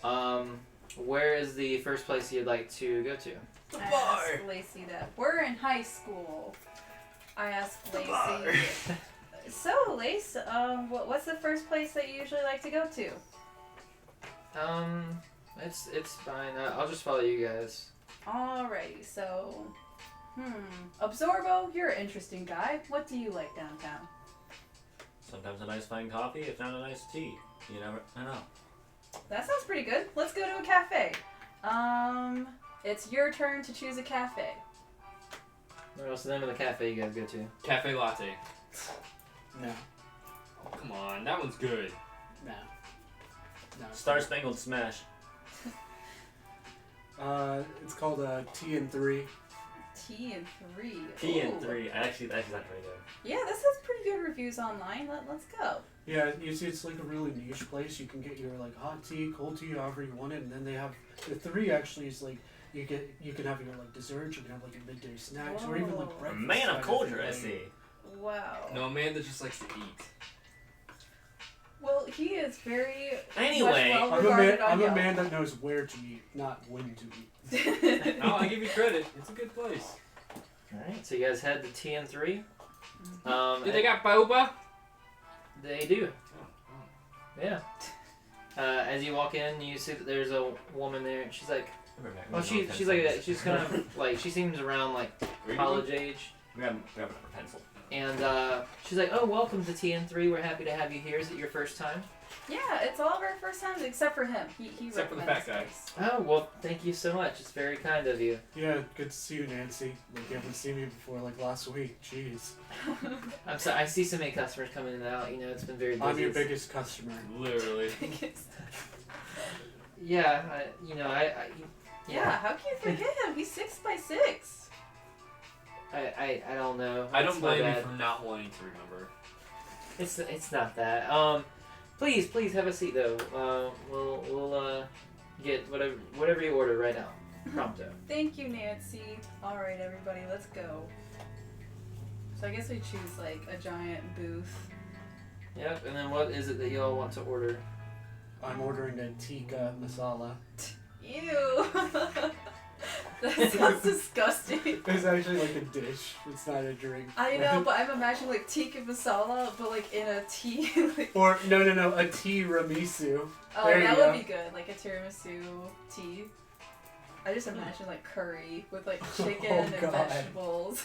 on. Where is the first place you'd like to go to? I asked Lacey that. We're in high school. I asked Lacey. So, Lace, what's the first place that you usually like to go to? It's fine. I'll just follow you guys. Alrighty, so, Absorbo, you're an interesting guy. What do you like downtown? Sometimes a nice fine coffee, if not a nice tea. I know. That sounds pretty good. Let's go to a cafe. It's your turn to choose a cafe. What's the name of the cafe you guys go to? Cafe Latte. No. Oh, come on, that one's good. No. No. Star Spangled Smash. It's called T and 3. T and 3. T and Ooh. 3. Actually, that's not very good. Yeah, this has pretty good reviews online. Let's go. Yeah, you see, it's like a really niche place. You can get your like hot tea, cold tea, however you want it, and then they have the 3 actually is like You can have your like dessert. You can have like your midday snacks, or even Whoa. like A breakfast. man kind of culture, I thing. see. Wow. No, a man that just likes to eat. Well, he is very Anyway, much well I'm a man. regarded on I'm a Yelp. man that knows where to eat, not when to eat. No, I give you credit. It's a good place. Alright, so you guys head to TN3. Did they got boba? They do. Oh, Yeah. As you walk in, you see that there's a woman there, and she's like, well, she's like that. She's kind of like, she seems around like college age. Grab a pencil. And she's like, oh, welcome to TN3. We're happy to have you here. Is it your first time? Yeah, it's all of our first times except for him. He Except for the recommends fat guy. this. Oh, well, thank you so much. It's very kind of you. Yeah, good to see you, Nancy. Like you haven't seen me before, like last week. Jeez. I'm sorry. I see so many customers coming in and out. You know, it's been very busy. I'm your biggest customer. Literally. Yeah, Yeah, how can you forget him? He's 6x6. I don't know. I It's don't my blame you bad. for not wanting to remember. It's not that. Please have a seat though. We'll get whatever you order right now. Prompto. Thank you, Nancy. All right, everybody, let's go. So I guess we choose like a giant booth. Yep. And then what is it that y'all want to order? I'm ordering a tikka masala. Ew. That sounds disgusting. It's actually like a dish. It's not a drink. I know, but I'm imagining like tikka masala, but like in a tea. Like, Or no, a tiramisu. oh, There you that go. would be good, like a tiramisu tea. I just imagine like curry with like chicken Oh, and God. vegetables.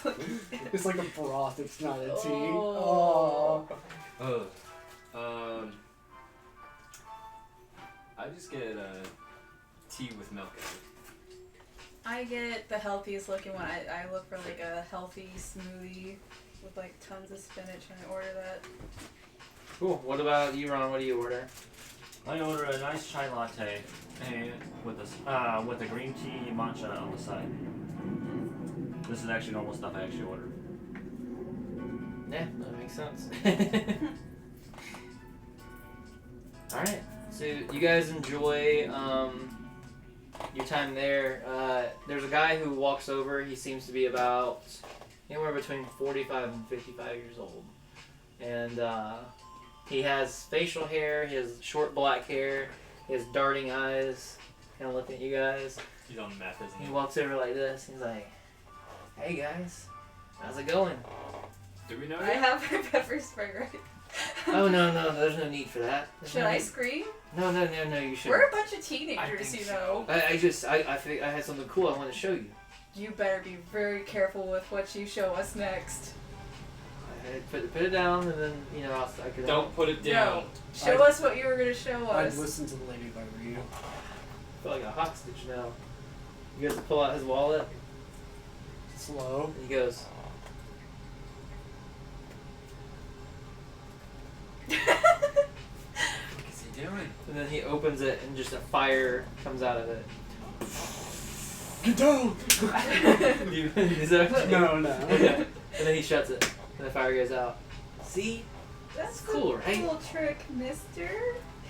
It's like a broth. It's not a tea. Oh. Ugh. I just get tea with milk in it. I get the healthiest looking one. I look for like a healthy smoothie with like tons of spinach and I order that. Cool. What about you, Ron? What do you order? I order a nice chai latte and with a green tea matcha on the side. This is actually normal stuff I actually order. Yeah, that makes sense. All right. So you guys enjoy your time there. There's a guy who walks over. He seems to be about anywhere between 45 and 55 years old. And he has facial hair. He has short black hair. He has darting eyes. Kind of looking at you guys. He's on meth, isn't He he? walks over like this. He's like, hey guys, how's it going? Do we know I yet? have my pepper spray right. Oh, no, there's no need for that. There's Should no I need- scream? No, you shouldn't. We're a bunch of I teenagers, think you know. I had something cool I want to show you. You better be very careful with what you show us next. I put it down, and then I could. Don't put it down. No. Show us what you were gonna show I'd us. listen to the lady if I were you. I feel like a hostage now. You guys pull out his wallet, Slow. and he goes, What is he doing? and then he opens it, and just a fire comes out of it. Get down! Is that what you- No. Okay. And then he shuts it, and the fire goes out. See? That's cool, a right? cool trick, mister.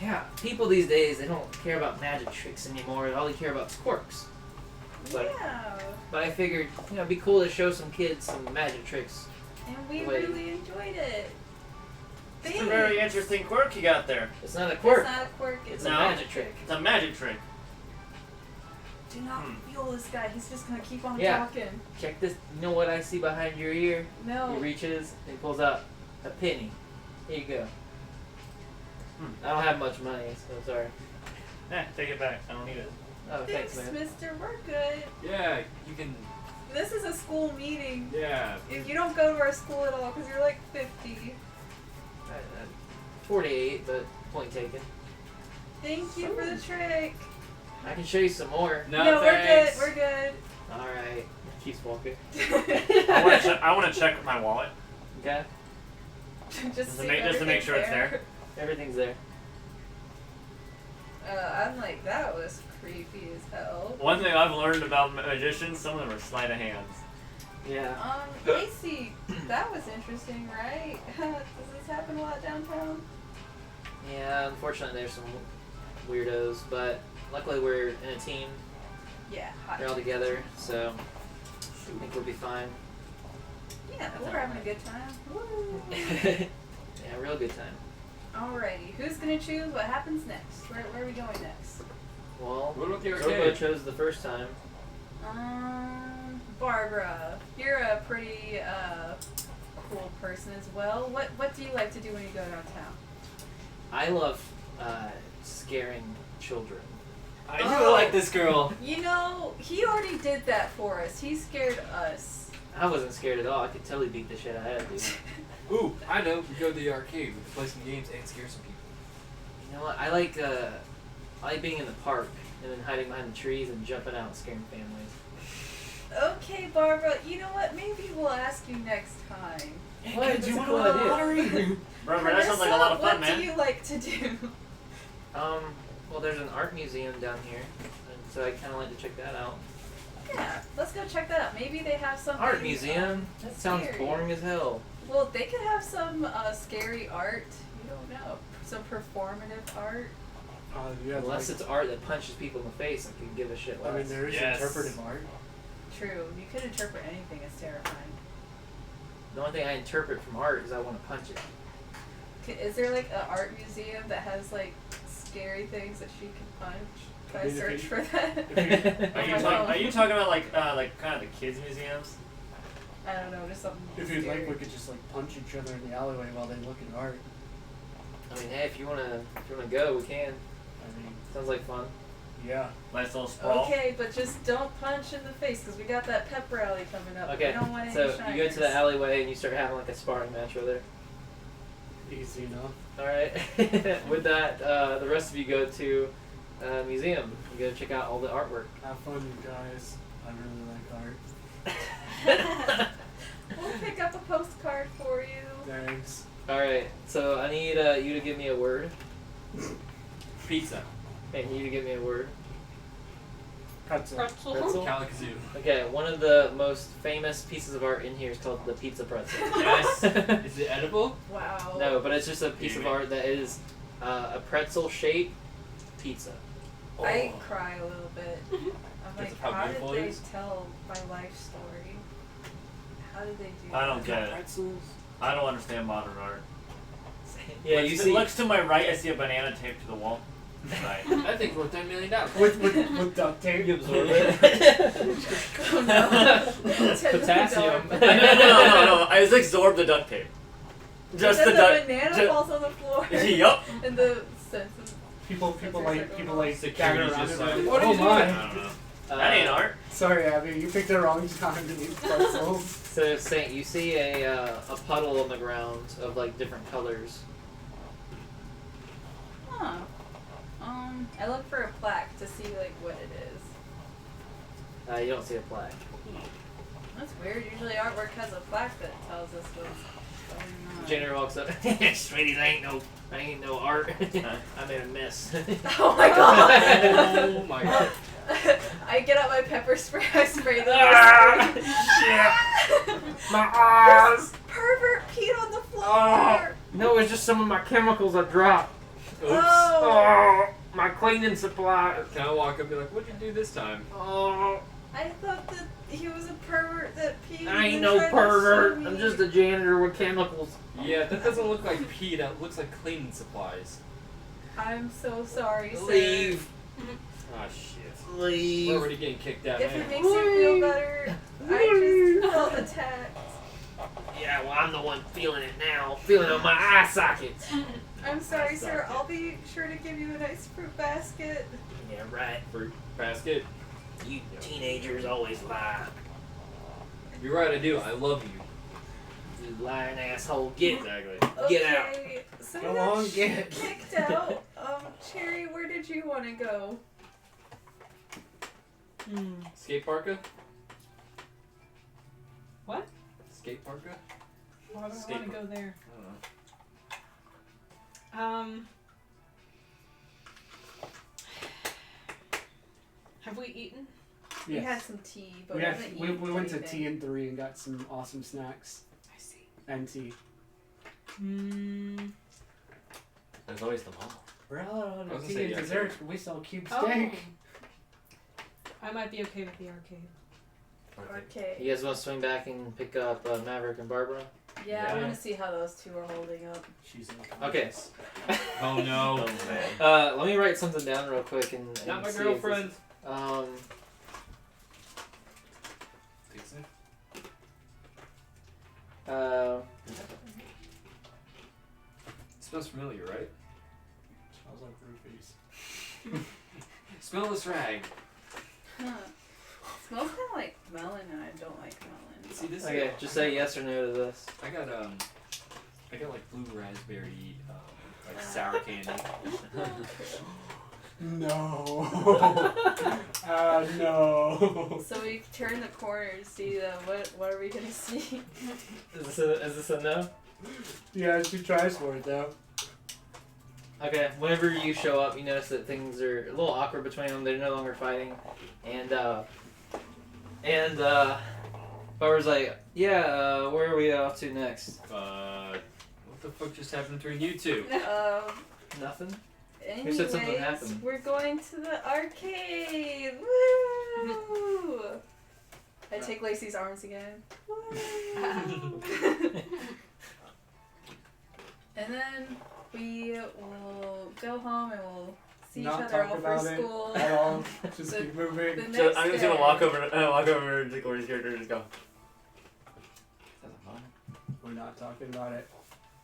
Yeah, people these days, they don't care about magic tricks anymore. All they care about is quirks. But, Yeah. but I figured, it'd be cool to show some kids some magic tricks. And we Wait. really enjoyed it. It's a very Thanks. interesting quirk you got there. It's not a quirk. It's not a quirk. It's It's a No. magic trick. It's a magic trick. Do not fuel this guy. He's just gonna keep on Yeah. talking. Check this. You know what I see behind your ear? No. He reaches and he pulls out a penny. Here you go. I don't have much money, so sorry. Take it back. I don't need it. Oh, thanks, man. mister. We're good. Yeah, you can. This is a school meeting. Yeah. If you don't go to our school at all, because you're like 50. 48, but point taken. Thank you for the trick. I can show you some more. No, we're thanks. good. We're good. All right. Keeps walking. I want to check my wallet. Okay. just to make sure it's there. Everything's there. I'm like, that was creepy as hell. One thing I've learned about magicians, some of them are sleight of hands. Yeah. Lacey, that was interesting, right? Does this happen a lot downtown? Yeah. Unfortunately, there's some weirdos, but luckily we're in a team. Yeah, hot. They're all together, so I think we'll be fine. Yeah, we're having a good time. Woo. Yeah, real good time. Alrighty, who's gonna choose what happens next? Where are we going next? Well, What about the Zobo arcade? chose the first time. Barbara, you're a pretty cool person as well. What do you like to do when you go downtown? I love scaring children. I do like this girl. You know, he already did that for us. He scared us. I wasn't scared at all. I could totally beat the shit out of dude. Ooh, I know. We go to the arcade. We can play some games and scare some people. You know what? I like being in the park and then hiding behind the trees and jumping out and scaring families. Okay, Barbara, you know what? Maybe we'll ask you next time. What? Do you want to win a lottery? Bro, that sounds like a lot of fun, what man. do you like to do? Well, there's an art museum down here, and so I kind of like to check that out. Yeah, let's go check that out. Maybe they have something. Art museum? That sounds scary. boring as hell. Well, they could have some scary art. You don't know. Some performative art. Yeah, Unless it's art that punches people in the face, I can give a shit less. I mean, there is Yes. interpretive art. True. You could interpret anything as terrifying. The only thing I interpret from art is I want to punch it. Is there like an art museum that has like scary things that she can punch? Can I mean, if search you- for that? if Are you, are you talking about like kind of the kids museums? I don't know, just something. If you'd scary. like, we could just like punch each other in the alleyway while they look at art. I mean, hey, if you wanna go, we can. I mean, Sounds like fun. yeah. Nice little sprawl. Okay, but just don't punch in the face because we got that pep rally coming up. Okay, We don't want any so you go shiners. to the alleyway and you start having like a sparring match over there. Easy enough. All right. With that, the rest of you go to a museum. You go check out all the artwork. Have fun, you guys. I really like art. We'll pick up a postcard for you. Thanks. All right. So I need you to give me a word. Pizza. Okay, you to give me a word. Pretzel. Pretzel. Pretzel. Kalikazoo. Okay, one of the most famous pieces of art in here is called the pizza pretzel. Yes. Is it edible? Wow. No, but it's just a piece of Damn it. art that is a pretzel-shaped pizza. I cry a little bit. I'm Because like, of how how beautiful did it they is? tell my life story? How did they do I that? don't get it. Pretzels. I don't understand modern art. Yeah, looks you to, see. looks to my right, I see a banana taped to the wall. Right. I think worth $10 million. With duct tape. You absorb it. Oh no. Potassium. No. I just absorbed the duct tape. Just And the then duct. banana falls on the floor. Yup. And the sense of People like Security gather around just it. like, Like, what are oh you my. I don't know. That ain't art. Sorry, Abby. You picked the wrong time to eat pretzels. So, Saint, you see a puddle on the ground of like different colors. Huh. I look for a plaque to see like what it is. You don't see a plaque. That's weird. Usually artwork has a plaque that tells us what's going on. Janitor walks up. Sweetie, that ain't no art. I made a mess. Oh my god! Oh my god. I get out my pepper spray. I spray them. Shit. My eyes. Pervert peed on the floor. Oh. No, it's just some of my chemicals I dropped. Oops. Oh. My cleaning supplies. Can I walk up and be like, what'd you do this time? Oh, I thought that he was a pervert that peed. I ain't and no tried to pervert. sue me. I'm just a janitor with chemicals. Yeah, that doesn't look like pee. That looks like cleaning supplies. I'm so sorry, sir. Leave. Ah, shit. We're Leave. already getting kicked out. If it Man. makes you feel better, I just felt attacked. Yeah, well, I'm the one feeling it now. Feeling it on my eye sockets. I'm sorry, That's sir. not I'll be sure to give you a nice fruit basket. Yeah, right. Fruit basket. You teenagers always lie. You're right, I do. I love you. You lying asshole. Get Exactly. Get out. Okay, so Go we got on, get. kicked out. Cherry, where did you want to go? Skate parka? What? Skate parka? Why would I Skate want to go there? I don't know. Have we eaten? We had Yes. some tea, but We, we had, haven't we, eaten we went to anything. T&3 and got some awesome snacks I see. and tea. There's always the mall. Bro, I was gonna tea say, and yeah, dessert. We sell cube Oh. steak. I might be okay with the arcade. Okay. You guys want to swing back and pick up Maverick and Barbara? Yeah, I Yeah. want to see how those two are holding up. She's in Okay. Oh no. Oh man. Let me write something down real quick and Not my see if girlfriend. this- Smells familiar, right? Smells like roofies. Smell this rag. Huh. Smells kind of like melon, and I don't like melon. See this? Okay, just say yes or no to this. I got like blue raspberry, like sour candy. No. No. So we turn the corner to see what are we gonna see? Is this a no? Yeah, she tries for it though. Okay, whenever you show up, you notice that things are a little awkward between them. They're no longer fighting, and Barbara's like, "Yeah, where are we off to next?" What the fuck just happened between you two? Nothing. Anyways, said something happened? we're going to the arcade. Woo! I take Lacey's arms again. Woo! And then we will go home and we'll see Not each other talk all for about it school. at all. Just The- keep moving. The So next So I'm just gonna day- walk over to Corey's character and just go. We're not talking about it.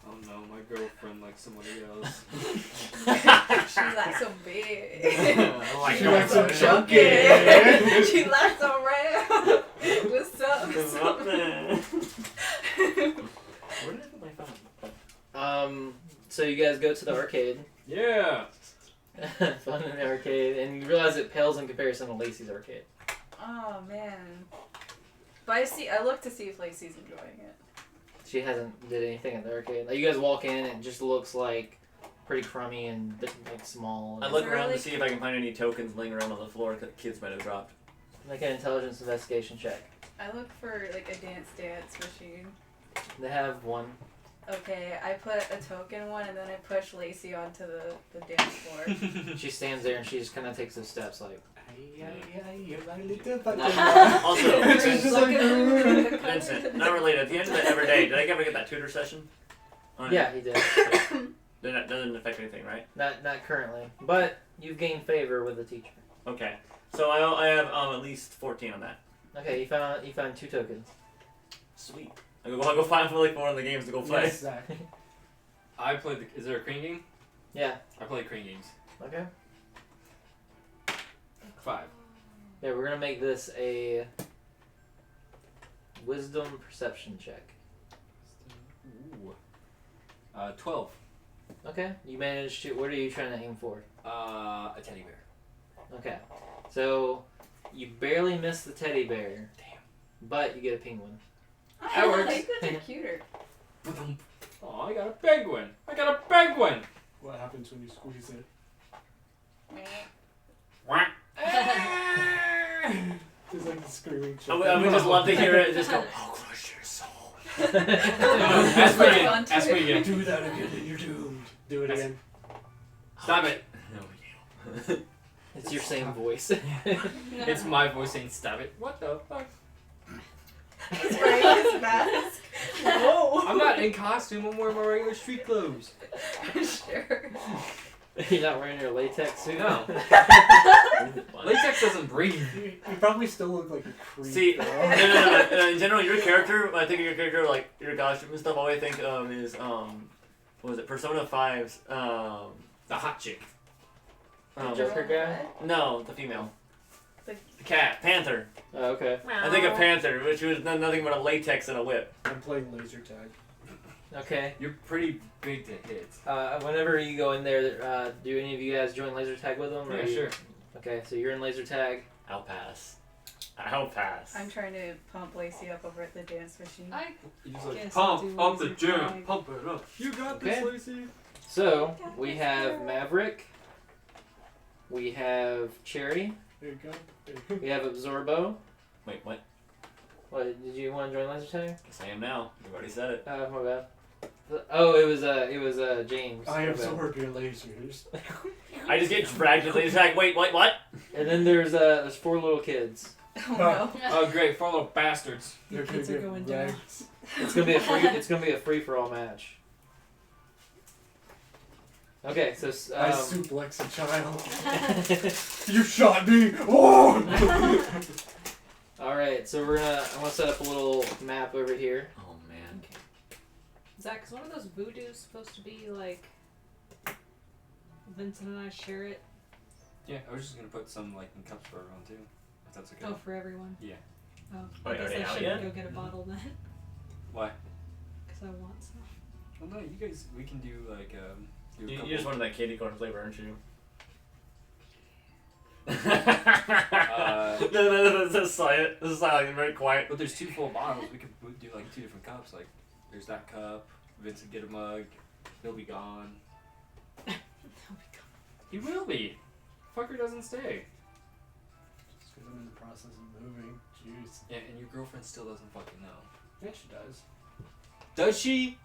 Oh no, my girlfriend likes somebody else. She likes so big. Oh She likes some chunky. chunky. She likes so round. What's up? What's up, man? Where did I put my phone? So you guys go to the arcade. Yeah. Fun in the arcade, and you realize it pales in comparison to Lacey's arcade. Oh man. But I look to see if Lacey's enjoying it. She hasn't did anything at the arcade. Like you guys walk in, and it just looks like pretty crummy and like small. I And look there around like- to see if I can find any tokens laying around on the floor that kids might have dropped. make an intelligence investigation check. I look for like a dance machine. They have one. Okay, I put a token one and then I push Lacey onto the dance floor. She stands there and she just kind of takes those steps, like. Also, She's Vincent, looking at Vincent, not related. At the end of every day, did I ever get that tutor session? Oh, no. Yeah, he did. That doesn't affect anything, right? Not currently, but you've gained favor with the teacher. Okay. So I have at least 14 on that. Okay, you found 2 tokens. Sweet. I'll go find one of the games to go play. Yes, Zach. I played the. Is there a crane game? Yeah. I play crane games. Okay. 5. Yeah, we're gonna make this a wisdom perception check. Ooh. 12. Okay. You managed to. What are you trying to aim for? A teddy bear. Okay. So you barely miss the teddy bear. Damn. But you get a penguin. That works. Penguins are cuter. Oh, I got a penguin. I got a penguin. What happens when you squeeze it? It's like the screaming chicken. I would just love to hear it just go, I'll crush your soul. Ask me again. Ask me again. Do that again and you're doomed. Do it again. Stop it. No, you. It's your same voice. It's my voice saying stop it. What the fuck? He's wearing his mask. Whoa. I'm not in costume. I'm wearing my regular street clothes. Sure. You're not wearing your latex suit. No. Latex doesn't breathe. You probably still look like a creep. See, though. no. In general, your character, when I think of your character, like your costume and stuff, all I think of is what was it? Persona 5's The hot chick. Joker guy? No, the female. The cat. Panther. Oh, okay. I think of Panther, which was nothing but a latex and a whip. I'm playing laser tag. Okay. You're pretty big to hit. Whenever you go in there, do any of you guys join laser tag with them? or Yeah, you- sure. Okay, so you're in laser tag. I'll pass. I'm trying to pump Lacey up over at the dance machine. I You just Guess I'll do pump the laser gym, tag. pump it up. You got Okay. this, Lacey. So we have Maverick. We have Cherry. There you go. There you go. We have Absorbo. Wait, what? What did you want to join laser tag? Guess I am now. You already said it. Oh, my bad. Oh, it was James. I My bad. absorb your lasers. I just get dragged to the attack. Wait, what? And then there's 4 little kids. Oh no. Oh great, 4 little bastards. They're kids gonna are get going down. wrecked. It's gonna be a free. It's gonna be a free for all match. Okay, so I suplex a child. um, You shot me! Oh! all right, so I'm gonna set up a little map over here. Oh man. Zach, is one of those voodoos supposed to be like Vincent and I share it? Yeah, I was just gonna put some like in cups for everyone too. If that's okay. Oh, for everyone? Yeah. Oh, Wait, I are guess they I out should yet? go get a bottle then. Why? Because I want some. Well, no, you guys. We can do like do a You couple. just wanted that candy corn flavor, aren't you? No, this is silent. This is like very quiet. But there's 2 full bottles. We could do like 2 different cups. Like there's that cup. Vincent get a mug. He'll be gone. He will be. Fucker doesn't stay. Just because I'm in the process of moving. Jeez. Yeah, and your girlfriend still doesn't fucking know. Yeah, she does. Does she?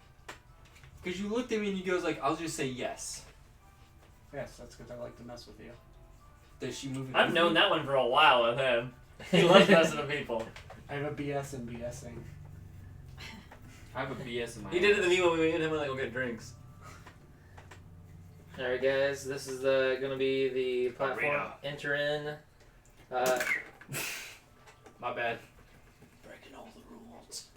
Because you looked at me and you goes like, I'll just say yes. Yes, that's because I like to mess with you. Does she move? I've known that one for a while with him. He loves messing with people. I have a BS in BSing. I have a BS in my. He did it to me when we made him like go get drinks. All right, guys, this is gonna be the platform. Arena. Enter in. My bad. Breaking all the rules.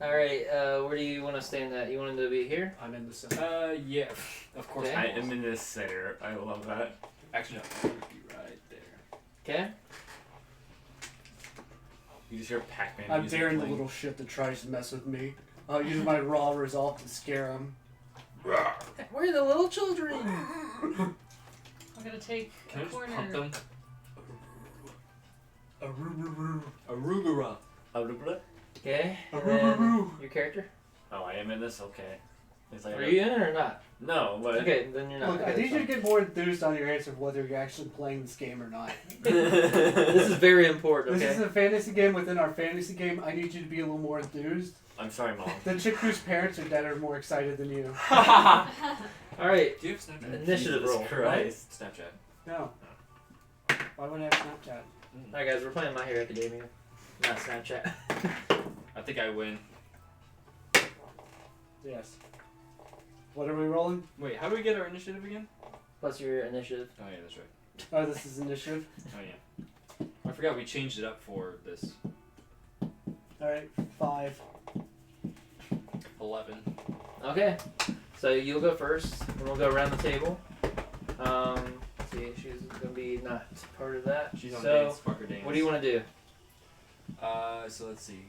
All right, where do you want to stand at? You want him to be here? I'm in the system. Yeah. Of course. Okay. I am in this center. I love that. Actually, no. I'm gonna be right there. Okay. You just hear Pac-Man I'm music daring the playing. little shit that tries to mess with me. I'll use my raw resolve to scare him. We're the little children. I'm gonna take Can I a just corner. pump them? Aroo-roo-roo. Arugula. Okay. And Aroo-roo-roo. your character? Oh, I am in this. Okay. It's like Are you in it or not? No, but Okay, then you're not. Look, I Okay, need you to get more enthused on your answer of whether you're actually playing this game or not. This is very important. This Okay. is a fantasy game within our fantasy game. I need you to be a little more enthused. I'm sorry, Mom. The chick whose parents are dead are more excited than you. All right. Do you have Snapchat? Initiative Jesus roll. Christ. Snapchat. No. Why wouldn't I have Snapchat? All right, guys, we're playing My Hero Academia, not Snapchat. I think I win. Yes. What are we rolling? Wait, how do we get our initiative again? Plus your initiative. Oh yeah, that's right. Oh, this is initiative. Oh yeah. I forgot we changed it up for this. Alright, 5. 11. Okay. So you'll go first, and we'll go around the table. Let's see, she's gonna be not part of that. She's on so, dance. Fucker dance. what do you want to do? So let's see.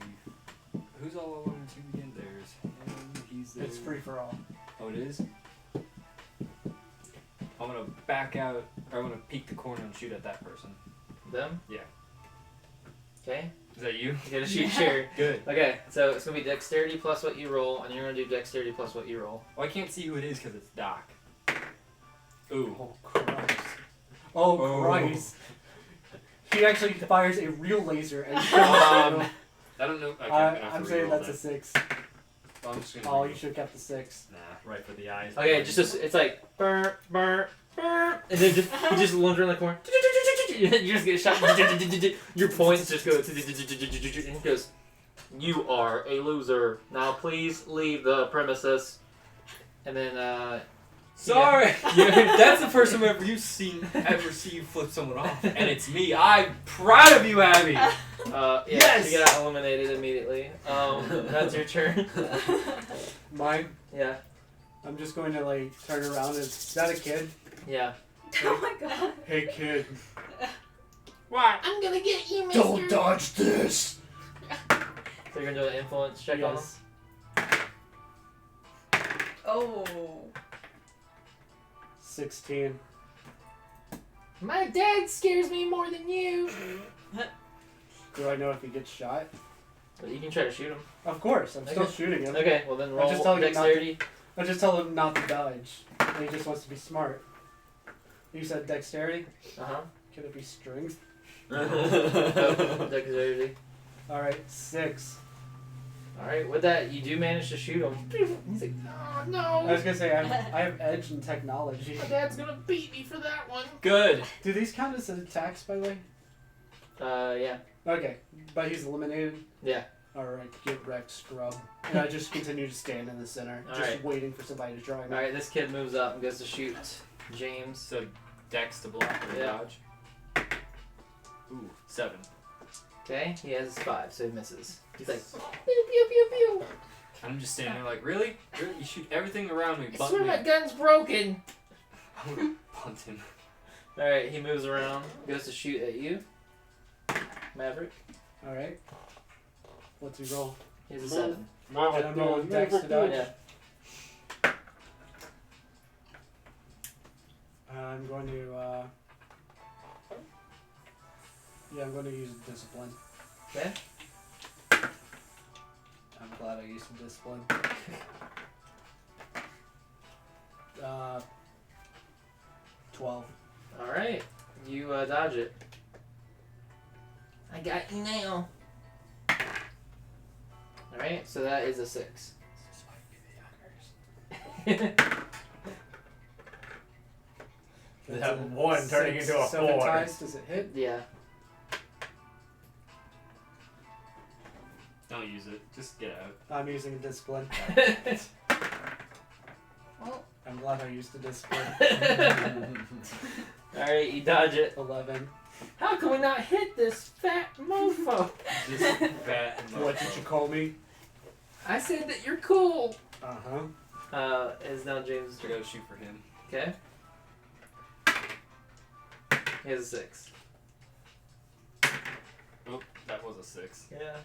Who's all on the team again? There's him. He's there. It's free for all. Oh, it is? I'm gonna back out, or I'm gonna peek the corner and shoot at that person. Them? Yeah. Okay. Is that you? You gotta shoot your. Good. Okay, so it's gonna be dexterity plus what you roll, and you're gonna do dexterity plus what you roll. Well, I can't see who it is because it's dark. Ooh. Oh, Christ. Oh, Christ. He actually fires a real laser and kills you. I don't know. I'm saying that's a 6. I'm just gonna. Oh, you should have kept the 6. Nah. Right for the eyes. Okay, it's like burr, burr, burr, and then he just lunges around the corner. You just get shot. Your points just go, and he goes, "You are a loser. Now please leave the premises." And then Sorry. That's the first time ever ever see you flip someone off, and it's me. I'm proud of you, Abby. yeah, Yes! you got eliminated immediately. That's your turn. Mine, Yeah, I'm just going to, like, turn around and... Is that a kid? yeah. Oh my god. Hey, kid. What? I'm gonna get you, mister. Don't dodge this! So you're gonna do an influence check on him? Yes. Oh. 16. My dad scares me more than you. Do I know if he gets shot? Well, you can try to shoot him. Of course, I'm still Okay. shooting him. Okay, well then roll just tell you not to- dexterity. I just tell him not to dodge. And he just wants to be smart. You said dexterity? Uh-huh. Can it be strength? Dexterity. Alright, 6. Alright, with that, you do manage to shoot him. He's like, oh I no! was gonna say I have edge and technology. My dad's gonna beat me for that one. Good. Do these count as attacks, by the way? Yeah. Okay, but he's eliminated. Yeah. Alright, get wrecked, scrub. And I just continue to stand in the center, just Alright. waiting for somebody to draw me. Alright, this kid moves up and goes to shoot James. So Dex to block or Yeah. dodge. Ooh, 7. Okay, he has 5, so he misses. He's like, pew pew pew pew. I'm just standing there like, really? Really? You shoot everything around me, I but swear me. my gun's broken. I'm gonna punt him. Alright, he moves around, goes to shoot at you. Maverick. Alright. What's he roll? He has a 7. And I'm rolling Dex to dodge. Yeah. I'm going to, yeah, I'm going to use discipline. Okay. I'm glad I used some discipline. 12. Alright, you dodge it. I got you now. Alright, so that is a 6. That's That a one turning into a 7 4. ties, does it hit? Yeah. Don't use it. Just get out. I'm using a discipline. Well, I'm glad I used the discipline. Alright, you dodge it. 11. How can we not hit this fat mofo? Just fat and What did you call me? I said that you're cool. Uh-huh. Is now James' I turn. gotta shoot for him. Okay. He has a 6. Oh, that was a 6. Yeah.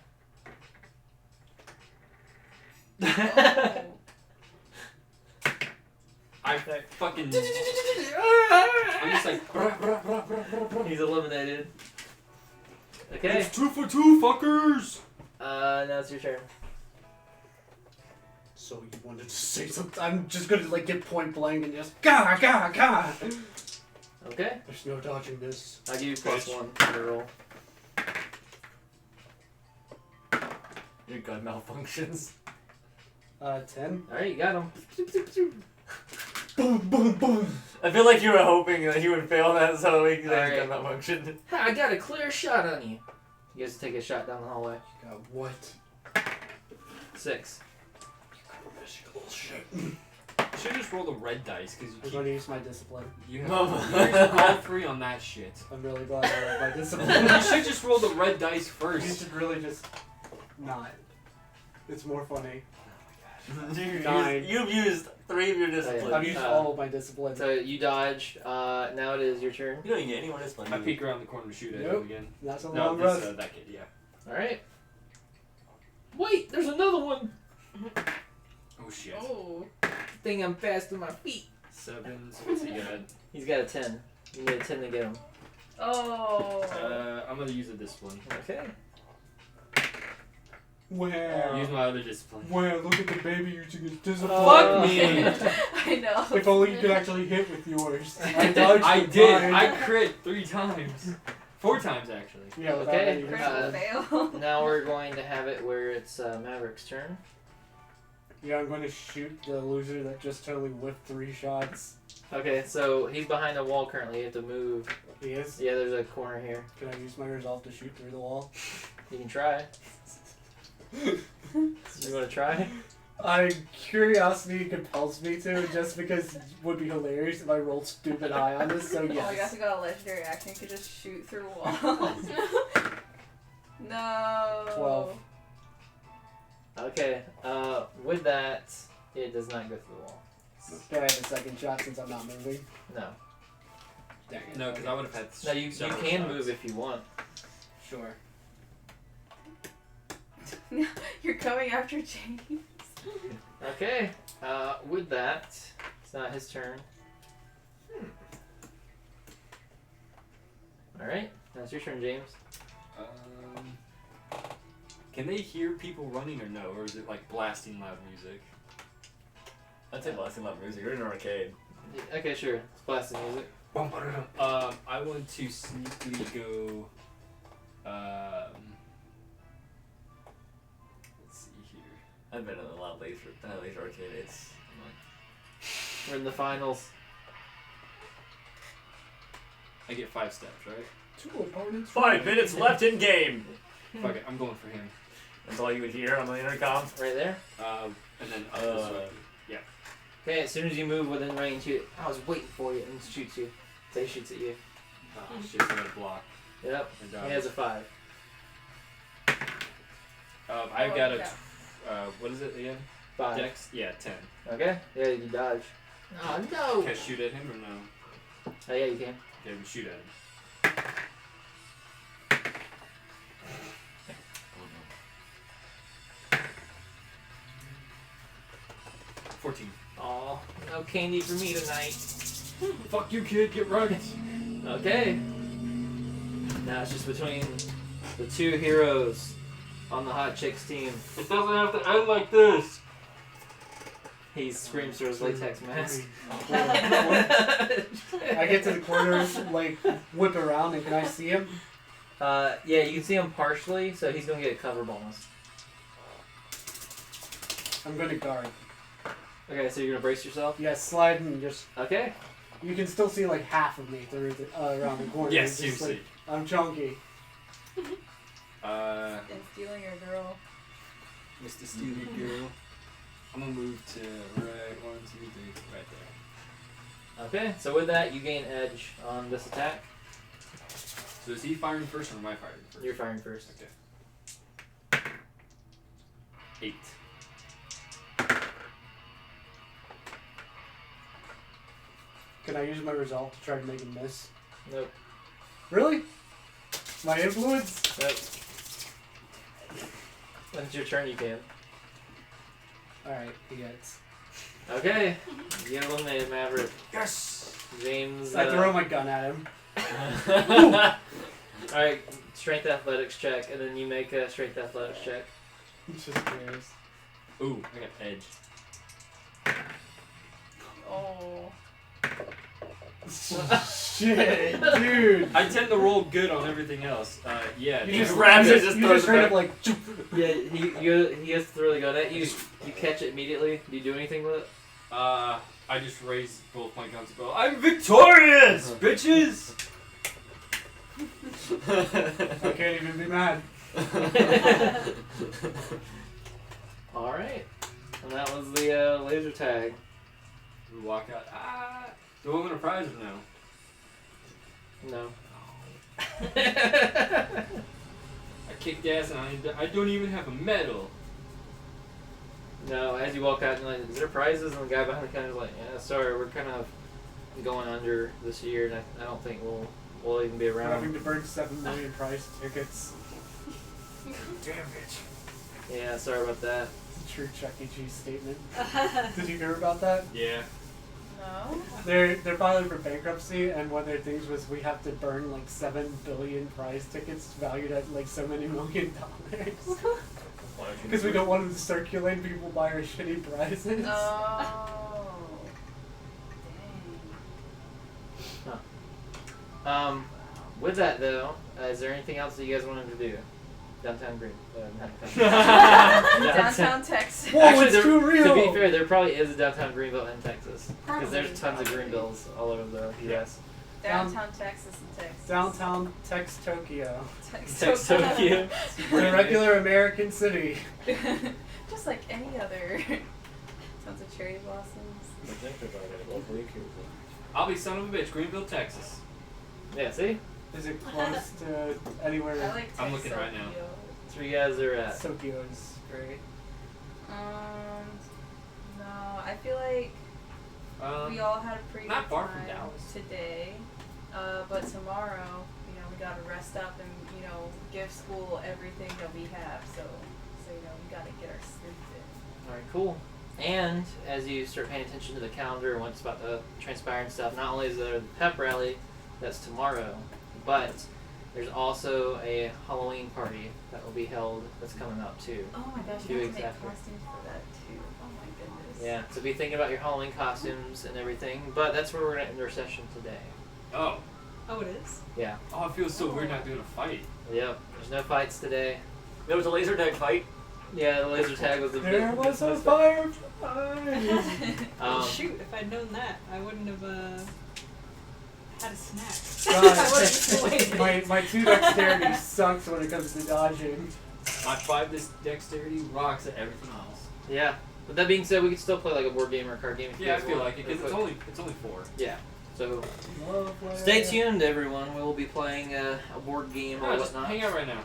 oh. I fucking. I'm just like. He's eliminated. Okay. It's 2 for 2, fuckers! Now it's your turn. So you wanted to say something? I'm just gonna like get point blank and just gah gah gah. Okay. There's no dodging this. I'll give you +1 for the roll. Your gun malfunctions. 10. Alright, you got him. Boom boom boom. I feel like you were hoping that he would fail that so he could Alright. gun malfunction. I got a clear shot on you. You guys take a shot down the hallway. What? 6. Bullshit. You should just roll the red dice, because I'm going to use my discipline. you have all 3 on that shit. I'm really glad I rolled my discipline. You should just roll the red dice You first. should really just not. It's more funny. You've 9. used 3 of your discipline. I've used all of my discipline. So you dodge. Now it is your turn. You don't even get any more discipline. I peek around the corner to shoot at him Nope. again. That's a No, long this, rest. that kid, yeah. Alright. Wait, there's another one. Oh shit. Oh. Thing I'm fast on my feet. 7, so what's he got? He's got a 10. You need a 10 to get him. Oh. I'm gonna use a discipline. Okay. Wow. Use my other discipline. Wow, look at the baby using his discipline. Oh. Fuck me! I know. If only you could actually hit with yours. I dodged I with did. mine. I crit 3 times. 4 times actually. Yeah, without Okay, any Critical discipline. fail. Now we're going to have it where it's Maverick's turn. Yeah, I'm going to shoot the loser that just totally whiffed 3 shots. Okay, so he's behind the wall currently. You have to move. He is. Yeah, there's a corner here. Can I use my resolve to shoot through the wall? You can try. You want to try? Curiosity compels me to, just because it would be hilarious if I rolled stupid high on this, so Oh, you have yes. to go a legendary action. You could just shoot through walls. No. 12. Okay, with that, it does not go through the wall. Can I have a second shot since I'm not moving? No. Dang it. No, because I would have had. No, you several can shots. move if you want. Sure. You're coming after James. Okay, with that, it's not his turn. Alright, now it's your turn, James. Can they hear people running or no? Or is it like blasting loud music? I'd say blasting loud music. You're in an arcade. Okay, sure. It's blasting music. I want to sneakily go. Let's see here. I've been in a lot of laser arcade. It's We're in the finals. I get 5 steps, right? 2 opponents. 5 minutes left in game. Fuck it, I'm going for him. That's all you would hear on the intercom. Right there. And then up this way. Yeah. Okay, as soon as you move within range, I was waiting for you and shoots you. So he shoots at you. Oh shit, I gotta block. Yep. And, He has a 5. I've got a, what is it again? 5. Dex? Yeah, 10. Okay. Yeah, you dodge. Oh no! Can I shoot at him or no? Oh yeah, you can. Okay, we shoot at him. 14. Aw, no candy for me tonight. Fuck you, kid. Get right. Okay. Now it's just between the 2 heroes on the Hot Chicks team. It doesn't have to end like this. He screams through his latex mask. I get to the corner, like, whip around, and can I see him? Yeah, you can see him partially, so he's gonna get a cover bonus. I'm gonna guard. Okay, so you're gonna brace yourself? Yeah, slide and just... Okay. You can still see, like, half of me through the, around the corner. Yes, It's you just, see. like, I'm chunky. And stealing your girl. Mr. Steely Girl. I'm gonna move to right 1, 2, 3, right there. Okay, so with that, you gain edge on this attack. So is he firing first or am I firing first? You're firing first. Okay. 8. Can I use my resolve to try to make him miss? Nope. Really? My influence? Nope. When it's your turn, you can. Alright, he gets. Okay. You get eliminated, Maverick. Yes! James. I throw my gun at him. Alright, strength athletics check, and then you make a strength athletics check. It's just curious. Ooh, I got edge. Oh. Shit, dude. I tend to roll good on everything else. Yeah. You He just grabs it, you just you throws just it straight back. up like. Yeah, he has to throw the gun at you. You catch it immediately. Do you do anything with it? I just raise both my guns and go, I'm victorious, bitches! I can't even be mad. Alright. And that was the laser tag. We walk out. Do I win a prize or no? No. I kicked ass and I don't even have a medal. No, as you walk out, you're like, is there prizes? And the guy behind the counter is like, yeah, sorry, we're kind of going under this year, and I don't think we'll even be We're having around. to burn 7 million prize tickets. Damn bitch. Yeah, sorry about that. It's a true Chuck E. Cheese statement. Did you hear about that? Yeah. No? They're filing for bankruptcy, and one of their things was we have to burn like 7 billion prize tickets valued at like so many $1 million. Because we don't want them to circulate, people buy our shitty prizes. Oh. With that though, is there anything else that you guys wanted to do? Downtown Green. Downtown Texas. Whoa, Actually, it's too real! To be fair, there probably is a downtown Greenville in Texas. Because there's tons of Probably. Greenvilles all over the U.S. Downtown Texas and Texas. Downtown Tex Tokyo. Tex Tokyo. The regular American city. Just like any other. Tons of cherry blossoms. I'll be son of a bitch, Greenville, Texas. Yeah, see? Is it close to anywhere? I like I'm looking right now. Texokyo. That's where you guys are at. Tokyo is great. No, I feel like we all had a pretty not good far from time Dallas. today. But tomorrow, we gotta rest up and, give school everything that we have. So we gotta get our sleep in. Alright, cool. And as you start paying attention to the calendar and what's about to transpire and stuff, not only is there the pep rally that's tomorrow, but there's also a Halloween party that will be held that's coming up too. Oh my gosh, 2 you have weeks to make after. costumes for that too. Oh my goodness. Yeah, so be thinking about your Halloween costumes and everything, but that's where we're going to end our session today. Oh. Oh, it is? Yeah. Oh, it feels so weird not doing a fight. Yep. There's no fights today. There was a laser tag fight. Yeah, the laser tag was a bit. There was a firefly. Shoot, if I'd known that, I wouldn't have had a snack. God, I would have just waited. my 2 dexterity sucks when it comes to dodging. My 5 this dexterity rocks at everything else. Yeah. But that being said, we could still play like a board game or a card game. If you Yeah, I guys feel want. like it because it's only 4. Yeah. So Lovely. stay tuned, everyone. We'll be playing a board game or No, just whatnot. hang out right now.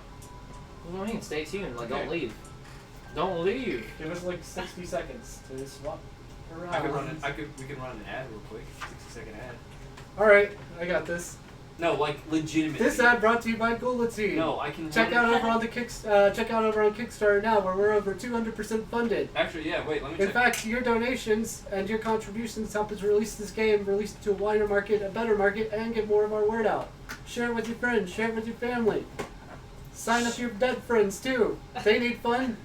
What do I mean? Stay tuned. Like, Okay. don't leave. Don't leave. Give us like 60 seconds to swap around. We can run an ad real quick. 60-second ad. Alright, I got this. No, like legitimately. This ad brought to you by Gulati. No, I can Check run out over on the check out over on Kickstarter now, where we're over 200% funded. Actually, yeah. Wait, let me In check. fact, your donations and your contributions help us release this game, release it to a wider market, a better market, and get more of our word out. Share it with your friends, share it with your family. Sign up your dead friends too. They need fun.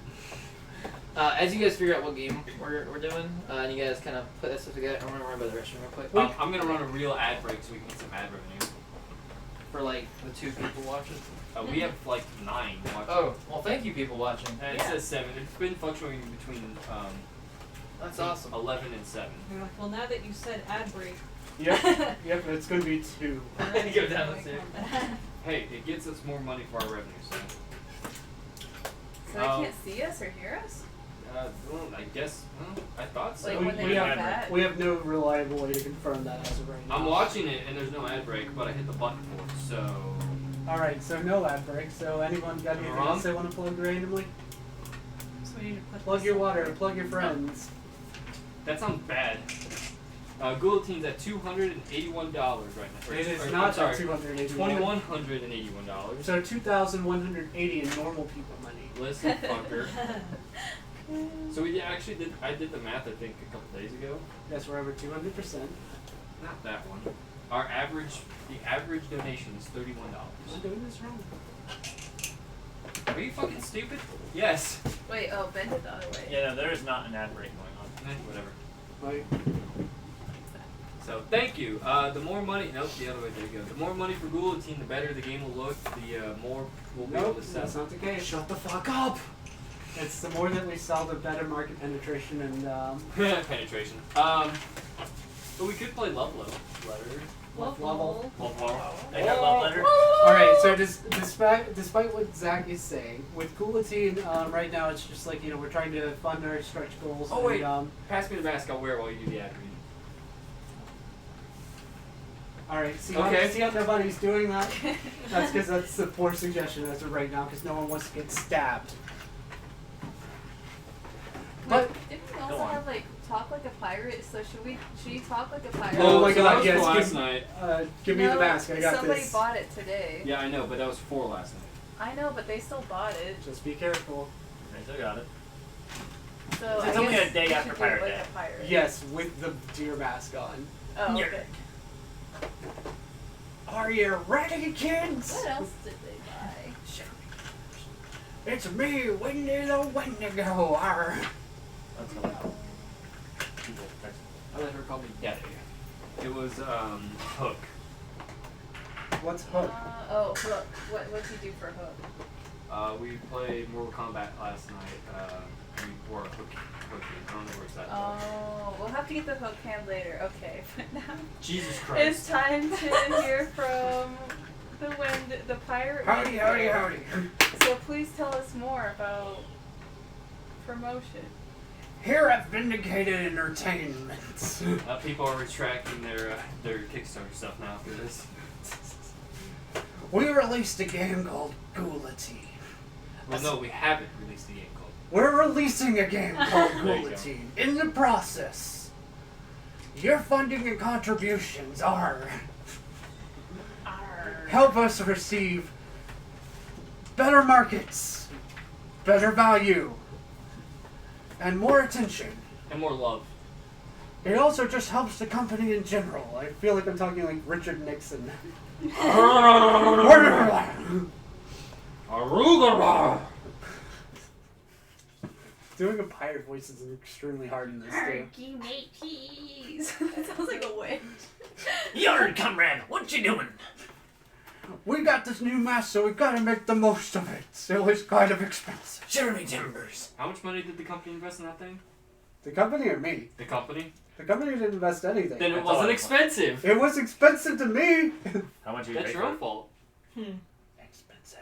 As you guys figure out what game we're doing, and you guys kind of put that stuff together, I'm gonna run by the restroom real quick. I'm gonna run a real ad break so we can get some ad revenue. For like the 2 people watching. We have like 9 watching. Oh, well, thank you, people watching. And it says 7. It's been fluctuating between That's awesome. 11 and 7. You're like, well, now that you said ad break, Yep, it's gonna be 2. Go down the stairs. Hey, it gets us more money for our revenue, so. So they can't see us or hear us? Well, I guess. I thought so. Like when they we go have- bad? We have no reliable way to confirm that as of right now. I'm watching it and there's no ad break, but I hit the button for it, so. Alright, so no ad break. So anyone got anything Wrong? else they want to plug randomly? so we need to put Plug this your in water, there. plug your friends. That sounds bad. Guillotine's at $281 right now. It is I'm not sorry, at 281. $2,181. So 2,180 in normal people money. Listen, fucker. So I did the math I think a couple days ago. Yes, we're over 200%. Not that one. The average donation is $31. We're doing this wrong. Are you fucking stupid? Yes. Wait, oh, bend it the other way. Yeah, no, there is not an ad break going on. Whatever. Like, So thank you. The more money. Nope, the other way. There you go. The more money for Guillotine, the better the game will look. The more we'll be able nope, to sell. that's not the case. Shut the fuck up! It's the more that we sell, the better market penetration and Penetration. But we could play Love Letter. level. I got love letter. Alright, so despite what Zach is saying, with Guillotine, right now it's just like, we're trying to fund our stretch goals. Oh, wait. And, Pass me the mask. I'll wear it while you do the ad read. Alright, see Okay. how nobody's doing that? That's because that's the poor suggestion as of right now, because no one wants to get stabbed. But Didn't we also Go on. have like talk like a pirate? So should you talk like a pirate? Oh my so God, that was yes, for give- last night. give me the No, mask, I got somebody this. bought it today. Yeah, I know, but that was for last night. I know, but they still bought it. Just be careful. I still got it. So It's I only guess a day we after should do Pirate like Day. a pirate. Yes, with the deer mask on. Oh, Yeah. okay. Are you ready, kids? What else did they buy? It's me, Wendy the Wendigo. Arr. That's not how people text. I let her call me Daddy. It was Hook. What's Hook? Hook. What'd you do for Hook? We played Mortal Kombat last night. We wore a hook. I don't know where it's at. Oh, we'll have to get the Hook hand later. Okay, but now Jesus it's time to hear from the pirate. Howdy, howdy, howdy. So please tell us more about promotion. Here at Vindicated Entertainment. People are retracting their Kickstarter stuff now for this. We released a game called Guillotine. Well, no, we haven't released the game called. We're releasing a game called There you go. Guillotine. In the process, your funding and contributions are help us receive better markets, better value, and more attention. And more love. It also just helps the company in general. I feel like I'm talking like Richard Nixon. Arugula! Doing a pirate voice is extremely hard in this game. Turkey mateys. That sounds like a witch. Yarn, comrade, what you doing? We got this new mask, so we gotta make the most of it. So it's kind of expensive. Jeremy Timbers. How much money did the company invest in that thing? The company or me? The company? The company didn't invest anything. Then it That's wasn't all. expensive. It was expensive to me. How much you That's pay your for own it? fault. Expensive.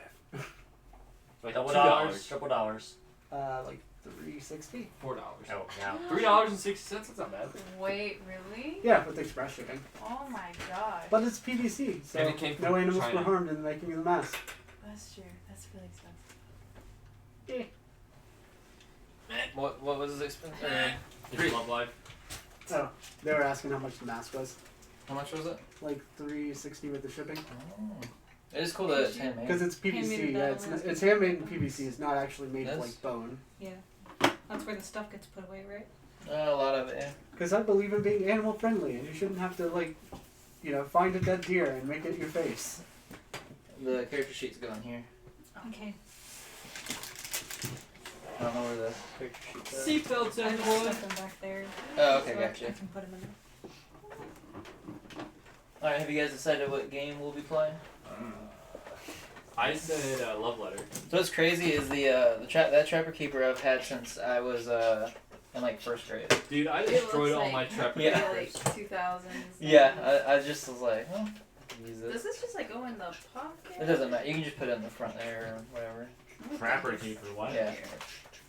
Like Double $2. dollars. Triple dollars. Like $3.60. $4. Oh, yeah. $3.60. That's not bad. Wait, really? Yeah, with express shipping. Oh my gosh. But it's PVC, so And it came no from animals China. were harmed in the making of the mask. That's true. That's really expensive. What was his expense? Did you love life? Oh, they were asking how much the mask was. How much was it? Like $3.60 with the shipping. Oh. It is cool that it's handmade. Because it's PVC. Handmade Yeah, metal it's, mask. it's handmade in PVC. It's not actually made of That's- like bone. Yeah. That's where the stuff gets put away, right? A lot of it. Yeah. Because I believe in being animal friendly, and you shouldn't have to like, find a dead deer and make it your face. The character sheets go in here. Okay. I don't know where the character sheets are. Seatbelts, I just everyone. stuck them back there. Oh, okay, So gotcha. I can put them in there. Alright, have you guys decided what game we'll be playing? I said love letter. So what's crazy is that Trapper Keeper I've had since I was in like first grade. Dude, I It destroyed looks all my like- trapper Yeah. Like keepers. 2000s. Yeah, I just was like, oh, use Does this. this just like go in the pocket? It doesn't matter. You can just put it in the front there or whatever. Trapper keeper, what? Yeah.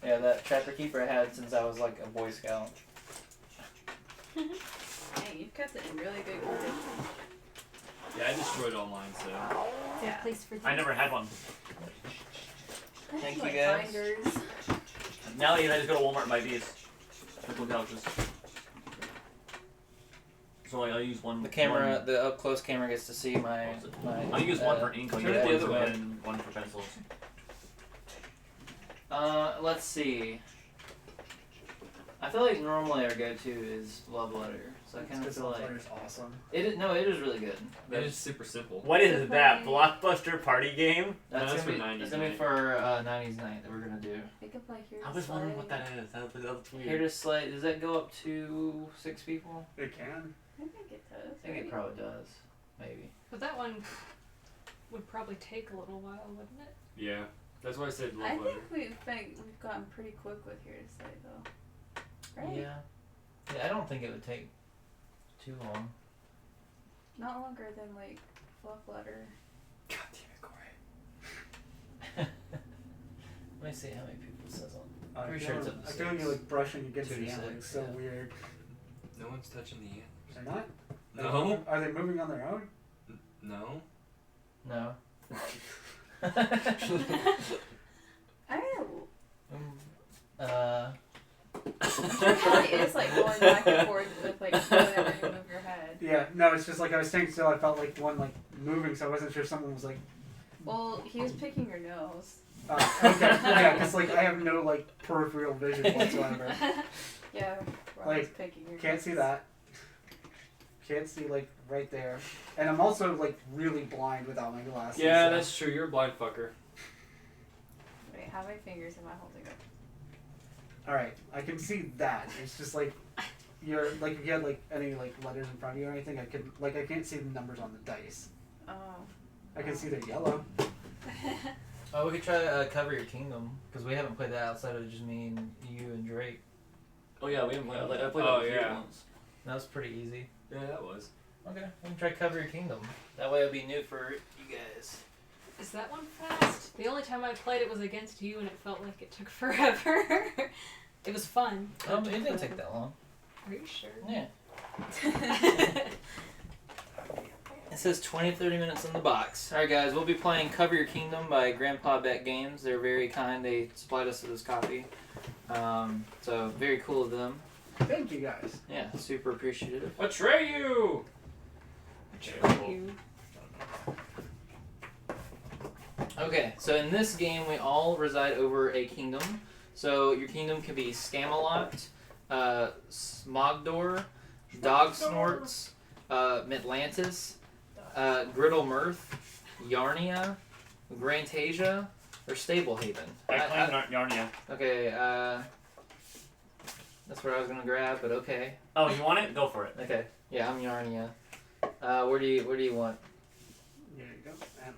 Yeah, that Trapper Keeper I had since I was like a Boy Scout. Dang, you've kept it in really good condition. Yeah, I destroyed all mine, so. Yeah. Place for I never had one. I Thank have, you, like, guys. binders. Now you just go to Walmart and buy these. Triple couches. So like, I'll use one. The camera, the up close camera gets to see my. I'll use one for ink. I'll turn use it one the for other pen and one for pencils. Let's see. I feel like normally our go-to is Love Letter, so I kind of feel like It's awesome. it is really good. It is super simple. What is that? Blockbuster party game? That's that's gonna for be 90s it's gonna be night. for 90s night that we're gonna do. We could play here. I was wondering what that is. That's weird. Here to Slay. Does that go up to 6 people? It can. I think it does. I think it probably does. Maybe. But that one would probably take a little while, wouldn't it? Yeah. That's why I said I love letter. think we've gotten pretty quick with here to say though. Right? Yeah. Yeah, I don't think it would take too long. Not longer than like Fluff Letter. God damn it, Corey. Let me see how many people it says on. I Pretty feel, sure it's up to I feel 6. you like brushing against Two the to antler. 6, It's so yeah. weird. No one's touching the antlers. They're not? No. Are they moving on their own? No. No. I don't know. Mm, It really is like going back and forth with like whenever you move your head. Yeah, no, it's just like I was staying still. I felt like one like moving, so I wasn't sure if someone was like. Well, he was picking your nose. Okay, yeah, because like I have no like peripheral vision whatsoever. Yeah, Rob Like, was picking your Can't nose. see that. Can't see like right there, and I'm also like really blind without my glasses. Yeah, so- that's true. You're a blind fucker. Wait, how many fingers am I holding up? All right. I can see that. It's just like you're like if you had like any like letters in front of you or anything, I could like I can't see the numbers on the dice. Oh. I can see they're yellow. Oh, we could try Cover Your Kingdom because we haven't played that outside of just me and you and Drake. Oh yeah, we haven't played. I played Oh, that yeah. once. That was pretty easy. Yeah, that was. Okay, we can try Cover Your Kingdom. That way it'll be new for you guys. Is that one fast? The only time I played it was against you, and it felt like it took forever. It was fun. It didn't take that long. Are you sure? Yeah. It says 20 to 30 minutes on the box. Alright guys, we'll be playing Cover Your Kingdom by Grandpa Beck Games. They're very kind. They supplied us with this copy. So very cool of them. Thank you guys. Yeah, super appreciative. Atreyu! You. Okay, so in this game we all reside over a kingdom. So your kingdom can be Scamelot, Smogdor, Dog Snorts, Midlantis, Griddle Mirth, Yarnia, Grantasia, or Stablehaven. I claim Narnia. Okay, that's what I was gonna grab, but okay. Oh, you want it? Go for it. Okay, yeah, I'm Yarnia. Where do you want? There you go. And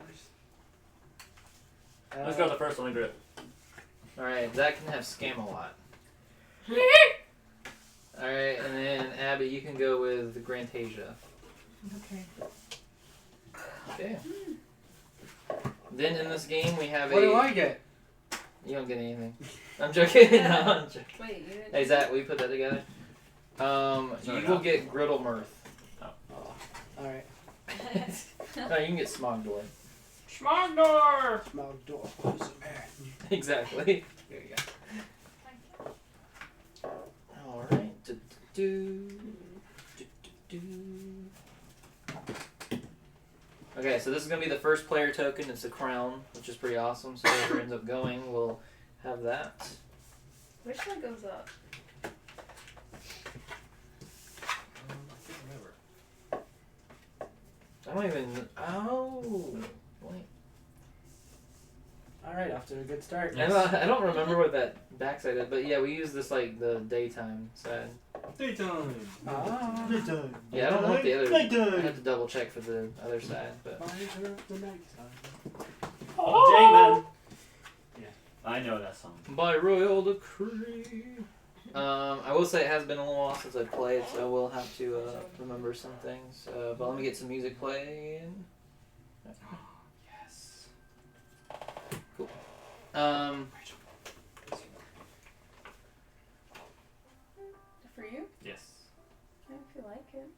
Let's go with the first one. Grip. Alright, Zach can have Scam-A-Lot. Alright, and then Abby, you can go with Grantasia. Okay. Okay. Then in this game we have What do I get? You don't get anything. I'm joking. No, I'm joking. Wait, you didn't. Hey Zach, will you put that together? Sorry, You will no. get Griddle Mirth. Alright. No, you can get Smogdor. Smogdor! Smog door. Close the man. Exactly. There you go. Alright. Okay, so this is going to be the first player token. It's a crown, which is pretty awesome. So whoever ends up going will have that. Which one goes up? I can't remember. I don't even... Oh! Wait. Alright, off to a good start. I don't remember what that backside is, but yeah, we use this like the daytime side. Daytime. Ah. Daytime. Yeah, I don't know what the other... I Daytime. have to double check for the other side, but... Mine are the nighttime. Oh, J-Man. I know that song. By royal decree. I will say it has been a little while since I played, so I will have to remember some things. But let me get some music playing. Yes. Cool. For you? Yes. If you like it.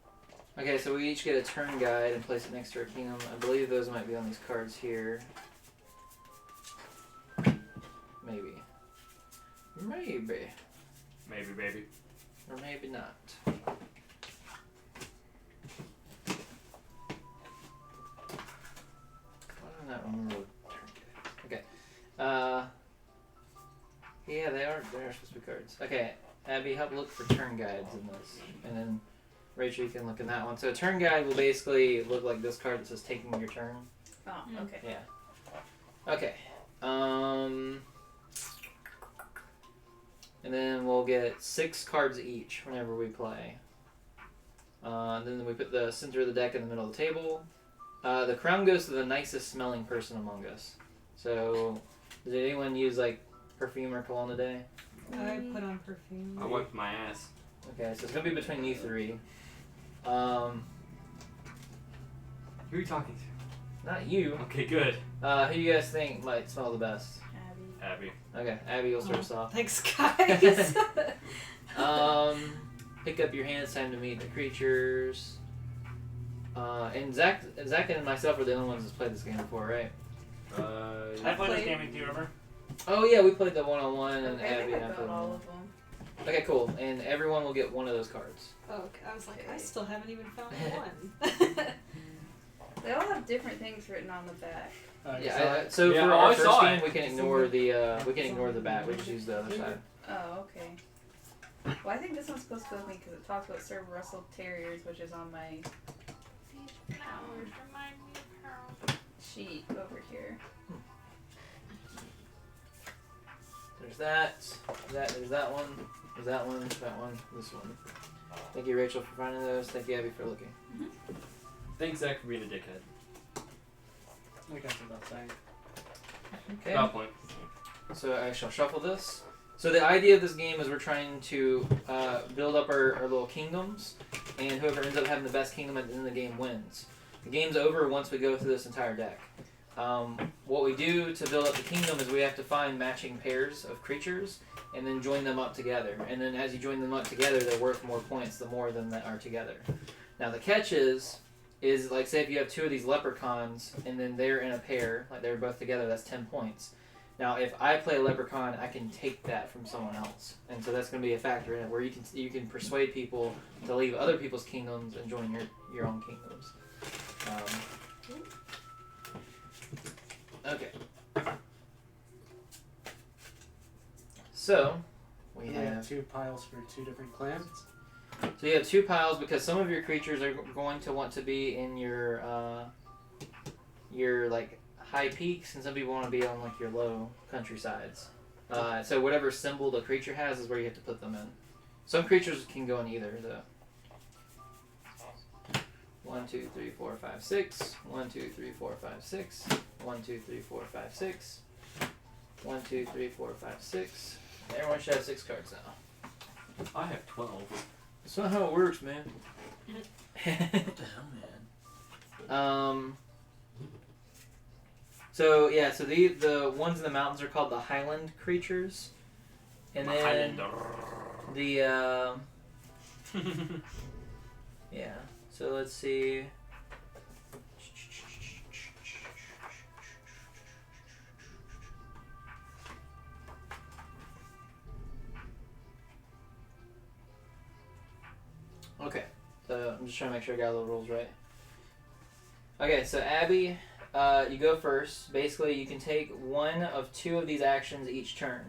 Okay, so we each get a turn guide and place it next to our kingdom. I believe those might be on these cards here. Maybe. Maybe. Maybe, baby. Or maybe not. Why do I not remember what turn guide? Okay. Yeah, they are supposed to be cards. Okay, Abby, help look for turn guides in this. And then Rachel, you can look in that one. So a turn guide will basically look like this card that says taking your turn. Oh, okay. Yeah. Okay. And then we'll get 6 cards each whenever we play. Then we put the center of the deck in the middle of the table. The crown goes to the nicest smelling person among us. So, did anyone use like perfume or cologne today? I put on perfume. I wiped my ass. Okay, so it's gonna be between you 3. Who are you talking to? Not you. Okay, good. Who do you guys think might smell the best? Abby. Abby. Okay, Abby, you'll start us Oh, off. thanks, guys. Pick up your hand. It's time to meet the creatures. And Zach and myself are the only ones that's played this game before, right? I played this game with you, remember? Oh yeah, we played the one-on-one, and Okay, I Abby think and I I played got all one. of them. Okay, cool. And everyone will get one of those cards. Oh, okay. I was like, I still haven't even found one. They all have different things written on the back. So Yeah, for I our saw first it. game, we can ignore the back. We just use the other side. Oh, okay. Well, I think this one's supposed to go with me because it talks about Sir Russell Terriers, which is on my sheet over here. There's that. There's that one. There's that one. That one. This one. Thank you, Rachel, for finding those. Thank you, Abby, for looking. Thanks, Zach, for being a dickhead. I guess about saying. Okay. About point. So I shall shuffle this. So the idea of this game is we're trying to build up our little kingdoms, and whoever ends up having the best kingdom at the end of the game wins. The game's over once we go through this entire deck. What we do to build up the kingdom is we have to find matching pairs of creatures and then join them up together. And then as you join them up together, they're worth more points the more of them that are together. Now the catch is like say if you have 2 of these leprechauns and then they're in a pair, like they're both together, that's 10 points. Now if I play a leprechaun, I can take that from someone else. And so that's going to be a factor in it where you can persuade people to leave other people's kingdoms and join your own kingdoms. Okay. So, we We have have... 2 piles for 2 different clans. So you have 2 piles because some of your creatures are going to want to be in your like high peaks, and some people want to be on like your low countrysides. So whatever symbol the creature has is where you have to put them in. Some creatures can go in either though. 1, 2, 3, 4, 5, 6. 1, 2, 3, 4, 5, 6. 1, 2, 3, 4, 5, 6. 1, 2, 3, 4, 5, 6. Everyone should have 6 cards now. I have 12. That's not how it works, man. What the hell, man? So yeah, so the ones in the mountains are called the Highland creatures, and then the yeah. So let's see. Okay, so I'm just trying to make sure I got all the rules right. Okay, so Abby, you go first. Basically, you can take one of 2 of these actions each turn.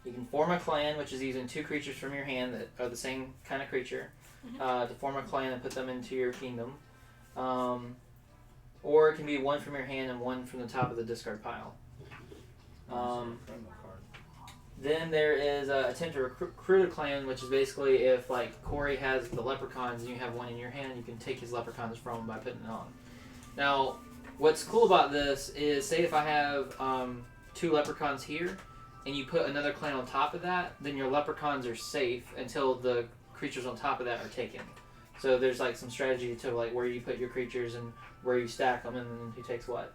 You can form a clan, which is using 2 creatures from your hand that are the same kind of creature, to form a clan and put them into your kingdom. Or it can be 1 from your hand and 1 from the top of the discard pile. Then there is attempt to recruit a clan, which is basically if like Corey has the leprechauns and you have 1 in your hand, you can take his leprechauns from him by putting it on. Now, what's cool about this is, say if I have 2 leprechauns here, and you put another clan on top of that, then your leprechauns are safe until the creatures on top of that are taken. So there's like some strategy to like where you put your creatures and where you stack them, and then who takes what.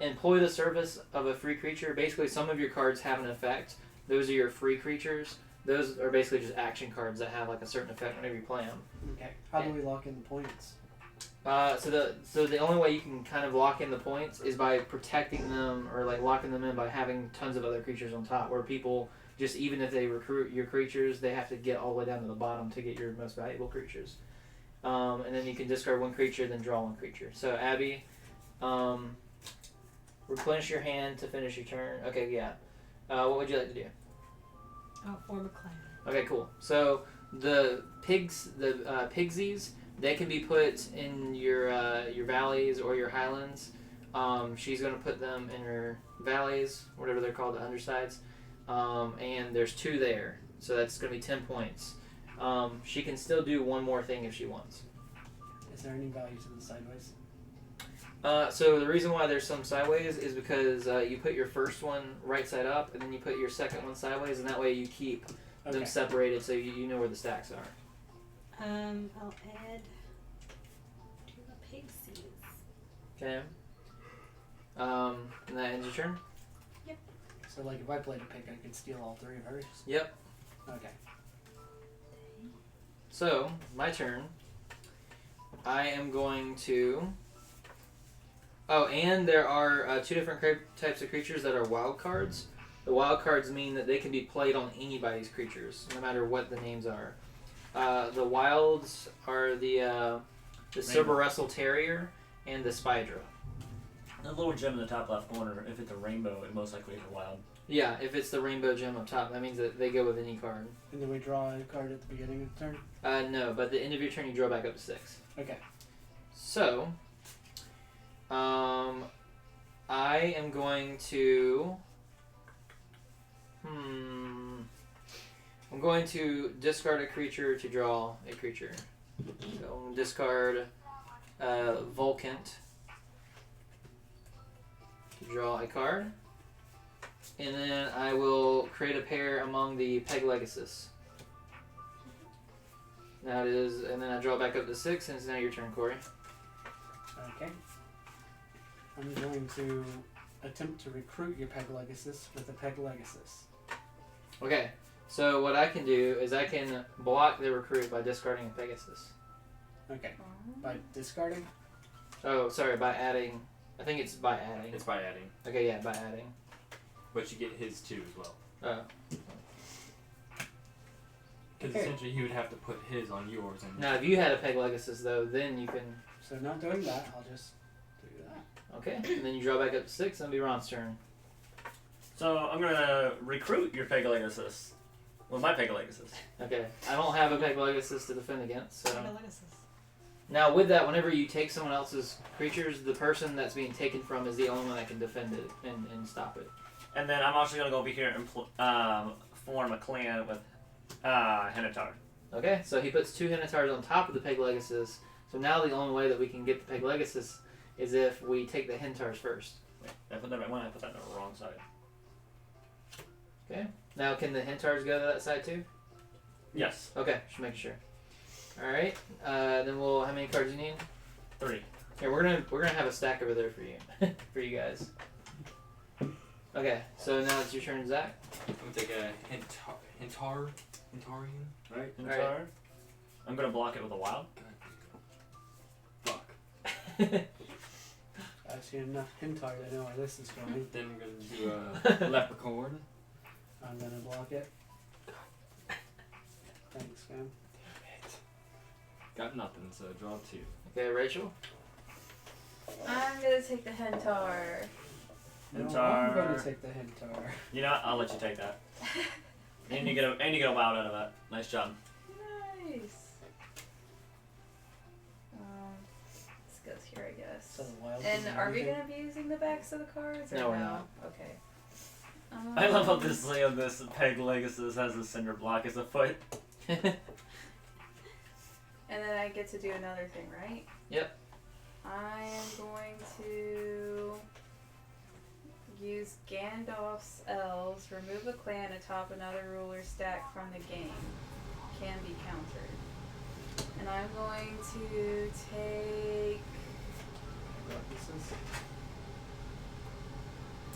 Employ the service of a free creature. Basically, some of your cards have an effect. Those are your free creatures. Those are basically just action cards that have like a certain effect whenever you play them. Okay. How do we lock in the points? So the only way you can kind of lock in the points is by protecting them or like locking them in by having tons of other creatures on top. Where people just, even if they recruit your creatures, they have to get all the way down to the bottom to get your most valuable creatures. And then you can discard 1 creature, then draw 1 creature. So Abby, replenish your hand to finish your turn. Okay, yeah. What would you like to do? I'll form a clan. Okay, cool. So the pigsies, they can be put in your valleys or your highlands. She's going to put them in her valleys, whatever they're called, the undersides. And there's 2 there, so that's going to be 10 points. She can still do 1 more thing if she wants. Is there any value to the sideways? So the reason why there's some sideways is because you put your first one right side up, and then you put your second one sideways, and that way you keep them separated so you know where the stacks are. I'll add 2 pigsies. Okay. And that ends your turn? Yep. So like if I played a pig, I could steal all 3 of hers? Yep. Okay. So, my turn. I am going to... Oh, and there are 2 different types of creatures that are wild cards. The wild cards mean that they can be played on anybody's creatures, no matter what the names are. The wilds are the Cerberusal Terrier and the Spydra. The little gem in the top left corner, if it's a rainbow, it most likely is a wild. Yeah, if it's the rainbow gem up top, that means that they go with any card. And then we draw a card at the beginning of the turn? No, but at the end of your turn, you draw back up to 6. Okay. So, I am going to... I'm going to discard a creature to draw a creature. So I'm going to discard Volcant to draw a card. And then I will create a pair among the Peglegasis. Now it is, and then I draw back up to 6, and it's now your turn, Corey. Okay. I'm going to attempt to recruit your Peglegasis with a Peglegasis. Okay, so what I can do is I can block the recruit by discarding a Pegasus. Okay. By discarding? Oh, sorry, by adding. I think it's by adding. It's by adding. Okay, yeah, by adding. But you get his too as well. Oh. Because essentially he would have to put his on yours. And Now, if you had a Peglegasis, though, then you can... So not doing that, I'll just do that. Okay, and then you draw back up to 6, and it'll be Ron's turn. So I'm gonna recruit your Peglegasis with my Peglegasis. Okay, I don't have a Peglegasis to defend against, so... Peglegasis. Now, with that, whenever you take someone else's creatures, the person that's being taken from is the only one that can defend it and stop it. And then I'm also gonna go over here and form a clan with Hennetar. Okay, so he puts 2 Hennetars on top of the Peglegasis. So now the only way that we can get the Peglegasis is if we take the Hentars first. Wait, I put that right one. I put that on the wrong side. Okay. Now, can the Hentars go to that side too? Yes. Okay, just making sure. All right. Then we'll. How many cards you need? 3. Here, we're gonna have a stack over there for you, for you guys. Okay. So now it's your turn, Zach. I'm gonna take a Hentarian. Right. Alright. I'm gonna block it with a wild. Fuck. I've seen enough hentai to know where this is going. Then I'm gonna do a leprechaun. I'm gonna block it. Thanks, fam. Got nothing, so draw 2. Okay, Rachel. I'm gonna take the Hentar. No, I'm Hentar. gonna take the hentar. You know what? I'll let you take that. And you get a wild out of that. Nice job. Nice. This goes here, I guess. So the wild And thing are we everything. gonna be using the backs of the cards? Or No, we're not. Okay. I love how this on this Peg Legacy has a cinder block as a foot. And then I get to do another thing, right? Yep. I am going to use Gandalf's elves, remove a clan atop another ruler stack from the game. Can be countered. And I'm going to take. What this is?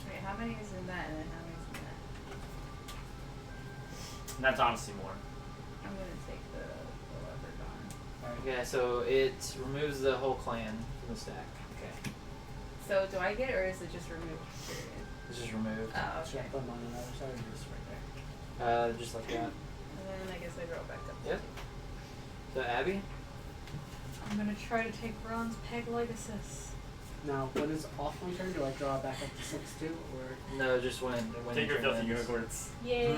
Wait, how many is in that and then how many is in that? And that's honestly more. I'm going to take the leprechaun. Okay, so it removes the whole clan from the stack. Okay. So do I get it or is it just removed? Period. It's just removed. Oh, okay. Check them on another side or just right there? Just like that. And then I guess I roll back up. Yep. So Abby. I'm gonna try to take Bronze Peg Legacy. Now, when it's off my turn, do I draw back up to 6 too, or? No, just when Take your turn filthy ends. unicorns. Yay.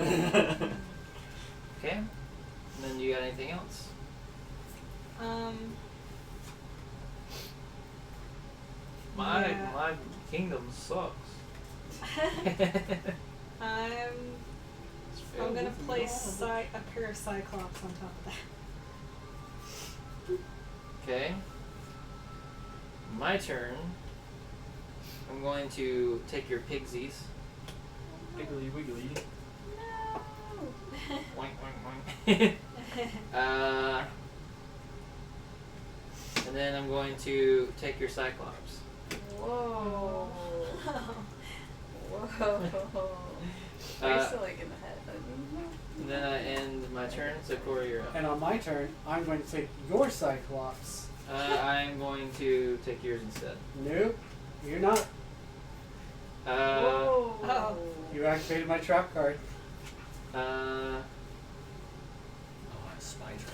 Okay. And then you got anything else? Yeah. My kingdom sucks. I'm gonna place a pair of Cyclops on top of that. Okay. My turn. I'm going to take your pigsies. Wiggly wiggly. No. Oink, oink, oink. And then I'm going to take your cyclops. Whoa. Whoa. You're still like in the head. And then I end my turn, so Corey, you're up. And on my turn, I'm going to take your Cyclops. I'm going to take yours instead. Nope, you're not. Whoa. Oh. You activated my trap card. Oh, a spider.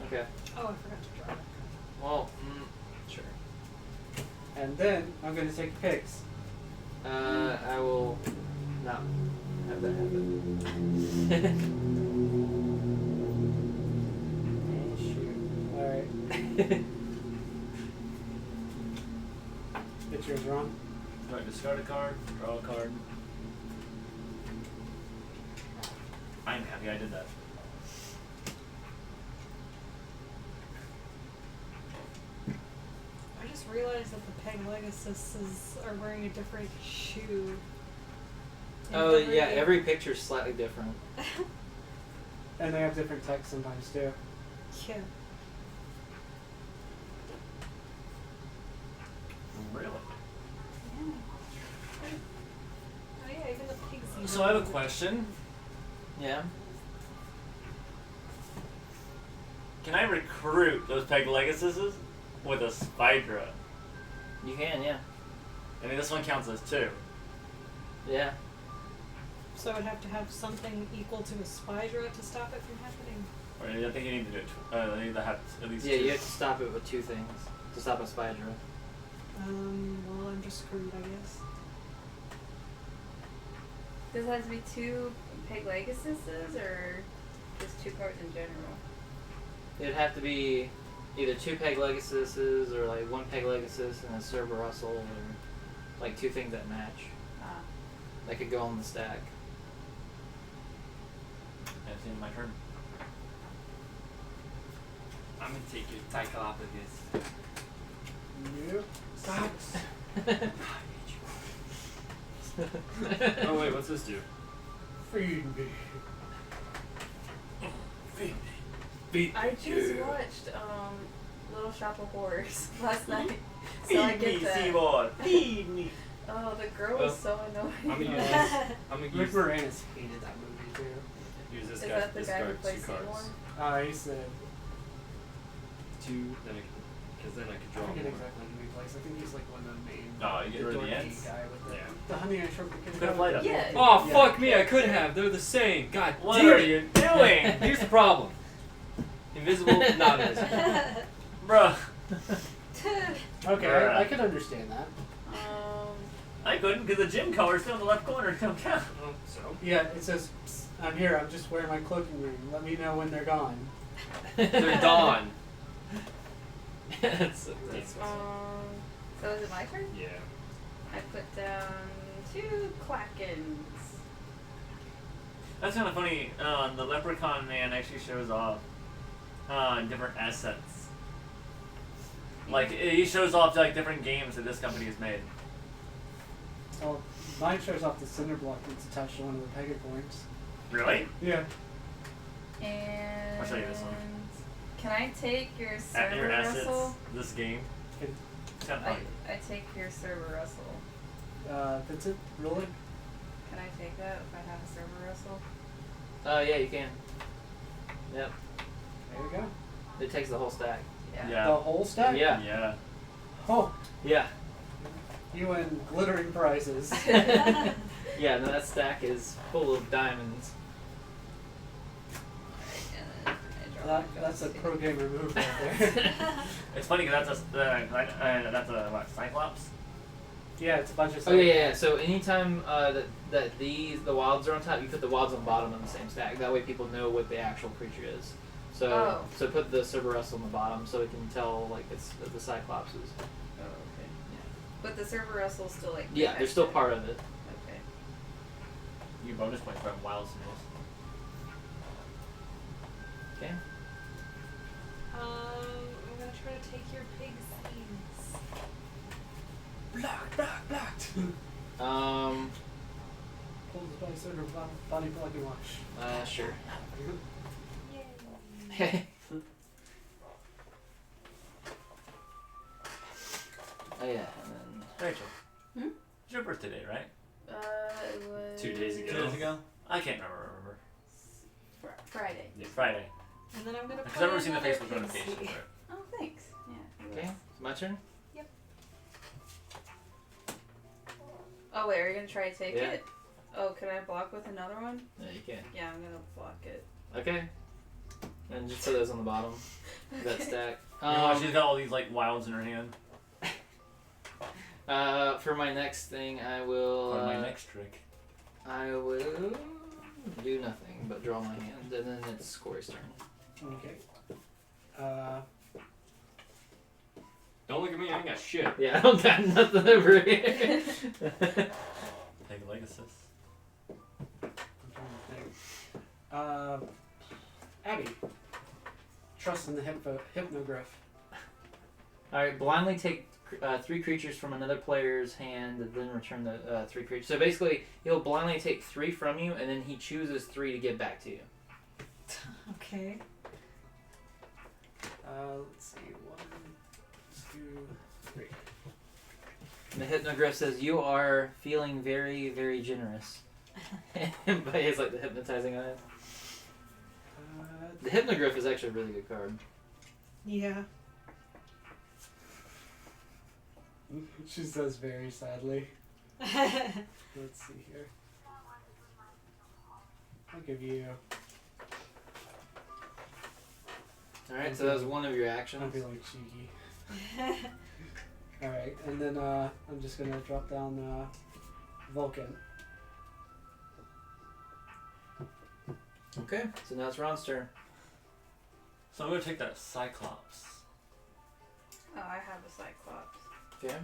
Okay. Oh, I forgot to draw it. Well, sure. And then I'm going to take pigs. I will not have that happen. Oh, shoot. Alright. It's yours, Ron. Do I discard a card? Draw a card? I'm happy I did that. I just realized that the Peg Legacies are wearing a different shoe. in Oh yeah, game. every picture's slightly different. And they have different text sometimes too. Yeah. Really? Oh yeah, even the pigs. So I have a question. Yeah. Can I recruit those Peg Legacies with a Spydra? You can, yeah. I mean, this one counts as 2. Yeah. So I would have to have something equal to a Spydra to stop it from happening. Or I think you need to do it. I need to have at least Yeah, 2. you have to stop it with 2 things to stop a spydra. Well, I'm just screwed, I guess. Does it have to be 2 Peg Legacies or just 2 cards in general? It'd have to be either 2 Peg Legacies or like 1 Peg Legacies and a Cerber Russell or like 2 things that match. Ah. That could go on the stack. That's the end of my turn. I'm gonna take your Cyclopagus. Nope. Sucks. Oh wait, what's this do? Feed me. I just watched Little Shop of Horrors last night, so I Feed get me, that. Seymour. Feed me. Oh, the girl was so annoying. I'm gonna use. I'm gonna Rick use, Moranis hated that movie too. use this Is guy. that the This guy who card, plays two cards. Seymour? He said, Two. Then because then I could I draw forget more. exactly who he plays. I think he's like one of the main. Oh, you get rid of the dorky ends? guy with the, Yeah. the Honey I Shrunk the Kids. Could've played him. Yeah. Oh Yeah. fuck me! I could have. They're the same. God What damn are it. you doing? Here's the problem. Invisible, not invisible. Bruh. Okay, Bruh. I could understand that. I couldn't because the gym color's still in the left corner. Don't count. Oh, so. Yeah, it says, "Psst, I'm here. I'm just wearing my cloaking ring. Let me know when they're gone." They're gone. that's so is it my turn? yeah. I put down 2 Clackens. That's kind of funny. The Leprechaun Man actually shows off different assets. Like he shows off like different games that this company has made. Oh, mine shows off the cinder block that's attached to one of the Pegacorns. Really? Yeah. And I'll show you this one. Can I take your At server your assets, Russell? this game. Can- It's kind of fun. I take your server Russell. That's it? Really? Can I take that if I have a server Russell? Yeah, you can. Yep. There we go. It takes the whole stack. Yeah. The Yeah. whole stack? Yeah. Yeah. Oh, Yeah. you win glittering prizes. Yeah, no, that stack is full of diamonds. That's a pro gamer move right there. It's funny because that's a what, Cyclops? Yeah, it's a bunch of Oh yeah. So anytime that the wilds are on top, you put the wilds on the bottom on the same stack. That way people know what the actual creature is. So so put the Cerberus on the bottom so it can tell like it's the Cyclops is. Oh, okay. But the server Russell's still like. Yeah, they're still part of it. Okay. You bonus points for having wild snails. Okay. I'm gonna try to take your pig seeds. Blocked. Pulled by cinder body blocking wash. Sure. Yay. Oh yeah, and then Rachel. Hmm? It's your birthday day, right? It was 2 days ago. 2 days ago? I can't remember. Friday. Yeah, Friday. And then I'm gonna Because play I've never seen the another Facebook pig notification seed. for it. Oh, thanks. Yeah. it okay, was. it's my turn. Oh wait, are you gonna try to take Yeah. it? Oh, can I block with another one? Yeah, you can. Yeah, I'm gonna block it. Okay. And just put those on the bottom of that stack. She's got all these like wilds in her hand. For my next thing, I will. Or my next trick. I will do nothing but draw my hand, and then it's Corey's turn. Okay. Don't look at me. I ain't got shit. Yeah, I don't got nothing over here. Take a Legacy. I'm trying to think. Abby. Trust in the hypnogriff. All right, blindly take 3 creatures from another player's hand, and then return the 3 creatures. So basically, he'll blindly take 3 from you, and then he chooses 3 to give back to you. Okay. Let's see. 1, 2, 3. And the hypnogriff says, "You are feeling very, very generous." But it's like the hypnotizing eyes. The hypnogriff is actually a really good card. Yeah. She says very sadly. Let's see here. I'll give you. All right, so that was one of your I'm actions. feeling cheeky. Alright, and then I'm just gonna drop down Vulcan. Okay, so now it's Ron's turn. So I'm gonna take that Cyclops. Oh, I have a Cyclops. Okay.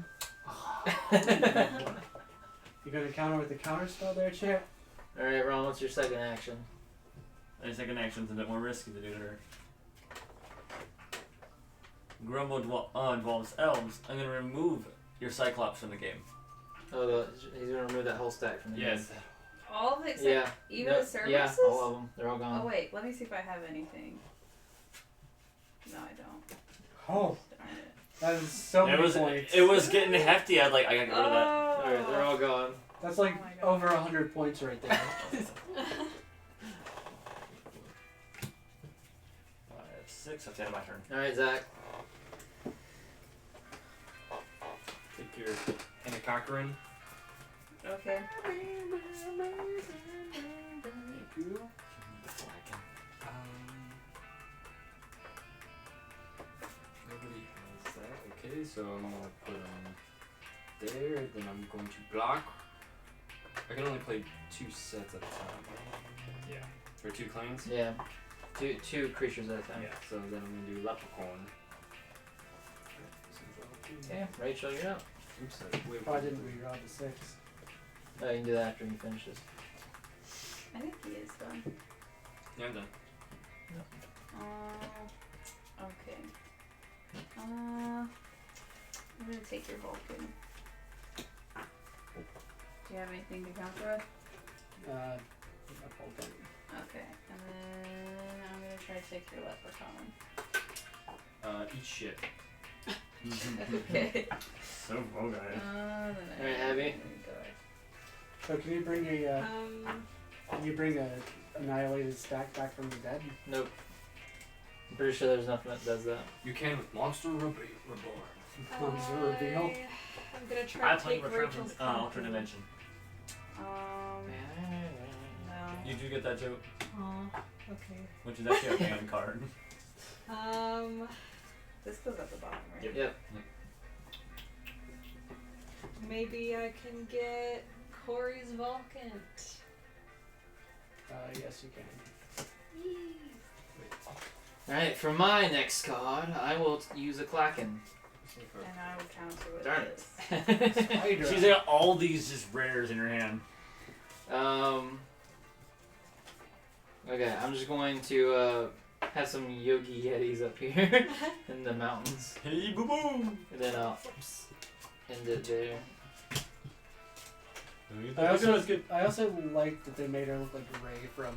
You gonna counter with the counter spell there, champ? All right, Ron, what's your second action? My second action's a bit more risky to do to her. Grumble involves elves. I'm gonna remove your Cyclops from the game. Oh, he's gonna remove that whole stack from the game. Yes. All of it except Yeah. even No, the services? Yeah, all of them. They're all gone. Oh wait, let me see if I have anything. No, I don't. Oh, Darn it. that is so It many was points. it was getting hefty. I gotta get rid of that. Alright, they're all gone. That's like Oh my God. over 100 points right there. Alright, that's 6. That's the end of my turn. Alright, Zach. Take your Anacochran. Okay. Thank you. Nobody has that. Okay, so I'm gonna put them there. Then I'm going to block. I can only play 2 sets at a time. Yeah. Or 2 clans. Yeah. Two creatures at a time. Yeah. So then I'm gonna do Leprechaun. Okay, Rachel, you're up. Oops, wait. Oh, I didn't redraw the 6. Oh, you can do that after you finish this. I think he is done. Yeah, I'm done. Okay. I'm gonna take your Vulcan. Do you have anything to counter us? A Vulcan. Okay, and then I'm gonna try to take your Leprechaun. Eat shit. Okay. So vulgar. Then Alright, Abby. So can you bring a annihilated stack back from the dead? Nope. I'm pretty sure there's nothing that does that. You can with Monster Reborn. Monster reveal. I'm gonna try I to play take Return Rachel's from Alternate Dimension. No. You do get that joke, Aw, okay. which is actually a fan card. This goes at the bottom, right? Yep. Maybe I can get Corey's Vulcan. Yes, you can. Alright, for my next card, I will use a Klaken. And I will counter with Darn this. it. Hydra. She's got all these just rares in her hand. Okay, I'm just going to have some Yogi Yetis up here in the mountains. Hey, boo boo! And then I'll end it there. I also like that they made her look like Ray from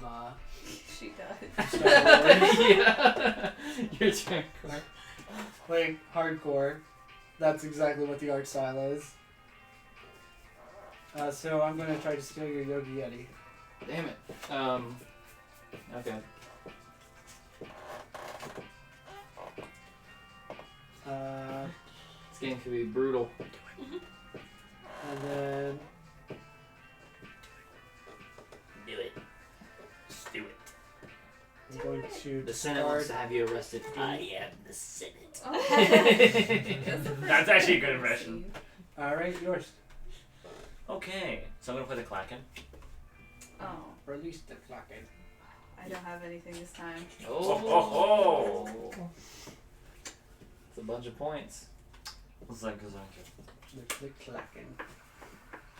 She does. Star Wars. Yeah. Your turn, Clark. Like hardcore. That's exactly what the art style is. So I'm gonna try to steal your Yogi Yeti. Damn it. Okay. This game could be brutal. And then Do it. Just do it. I'm going to The Senate wants to discard. have you arrested. I am the Senate. Oh. That's actually a good impression. Alright, yours. Okay, so I'm gonna play the Klaken. Oh, Release the Klaken. I don't have anything this time. Oh. It's a bunch of points. Zunk. The Klaken.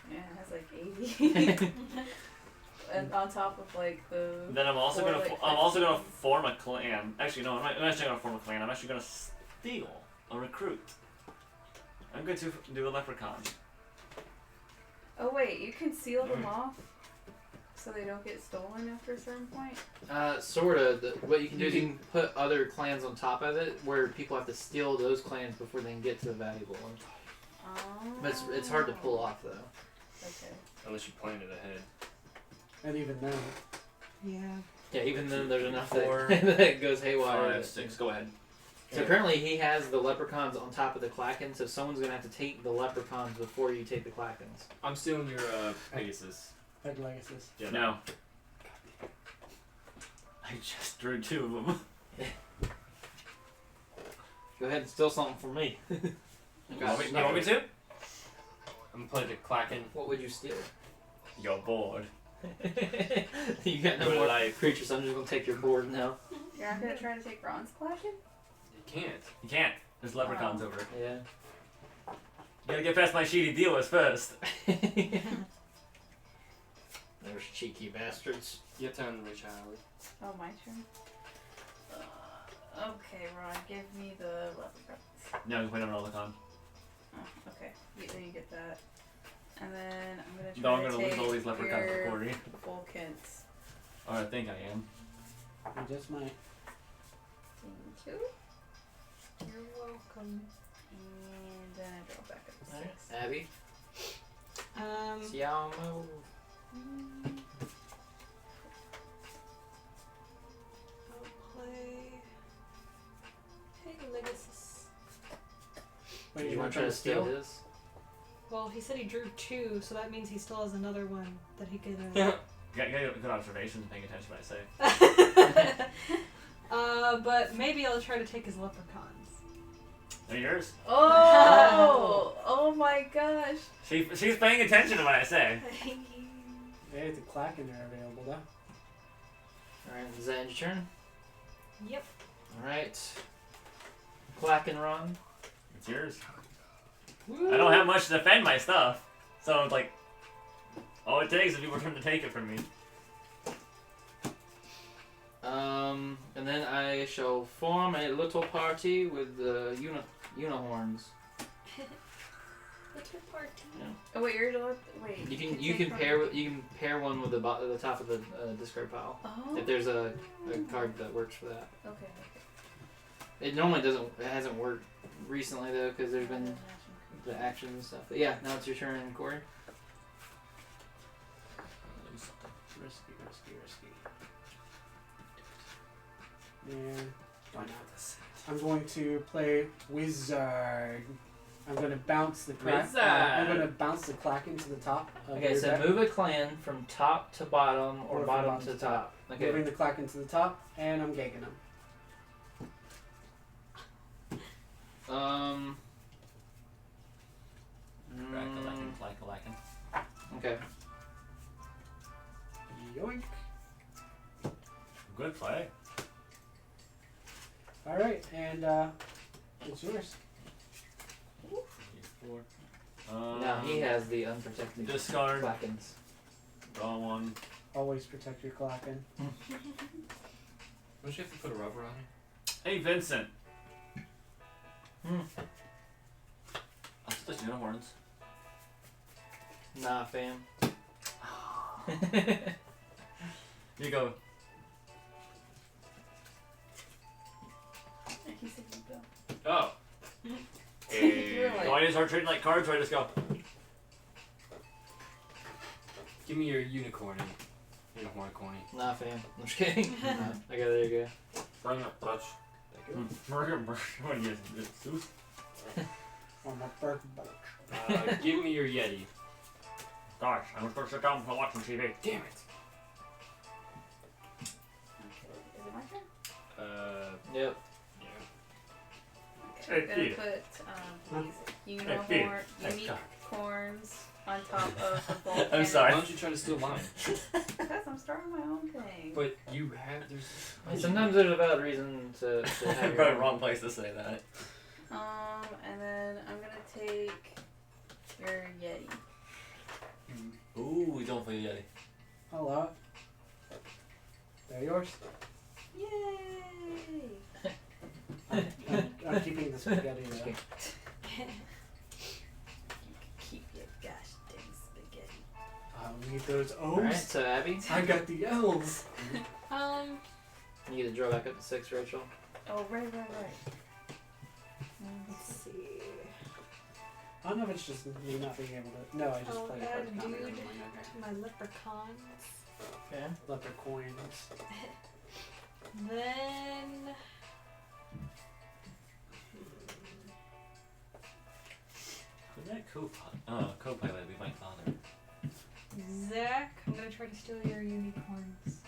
Yeah, it has like 80. And on top of like the. Then I'm also four, gonna like, I'm also gonna 15. form a clan. Actually, no, I'm actually gonna form a clan. I'm actually gonna steal a recruit. I'm going to do a leprechaun. Oh wait, you can seal them off, so they don't get stolen after a certain point. Sorta. What you can do is you can put other clans on top of it, where people have to steal those clans before they can get to the valuable ones. Oh. But it's hard to pull off though. Okay. Unless you planned it ahead. And even then. Yeah. Yeah, even then there's enough Four, that, that goes haywire. 5, 6. Go ahead. So currently he has the leprechauns on top of the Klaken, so someone's gonna have to take the leprechauns before you take the Klakens. I'm stealing your Pegasus. Peg Legacies. Yeah. No. I just drew 2 of them. Go ahead and steal something from me. You want me to? I'm gonna play the Klaken. What would you steal? You're bored. You got no Good more life. creatures, so I'm just gonna take your board now. You're not gonna try to take Ron's Klaken? You can't. You can't. There's leprechauns over it. Yeah. You gotta get past my shitty dealers first. There's cheeky bastards. Your turn, Richard. Oh, my turn. Okay, Ron, give me the leprechauns. No, wait on a leprechaun. Oh, okay. Then you get that. And then I'm gonna try No, I'm to gonna take lose all these leprechauns your for Corey. Vulcans. Or I think I am. You just might. Thank you. You're welcome. And then I draw back at the Alright, 6. Abby. Mm, Siamo. I'll play Pegasus. Wait, You want to try to steal his? Well, he said he drew 2, so that means he still has another one that he could. Got good observations, paying attention to what I say. But maybe I'll try to take his leprechauns. They're yours. Oh! Oh my gosh. She's paying attention to what I say. Hey, the Klacken are available though. Alright, does that end your turn? Yep. Alright. Clack and run. It's yours. I don't have much to defend my stuff, so it's like all it takes is people trying to take it from me. And then I shall form a little party with the unihorns. Little party. Oh wait, wait. You can pair one with the top of the discard pile. Oh. If there's a card that works for that. Okay. It normally doesn't. It hasn't worked recently though, because there's been the actions and stuff. But yeah, now it's your turn, Corey. Risky. Yeah. I'm going to play Wizard. I'm going to bounce the Wizard. I'm going to bounce the Klacken to the top. Of Okay, your so deck. move a clan from top to bottom or Or from bottom bottom to to top. Okay. Moving the Klacken to the top, and I'm gagging them. Okay. Yoink. Good play. All right, and it's yours. Now he has the unprotected discard. Clackens. Draw one. Always protect your Klacken. Don't you have to put a rubber on it? Hey Vincent. Hmm. I'll still the unicorns. Nah, fam. You go. He said you go. Oh. You were like- Do I just start trading like cards or I just go? Give me your unicorn. Unicorn corny. Nah, fam. I'm just kidding. Nah, okay, there you go. Bring up touch. What are you, Zeus? On my bird boat. Give me your Yeti. Gosh, I'm supposed to sit down for watching TV. Damn it. Okay. Is it my turn? Yep. Yeah. Okay. I'm Hey, gonna Huh? put these Hey, unicorns on top of the Vulcan. I'm Why sorry. don't you try to steal mine? Because I'm starting my own thing. But you have there's. Sometimes there's a valid reason to I'm have going your wrong place to say that. And then I'm gonna take your Yeti. Ooh, don't play Yeti. Hello. They're yours. Yay! I'm keeping the spaghetti though. Okay. Keep your gosh dang spaghetti. I need those O's. Alright, so Abby, I got the L's. you get to draw back up to 6, Rachel. Oh, right. Let's see. I don't know if it's just me not being able to. No, I just I'll played add a a card dude counter. to my leprechauns. Okay. Leprechaun. Then. Who's that co-pilot be my father? Zach, I'm gonna try to steal your unicorns.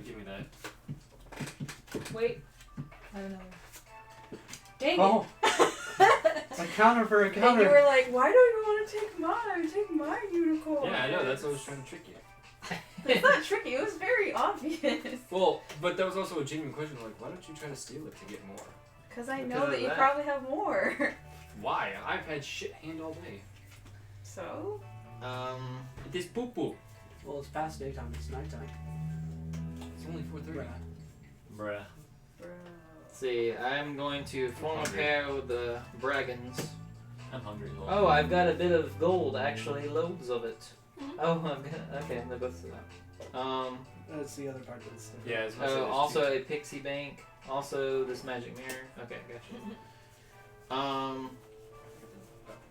Give me that. Wait. I have another. Dang Oh! it! A counter for a And counter. you were like, why do you want to take mine? Take my unicorn. Yeah, I know. That's what I was trying to trick you. It's not tricky. It was very obvious. Well, but that was also a genuine question. Like, why don't you try to steal it to get more? Because I Because know of that you that. probably have more. Why? I've had shit hand all day. So? It is poo poo. Well, it's past daytime. It's nighttime. It's only 4:30. Bruh. Bro. Let's see, I'm going to form a pair with the Bragons. I'm hungry. Oh, I've got a bit of gold, actually, loads of it. Oh, I've got, okay, they're both That's the other part of this. Yeah, it's gonna say oh, there's also two. a pixie bank, also this magic mirror. Okay, gotcha.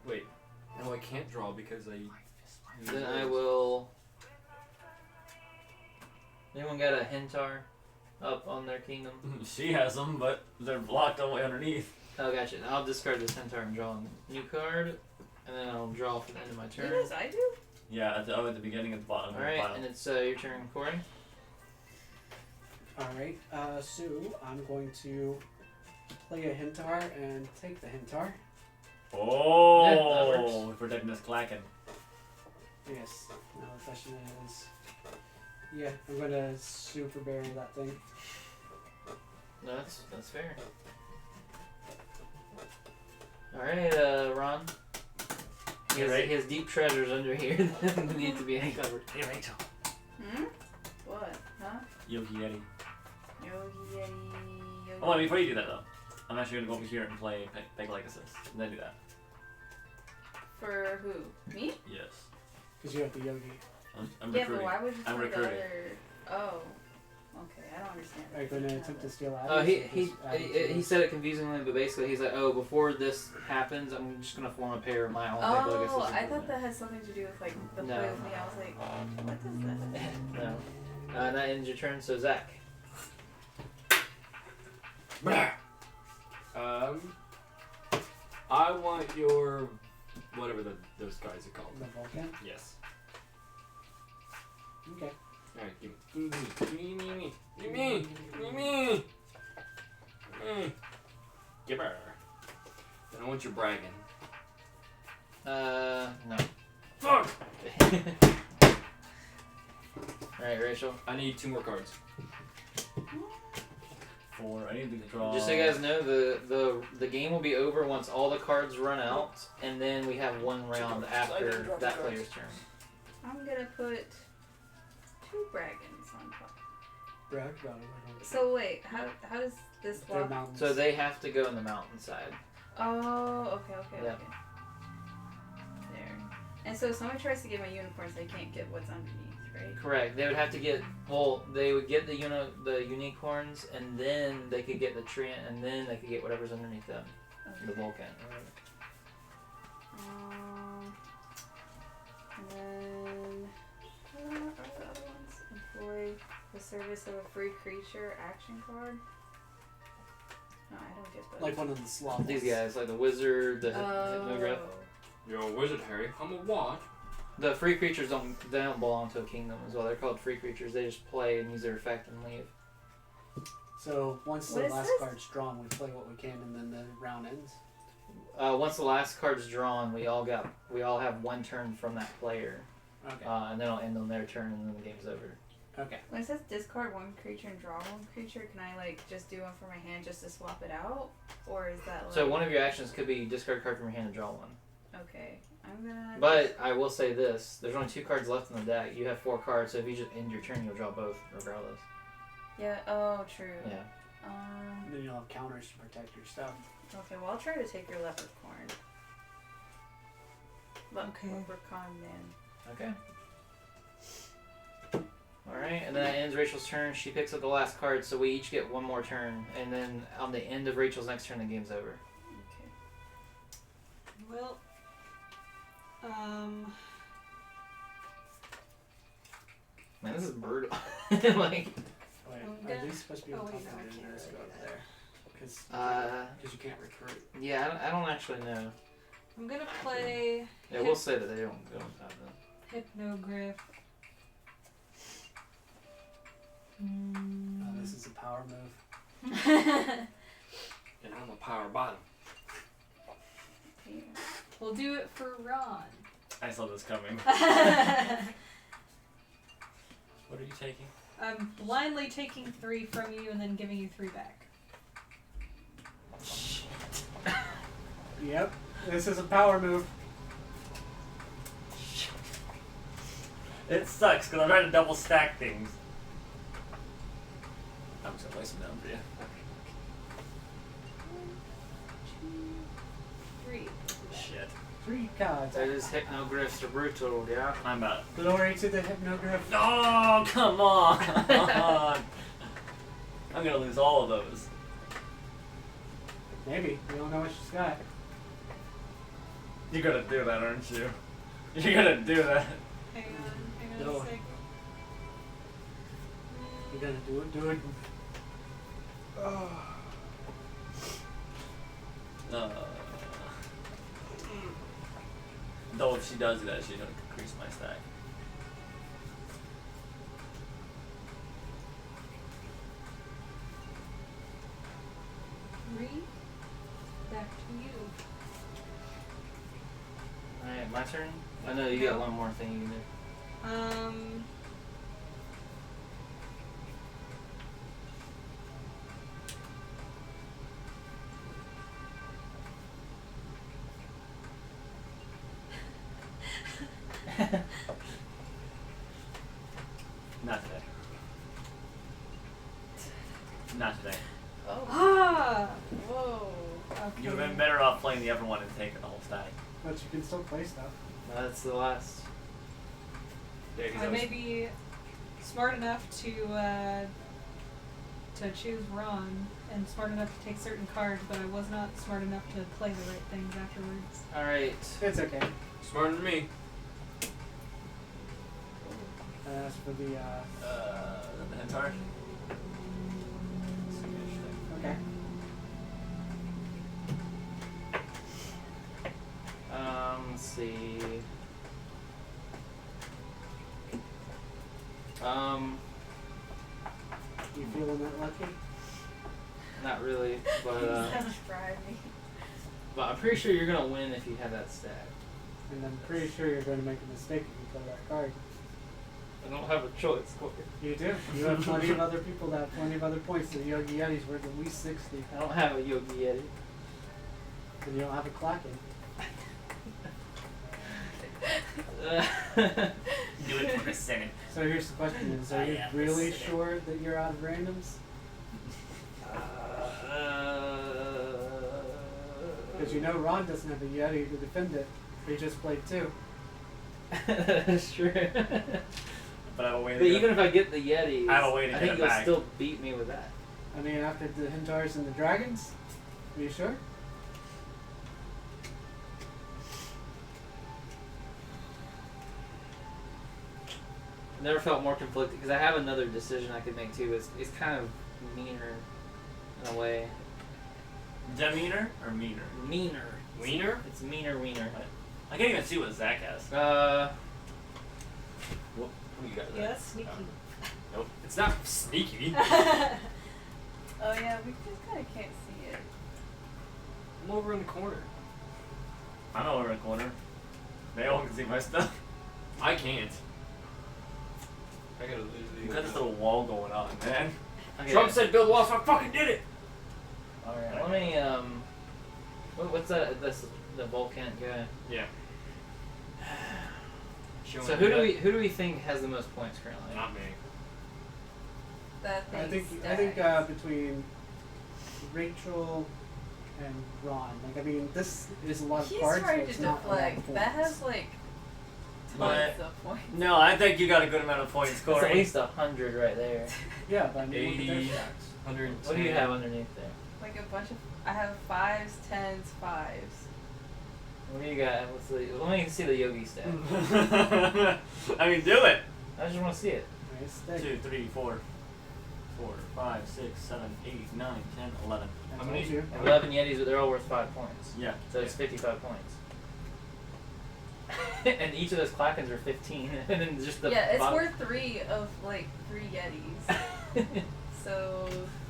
Wait. No, I can't draw because I. Then I will. Anyone got a hentar up on their kingdom? She has them, but they're blocked all the way underneath. Oh, gotcha. I'll discard this hentar and draw a new card, and then I'll draw for the end of my turn. Yes, I do. Yeah, at the beginning at the bottom of the Alright, pile. and it's your turn, Corey. Alright, so I'm going to play a Hintar and take the Hintar. Oh, Yeah, that works. we're protecting this Klacken. Yes. Now the question is, yeah, I'm going to super bury that thing. No, that's fair. Alright, Ron. He has deep treasures under here that need to be uncovered. Hey, Rachel. Hmm? What? Huh? Yogi Yeti. Yogi Yeti. Yogi. Oh, wait, before you do that though, I'm actually gonna go over here and play Peg Legacy, and then do that. For who? Me? Yes. Because you have the Yogi. I'm Yeah, recruiting. but why would you I'm play the recruiting. other? Oh. Okay, I don't understand. Are you going to attempt to steal Oh, items? he said it confusingly, but basically he's like, oh, before this happens, I'm just gonna form a pair of my own Peg Legacy. Oh, I thought that had something to do with like the No. play with me. I was like, what does that? No. That ends your turn, so Zach. I want your whatever those guys are called. The Vulcan? Yes. Okay. Alright, give me. Give me. Give her. Then I want your bragging. No. Fuck! Alright, Rachel. I need 2 more cards. 4. I need to draw. Just so you guys know, the game will be over once all the cards run out, and then we have one round after that player's turn. I'm gonna put 2 Dragons on top. Brag about it. So wait, how does this They're lock? mountains. So they have to go in the mountainside. Oh, okay. Yeah. There. And so if someone tries to get my unicorns, they can't get what's underneath, right? Correct. They would have to get, well, they would get the unique horns, and then they could get the tree, and then they could get whatever's underneath them, the Okay. volcan. And then what are the other ones? Employ the service of a free creature action card. No, I don't get those. Like one of the sloth These ones. guys, like the wizard, the hypnograph. You're a wizard, Harry. I'm a what? The free creatures don't belong to a kingdom as well. They're called free creatures. They just play and use their effect and leave. So once What the is last this? card's drawn, we play what we can, and then the round ends. Once the last card's drawn, we all have one turn from that player, Okay. and then it'll end on their turn, and then the game's over. Okay. When it says discard one creature and draw one creature, can I like just do one from my hand just to swap it out, or is that like? So one of your actions could be discard a card from your hand and draw one. Okay, I'm gonna. But I will say this: there's only 2 cards left in the deck. You have 4 cards, so if you just end your turn, you'll draw both, regardless. Yeah. Oh, true. Yeah. And then you'll have counters to protect your stuff. Okay. Well, I'll try to take your leprechaun. Okay. Leprechaun man. Okay. Alright, and then that ends Rachel's turn. She picks up the last card, so we each get one more turn, and then on the end of Rachel's next turn, the game's over. Okay. Well, Man, this is brutal. like, Wait, I'm are gonna- these supposed to be on oh, top wait, no, I of can't it? Or really go do up that. there? Because you can't recruit. yeah, I don't actually know. I'm gonna play Yeah, we'll say that they don't go on top of them. Hypnogriff. This is a power move. And I'm a power bottom. Yeah. We'll do it for Ron. I saw this coming. I'm What are you taking? blindly taking 3 from you and then giving you 3 back. Yep. This is a power move. It sucks because I'm trying to double stack things. I'm just gonna lay some down for you. 3. Shit. 3 cards. That is hypnogryphs are brutal, yeah. I'm about. Glory to the hypnogryph. Oh, come on! I'm gonna lose all of those. Maybe. We don't know what she's got. You're gonna do that, aren't you? You're gonna do that. Hang on No. a sec. You're gonna do it. Though if she does that, she's gonna increase my stack. Three. Back to you. Alright, my turn? I know you got one more thing you can do. Not today. Not today. Oh. Ah! Whoa. Okay. You would have been better off playing the other one and taking the whole stack. But you can still play stuff. That's the last. Yeah, 'cause I I was- may be smart enough to choose Ron and smart enough to take certain cards, but I was not smart enough to play the right things afterwards. Alright. It's okay. Smarter than me. As for the the Hentar. okay. Let's see. You feeling that lucky? Not really, but Drive me. I'm pretty sure you're gonna win if you have that stat. And I'm pretty sure you're going to make a mistake if you play that card. I don't have a choice, Corey. You do. You have plenty of other people that have plenty of other points. The Yogi Yeti's worth at least 60. I don't have a Yogi Yeti. And you don't have a Klacken. Do it for a second. So here's the question is, are I you am really acidic. sure that you're out of randoms? Because you know Ron doesn't have a Yeti to defend it. He just played 2. That's true. But I have a way to But get even if I get the Yeti, I have a way to I get think it you'll back. still beat me with that. I mean, after the Hintars and the Dragons? Are you sure? Never felt more conflicted because I have another decision I could make too. It's kind of meaner in a way. Demeanor or meaner? Meaner. Wiener? It's meaner wiener. I can't even see what Zach has. What do you got? Yeah, Zach? that's sneaky. Nope. It's not sneaky. Oh yeah, we just kind of can't see it. I'm over in the corner. I'm over in the corner. They all can see my stuff. I can't. I gotta lose You these. got this little wall going on, man. Okay. Trump said build walls, so I fucking did it! Alright, let me what's that? That's the Volcant guy. Yeah. So who do we think has the most points currently? Not me. That I thing think stacks. between Rachel and Ron. Like, I mean, this is a lot of He's cards, but trying it's to not a lot of deflect. That points. has like But- tons of points. No, I think you got a good amount of points, That's Corey. at least 100 right there. Yeah, but I mean, look at their 80. stacks. 110. What do you have underneath there? Like a bunch of. I have 5s, 10s, 5s. What do you got? Let me see the Yogi stat. I mean, do it. I just want to see it. Nice stack. 2, 3, 4, 5, 6, 7, 8, 9, 10, 11. I How told many- you. 11 Yetis, but they're all worth 5 points. Yeah. So it's 55 points. And each of those Klakens are 15. And then just the Yeah, it's bottom- worth 3 of like 3 Yetis. So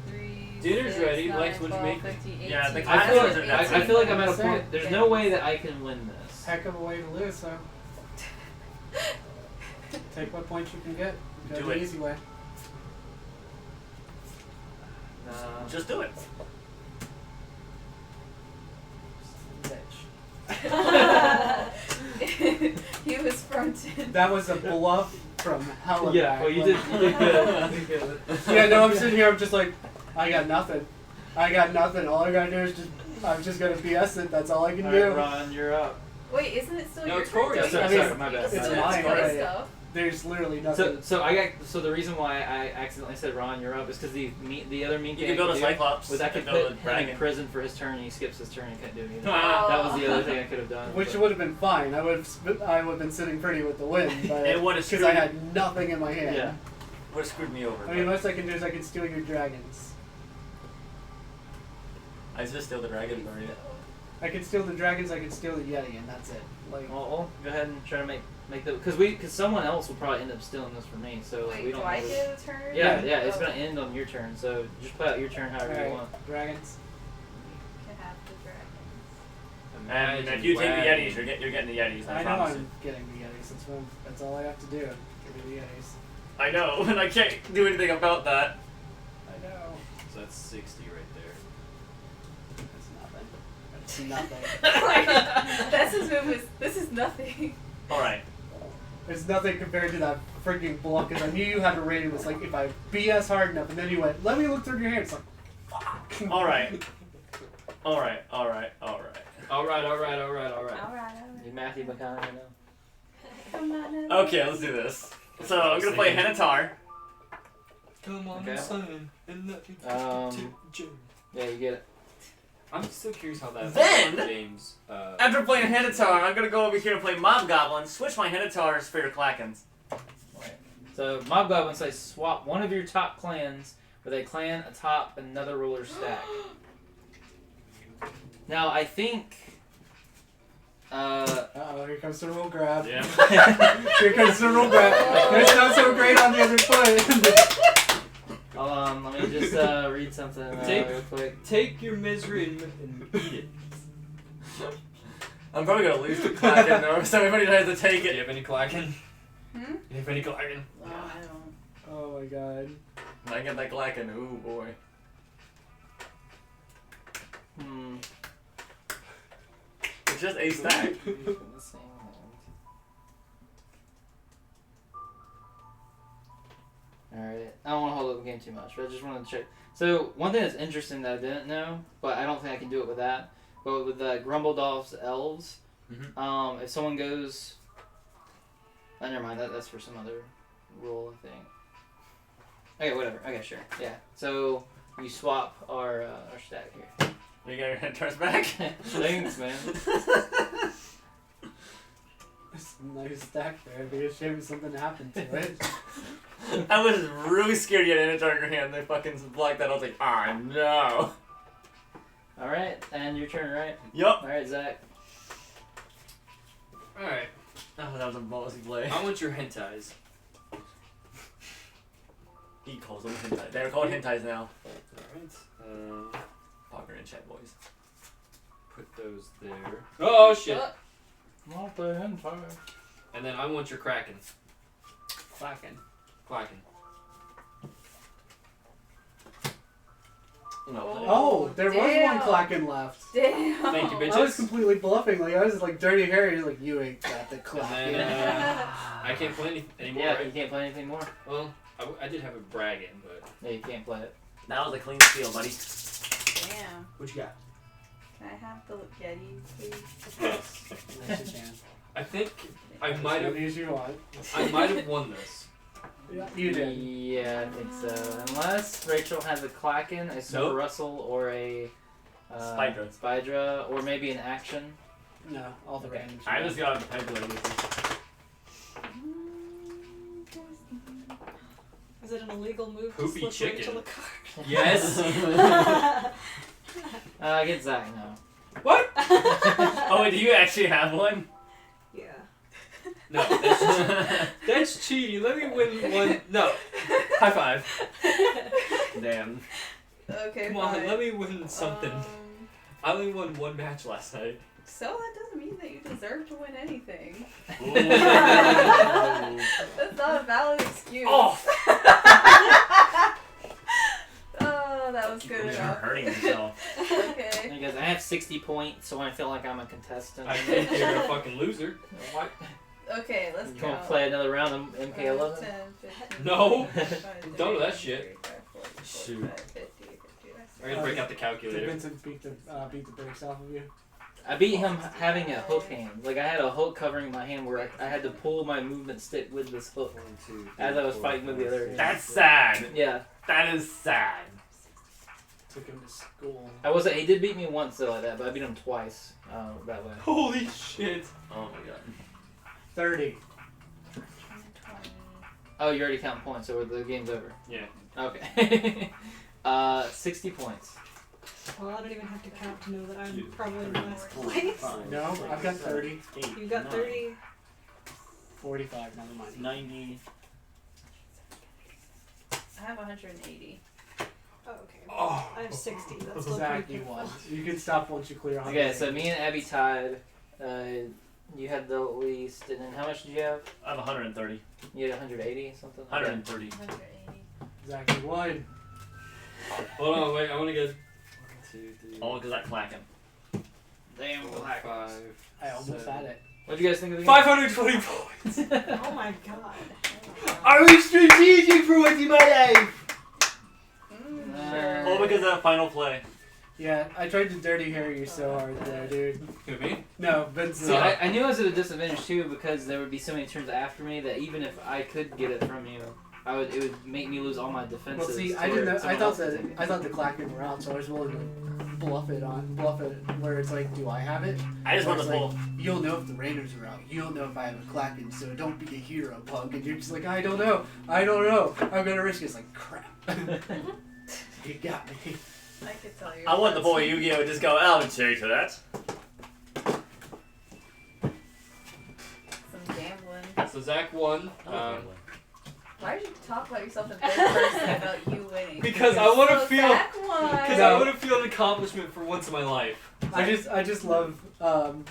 3. Dinner's 6, ready. 9, Lex, what'd you 12, make? 15, 18. Yeah, the I Klakens feel, are like, nuts. I feel like I'm at a Same. point. There's no way that I can win this. Heck of a way to lose, so take what points you can get. Go Do the it. easy way. Nah. Just do it. He was fronted. That was a bluff from hell. Yeah, well, you did good. You did good. Yeah, no, I'm sitting here. I'm just like, I got nothing. All I gotta do is just I'm just gonna BS it. That's all I can Alright, do. Ron, you're up. Wait, isn't it still No, your it's turn? Corey's. Don't you Sorry, just- my you bad. can It's still mine, play right. stuff. There's literally nothing. So the reason why I accidentally said Ron, you're up is because the other mean You thing can build I a could do Cyclops. was I and could build put a him in dragon. prison for his turn and he skips his turn and he couldn't do anything. Ah. That was the other thing I could have done. Which but- would have been fine. I would have been sitting pretty with the win, but It would have because screwed I had nothing in my hand. Yeah. Would have screwed me over. I mean, most I can do is I can steal your dragons. I just steal the dragon for you. I can steal the dragons. I can steal the Yeti, and that's it. Like, Well, go ahead and try to make the because someone else will probably end up stealing this from me. So Wait, we don't. do I know. get a turn? Yeah, it's Oh. gonna end on your turn. So just play out your turn however you alright, want. dragons. You can have the dragons. And Imagine if you take the wagging. Yetis, you're getting the Yetis. I know promise I'm you. getting the Yetis. That's all I have to do. Give me the Yetis. I know, and I can't do anything about that. I know. So that's 60 right there. That's nothing. That's nothing. That's his move. This is nothing. Alright. It's nothing compared to that freaking block. Because I knew you had a rating. It was like if I BS hard enough, and then you went, "Let me look through your hand." It's like, fuck. Alright. Alright. Alright. You Matthew McConaughey now. Come on now. Okay, let's do this. So I'm gonna play Hennatar. Come on, Okay. son, and let me Yeah, you get it. I'm still curious how that Then- James. After playing Hennatar, I'm gonna go over here and play Mob Goblin, switch my Hennatars for your Klakens. So Mob Goblin says swap one of your top clans with a clan atop another ruler's stack. Now I think. Uh-oh, here comes the roll grab. Yeah. Here comes the roll grab. It's not so great on the other foot. Hold on, let me just read something real quick. Take your misery and eat it. I'm probably gonna lose to Klaken though, so everybody has to take Do it. you have any Klaken? Hmm? Do you have any Klaken? No, I don't. Oh my god. When I get that Klaken, ooh boy. Hmm. It's just a stack. Alright, I don't want to hold up the game too much, but I just wanted to check. So, one thing that's interesting that I didn't know, but I don't think I can do it with that, but with the Grumbledolph's elves, if someone goes. Oh, never mind, that's for some other rule, I think. Okay, whatever. Okay, sure. Yeah. So, you swap our stack here. You got your Hennatars back? Thanks, man. It's a nice stack there. It'd be a shame if something happened to it. I was really scared you had Hennatar in your hand. They fucking blocked that. I was like, ah, no. Alright, and your turn, right? Yup. Alright, Zach. Alright. Oh, that was a ballsy play. I want your hentais. He calls them hentai. They're called hentais now. Alright. Talking in chat, boys. Put those there. Oh shit. Not the Empire. And then I want your Kraken. Klaken. Klaken. Oh, there was damn. one Klaken left. Damn. Thank you, bitches. I was completely bluffing. Like I was just like Dirty Harry. Like you ain't got the Klaken. And then I can't play anymore. Yeah, Right? you can't play anything more. Well, I did have a Bragging, but Yeah, you can't play it. That was a clean steal, buddy. Damn. what you got? Can I have the Yeti, please? Yes, you can. I think I As might have. many as you want. I might have won this. Yeah, you did. Yeah, I think so. Unless Rachel has a Klaken, a Super Nope. Russell, or a Spydra. Spydra, or maybe an action. No, all the randoms. I just got a pencil. Is it an illegal move Poopy to slip chicken. Rachel a card? Yes. Get Zach now. What? Oh, wait, do you actually have one? Yeah. No, that's cheating. Let me win one. No. High five. Damn. Okay, Come on, fine. let me win something. I only won one match last night. So that doesn't mean that you deserve to win anything. Ooh. That's not a valid excuse. Oh, Oh, that was good you're enough. hurting yourself. Okay. Hey guys, I have 60 points, so I feel like I'm a contestant. I think you're a fucking loser. What? Okay, let's You go. want to play another round of MK11? 10, 15, No. 25, Done with that 30, shit. 35, 40, Shoot. 45, 50, 55, We're gonna break out the Did calculator. Vincent beat the brakes off of you? I beat him having a hook hand. Like I had a hook covering my hand where I had to pull my movement stick with this hook 1, 2, 3, as I was 4, fighting with the 5, other 6, hand. That's sad. Yeah, That is sad. Took him to school. he did beat me once though like that, but I beat him twice that way. Holy shit! Oh my god. 30. 20. Oh, you're already counting points, so the game's over. Yeah. Okay. 60 points. Well, I don't even have to count to know that I'm probably in last place. No, I've got 30. 8, You got 30. 45, never mind. 90. I have 180. Oh, okay. Oh. I have 60. That's still Zach, pretty you pitiful. won. You can stop once you clear 100. Okay, so me and Abby tied. You had the least, and then how much did you have? I have 130. You had 180 something. 130. 180. Zach, you won. Hold on, wait. I want to get 2, 3, All because that clacking. Damn, 4, 5. I almost 7. had it. What'd you guys think of the game? 520 points. Oh my god. I was strategic for once in my life. All because of that final play. Yeah, I tried to dirty hair you so hard there, dude. Who, me? No, Vincent. See, I knew I was at a disadvantage too because there would be so many turns after me that even if I could get it from you, it would make me lose all my defenses. Well, see, to I didn't where know. someone else could take it. I thought the clacking were out, so I was willing to bluff it where it's like, do I have it? I just Where want to it's pull. like, you'll know if the Raiders are out. You'll know if I have a clacking, so don't be a hero, punk. And you're just like, I don't know. I'm gonna risk it. It's like, crap. You got me. I could tell you. I want the boy Yu-Gi-Oh! Just go, I'll take to that. Some gambling. So Zach won. Why did you talk about yourself in third person about you winning? Because I want to So feel. Zach won. Because No. I want to feel an accomplishment for once in my life. I just love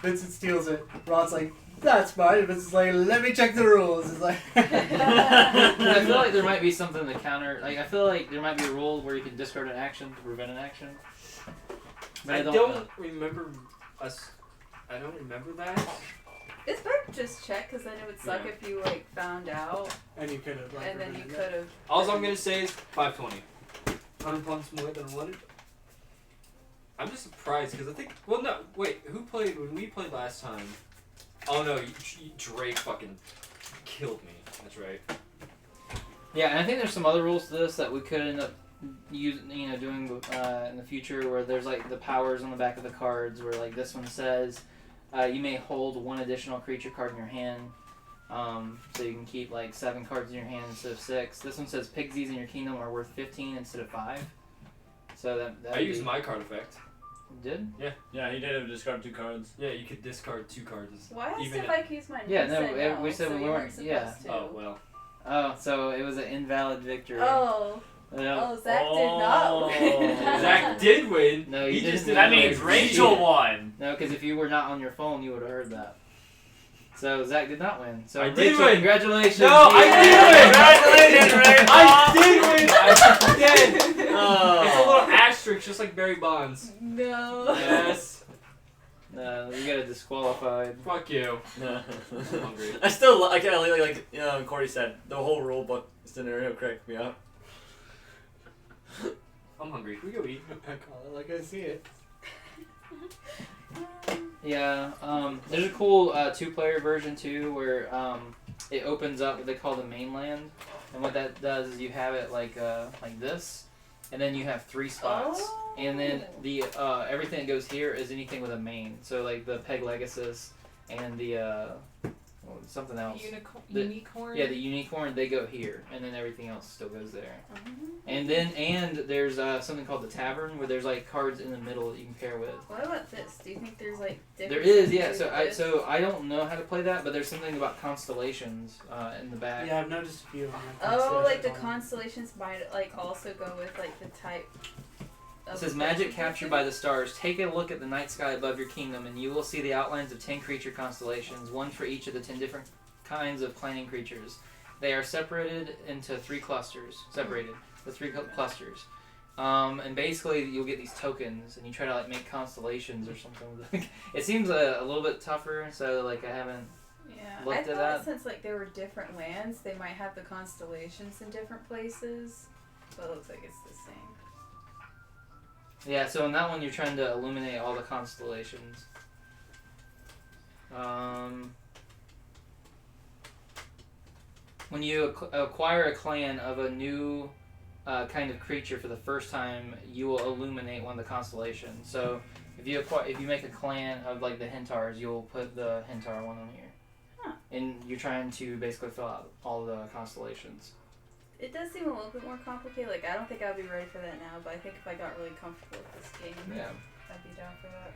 Vincent steals it. Rod's like, that's mine. And Vincent's like, let me check the rules. It's like I feel like there might be something to counter. Like I feel like there might be a rule where you can discard an action to prevent an action. But I don't don't remember us. I don't remember that. It's better to just check because then it would suck Yeah. if you like found out and you could have like and then you prevented could have. All I'm gonna say is 520. 100 points more than I wanted. I'm just surprised because I think. Well, no, wait. Who played when we played last time? Oh no, Drake fucking killed me. That's right. Yeah, and I think there's some other rules to this that we could end up using, doing in the future, where there's like the powers on the back of the cards, where like this one says, you may hold one additional creature card in your hand, so you can keep like 7 cards in your hand instead of 6. This one says Pixies in your kingdom are worth 15 instead of 5. So that I used my card effect. did. Yeah, he did have to discard 2 cards. Yeah, you could discard 2 cards. Well, I asked Even if I could use mine. Yeah, You no, said we said so we you weren't- supposed yeah. to. Oh well. Oh, so it was an invalid victory. Oh. Yeah. Oh, Zach did not win. Zach did win. No, he you just didn't. didn't That know means he Rachel cheated. won. No, because if you were not on your phone, you would have heard that. So Zach did not win. So I did Rachel, win. Congratulations. No, You I did win. Congratulations, Rachel. I did win. I did. Oh. It's a little asterisk, just like Barry Bonds. No. Yes. No, you got disqualified. Fuck you. I'm hungry. I still like Corey said, the whole rule book scenario cracked me up. I'm hungry. Can we go eat? I call it like I see it. Yeah, there's a cool 2-player version too, where it opens up what they call the mainland, and what that does is you have it like this, and then you have 3 spots, and then the everything that goes here is anything with a main. So like the Peg Legacy and the something else. Unicorn. Yeah, the unicorn, they go here, and then everything else still goes there. And there's something called the tavern, where there's like cards in the middle that you can pair with. What about this? Do you think there's like There different? is, yeah. things So with I don't know how to play that, but there's something about constellations in the back. Yeah, I've noticed a few of them. Oh, like the constellations might like also go with like the type. It says magic captured by the stars. Take a look at the night sky above your kingdom, and you will see the outlines of 10 creature constellations, one for each of the 10 different kinds of planning creatures. They are separated into 3 clusters. Clusters. And basically, you'll get these tokens, and you try to like make constellations or something. It seems a little bit tougher, so like I haven't. Yeah, Looked I at thought that. since like there were different lands, they might have the constellations in different places, but it looks like it's the same. Yeah, so in that one you're trying to illuminate all the constellations. When you acquire a clan of a new kind of creature for the first time, you will illuminate one of the constellations. So if you make a clan of like the Hentars, you'll put the Hentar one on here. Huh. And you're trying to basically fill out all the constellations. It does seem a little bit more complicated. Like, I don't think I'd be ready for that now, but I think if I got really comfortable with this game, Yeah. I'd be down for that.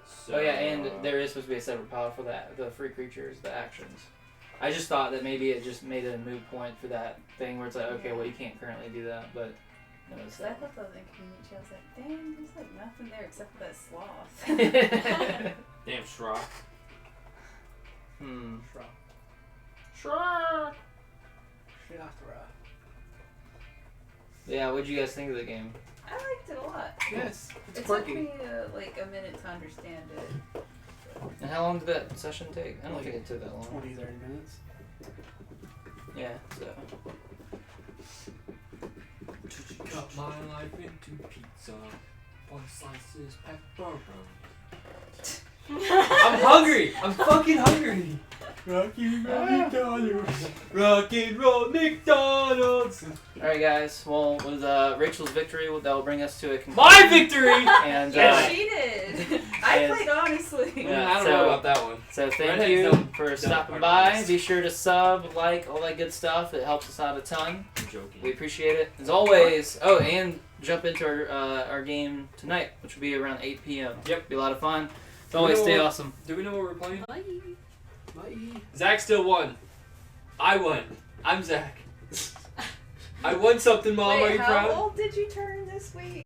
So, Oh yeah, and there is supposed to be a separate pile for that, the free creatures, the actions. I just thought that maybe it just made it a moot point for that thing where it's like, okay, well you can't currently do that, but no, it's So I thought that was inconvenient too. I was like, dang, there's like nothing there except for that sloth. Damn Shrock. Shrek. Yeah, what'd you guys think of the game? I liked it a lot. Yes, it's It took quirky. me like a minute to understand it. And how long did that session take? I don't Like think it took that long. 20, 30 minutes. Yeah, so. Cut my life into pizza. One slices pepperoni. I'm hungry! I'm fucking hungry! Rocky Roll McDonald's. Rock and Roll McDonald's. Alright guys, well with Rachel's victory, that will bring us to a conclusion. My victory! And You cheated! I Yes. played honestly. Yeah, I don't so- know about that one. So thank Redheads you don't- for don't stopping part by. this. Be sure to sub, like, all that good stuff. It helps us out a ton. I'm joking. We appreciate it. As always, oh, and jump into our game tonight, which will be around 8 p.m. Yep. Be a lot of fun. As always, stay awesome. Do we know what we're playing? Bye. Bye. Zach still won. I won. I'm Zach. I won something, Mom. Are Wait, you how proud? old did you turn this week?